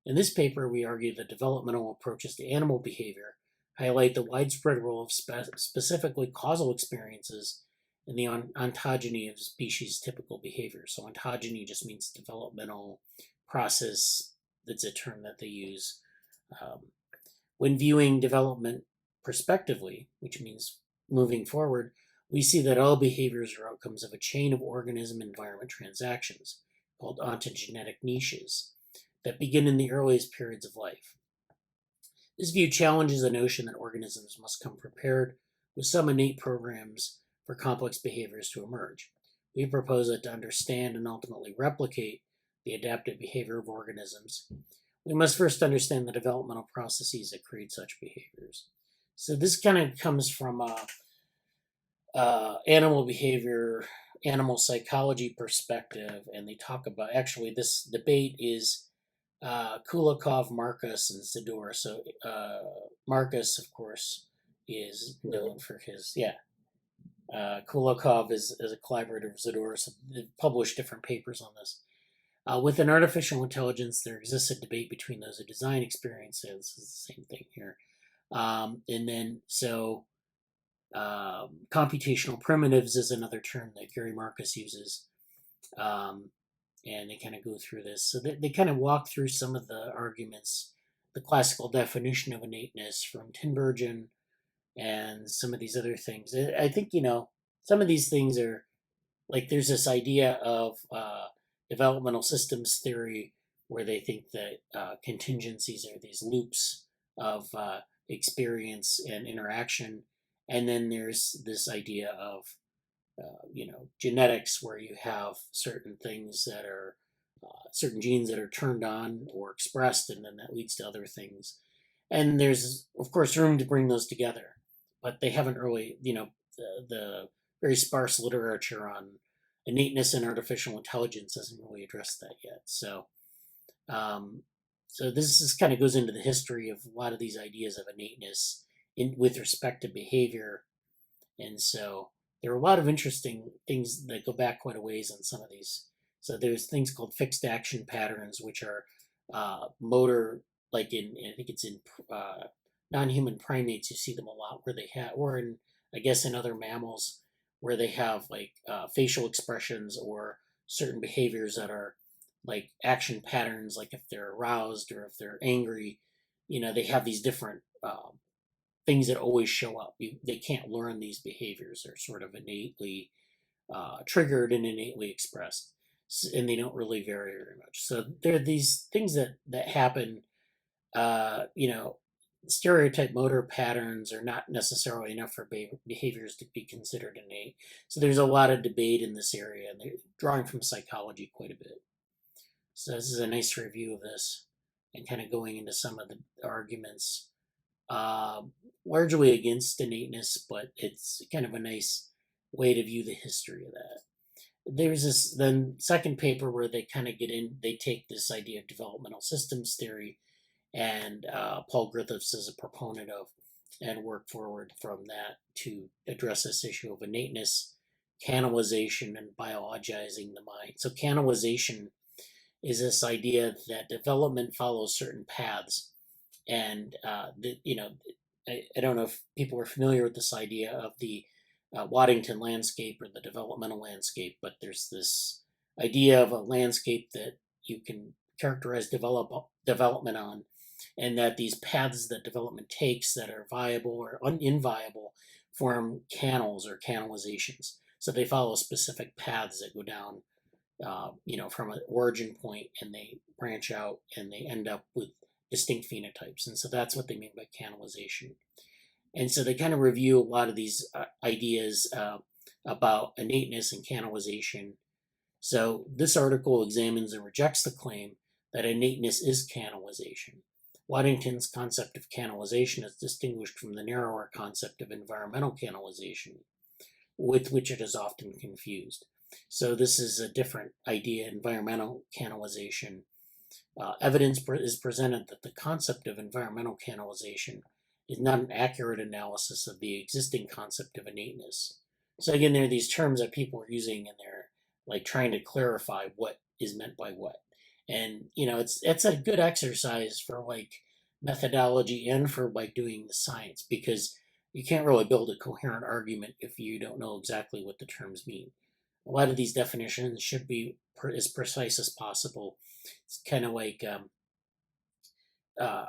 In this paper, we argue that developmental approaches to animal behavior highlight the widespread role of specifically causal experiences in the ontogeny of species typical behavior. So ontogeny just means developmental process. That's a term that they use. When viewing development prospectively, which means moving forward, we see that all behaviors are outcomes of a chain of organism-environment transactions called ontogenetic niches that begin in the earliest periods of life. This view challenges the notion that organisms must come prepared with some innate programs for complex behaviors to emerge. We propose that to understand and ultimately replicate the adaptive behavior of organisms, we must first understand the developmental processes that create such behaviors. So this kind of comes from animal behavior, animal psychology perspective, and they talk about, actually this debate is Kulikov, Marcus, and Zador. So Marcus, of course, is known for his, Kulikov is a collaborator of Zador, so they've published different papers on this. Within artificial intelligence, there exists a debate between those who design experiences. This is the same thing here. And then, so computational primitives is another term that Gary Marcus uses. And they kind of go through this. So they kind of walk through some of the arguments, the classical definition of innateness from Tinbergen and some of these other things. I think, some of these things are, like, there's this idea of developmental systems theory where they think that contingencies are these loops of experience and interaction. And then there's this idea of genetics, where you have certain things that are certain genes that are turned on or expressed, and then that leads to other things. And there's, of course, room to bring those together, but they haven't really, the very sparse literature on innateness and artificial intelligence hasn't really addressed that yet. So, so this is kind of goes into the history of a lot of these ideas of innateness with respect to behavior, and so there are a lot of interesting things that go back quite a ways on some of these. So there's things called fixed action patterns, which are motor, like I think it's in non-human primates, you see them a lot where they have, or in, I guess, in other mammals, where they have like facial expressions or certain behaviors that are like action patterns, like if they're aroused or if they're angry, they have these different things that always show up. They can't learn these behaviors. They're sort of innately triggered and innately expressed, and they don't really vary very much. So there are these things that happen, stereotype motor patterns are not necessarily enough for behaviors to be considered innate. So there's a lot of debate in this area, and they're drawing from psychology quite a bit. So this is a nice review of this and kind of going into some of the arguments, largely against innateness, but it's kind of a nice way to view the history of that. There's this then second paper where they kind of they take this idea of developmental systems theory, and Paul Griffiths is a proponent of, and work forward from that to address this issue of innateness, canalization, and biologizing the mind. So canalization is this idea that development follows certain paths, and I don't know if people are familiar with this idea of the Waddington landscape or the developmental landscape, but there's this idea of a landscape that you can characterize development on, and that these paths that development takes that are viable or inviable form canals or canalizations. So they follow specific paths that go down, from an origin point, and they branch out and they end up with distinct phenotypes. And so that's what they mean by canalization. And so they kind of review a lot of these ideas about innateness and canalization. So this article examines and rejects the claim that innateness is canalization. Waddington's concept of canalization is distinguished from the narrower concept of environmental canalization, with which it is often confused. So this is a different idea, environmental canalization. Evidence is presented that the concept of environmental canalization is not an accurate analysis of the existing concept of innateness. So again, there are these terms that people are using, and they're like trying to clarify what is meant by what. And it's a good exercise for like methodology and for like doing the science, because you can't really build a coherent argument if you don't know exactly what the terms mean. A lot of these definitions should be as precise as possible. It's kind of like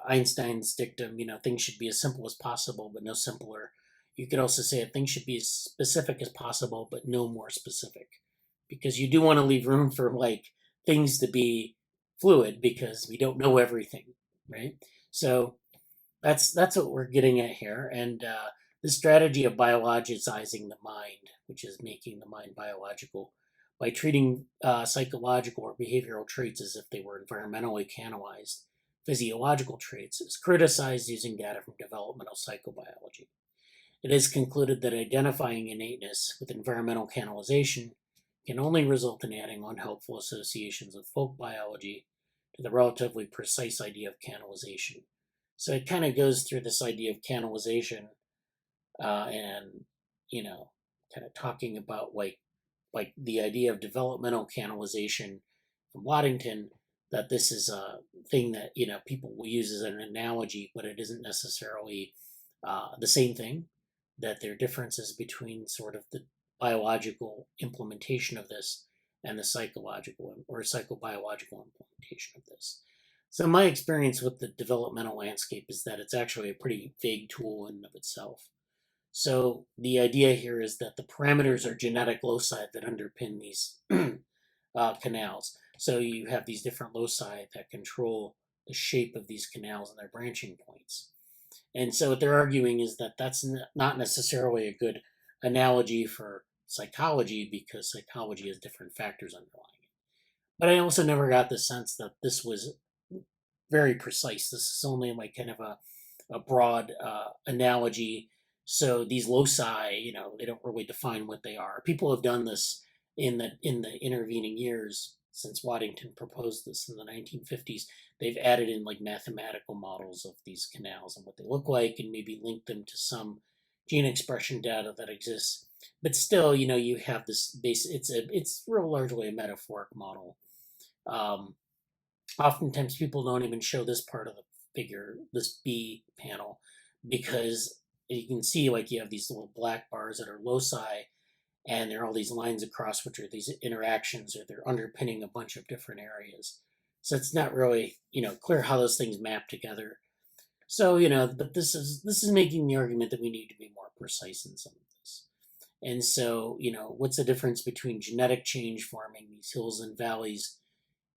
Einstein's dictum, things should be as simple as possible, but no simpler. You could also say things should be as specific as possible, but no more specific, because you do want to leave room for like things to be fluid, because we don't know everything, right? So that's what we're getting at here. And the strategy of biologicizing the mind, which is making the mind biological, by treating psychological or behavioral traits as if they were environmentally canalized physiological traits, is criticized using data from developmental psychobiology. It is concluded that identifying innateness with environmental canalization can only result in adding unhelpful associations of folk biology to the relatively precise idea of canalization. So it kind of goes through this idea of canalization, and kind of talking about like the idea of developmental canalization from Waddington, that this is a thing that people will use as an analogy, but it isn't necessarily the same thing. That there are differences between sort of the biological implementation of this and the psychological or psychobiological implementation of this. So my experience with the developmental landscape is that it's actually a pretty vague tool in and of itself. So the idea here is that the parameters are genetic loci that underpin these canals. So you have these different loci that control the shape of these canals and their branching points. And so what they're arguing is that that's not necessarily a good analogy for psychology, because psychology has different factors underlying it. But I also never got the sense that this was very precise. This is only like kind of a broad analogy. So these loci, they don't really define what they are. People have done this in the intervening years since Waddington proposed this in the 1950s. They've added in like mathematical models of these canals and what they look like, and maybe link them to some gene expression data that exists. But still, you have this base. It's real largely a metaphoric model. Oftentimes, people don't even show this part of the figure, this B panel, because you can see like you have these little black bars that are loci, and there are all these lines across, which are these interactions, or they're underpinning a bunch of different areas. So it's not really, clear how those things map together. So, but this is making the argument that we need to be more precise in some of this. And so, what's the difference between genetic change forming these hills and valleys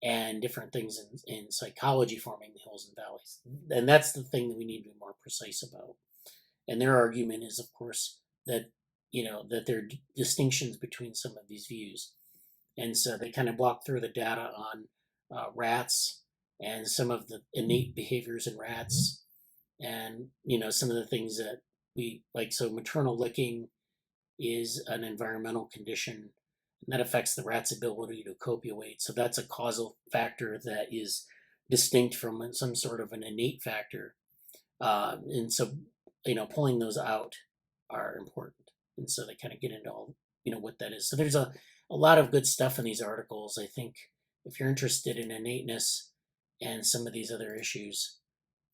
and different things in psychology forming the hills and valleys. And that's the thing that we need to be more precise about. And their argument is, of course, that that there are distinctions between some of these views. And so they kind of walk through the data on rats and some of the innate behaviors in rats, and some of the things that we like. So maternal licking is an environmental condition that affects the rat's ability to copulate. So that's a causal factor that is distinct from some sort of an innate factor. And so, pulling those out are important. And so they kind of get into all, what that is. So there's a lot of good stuff in these articles. I think if you're interested in innateness and some of these other issues,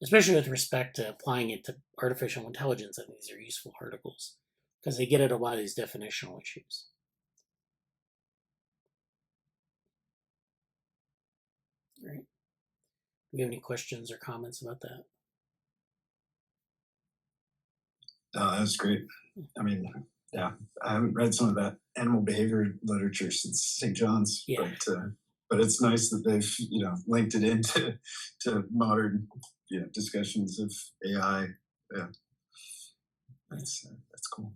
especially with respect to applying it to artificial intelligence, I think these are useful articles because they get at a lot of these definitional issues. All right. Do we have any questions or comments about that? That's great. I mean, yeah, I haven't read some of that animal behavior literature since St. John's, Yeah. but it's nice that they've linked it into modern discussions of AI. Yeah, that's cool.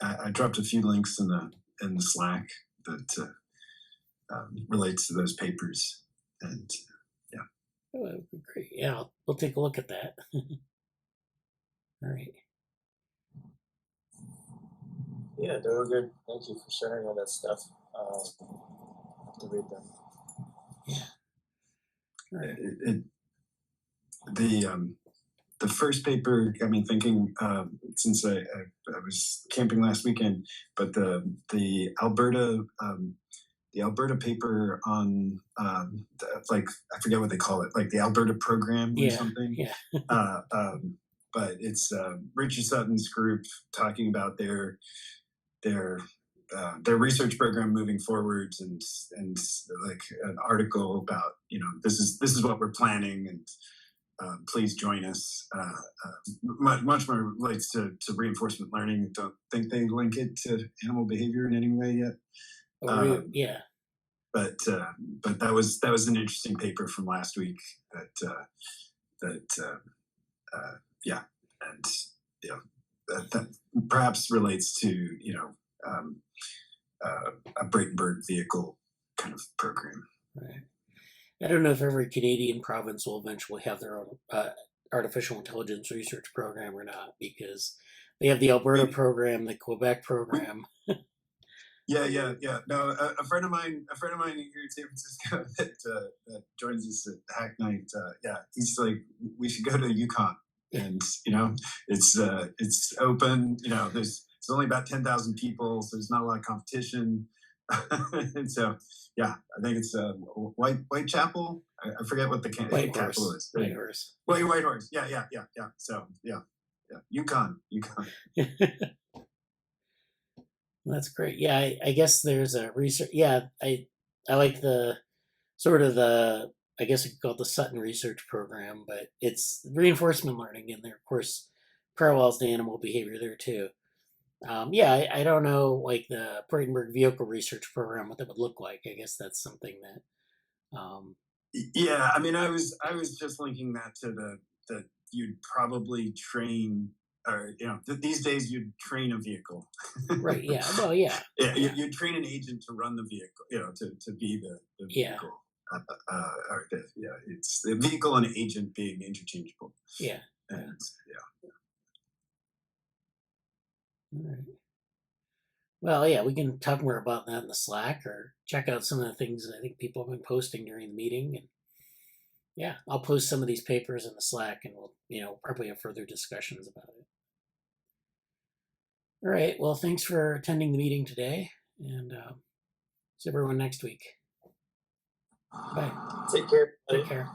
I dropped a few links in the Slack that relates to those papers, and Oh, that would be great. Yeah, we'll take a look at that. All right. Yeah, they were good. Thank you for sharing all that stuff. I'll have to read them. Yeah. All right. The first paper got me thinking, since I was camping last weekend, but the Alberta paper on like I forget what they call it, like the Alberta program or something. Yeah. But it's Richard Sutton's group talking about their research program moving forwards, and like an article about this is what we're planning, and please join us. Much more relates to reinforcement learning. Don't think they link it to animal behavior in any way yet. Yeah. But that was an interesting paper from last week that perhaps relates to a Bratenberg vehicle kind of program. Right. I don't know if every Canadian province will eventually have their own artificial intelligence research program or not, because they have the Alberta program, the Quebec program. Yeah. No, a friend of mine here in San Francisco that joins us at Hack Night. He's like, we should go to Yukon, and it's open. There's only about 10,000 people, so there's not a lot of competition. And so, I think it's Whitechapel. I forget what the capital is. Whitehorse. Whitehorse. Yeah. So Yukon. That's great. Yeah, I guess there's a research. Yeah, I like the sort of the, I guess you could call it the Sutton research program, but it's reinforcement learning, and there, of course, parallels to animal behavior there too. I don't know, like the Bratenberg vehicle research program, what that would look like. I guess that's something that. Yeah, I mean, I was just linking that to that you'd probably train. Or these days you'd train a vehicle. Right. Yeah. Well. Yeah. You'd train an agent to run the vehicle. To be the vehicle. It's the vehicle and agent being interchangeable. Yeah. And All right. Well, we can talk more about that in the Slack, or check out some of the things that I think people have been posting during the meeting. And I'll post some of these papers in the Slack, and we'll probably have further discussions about it. All right. Well, thanks for attending the meeting today, and see everyone next week. Bye. Take care. Take care.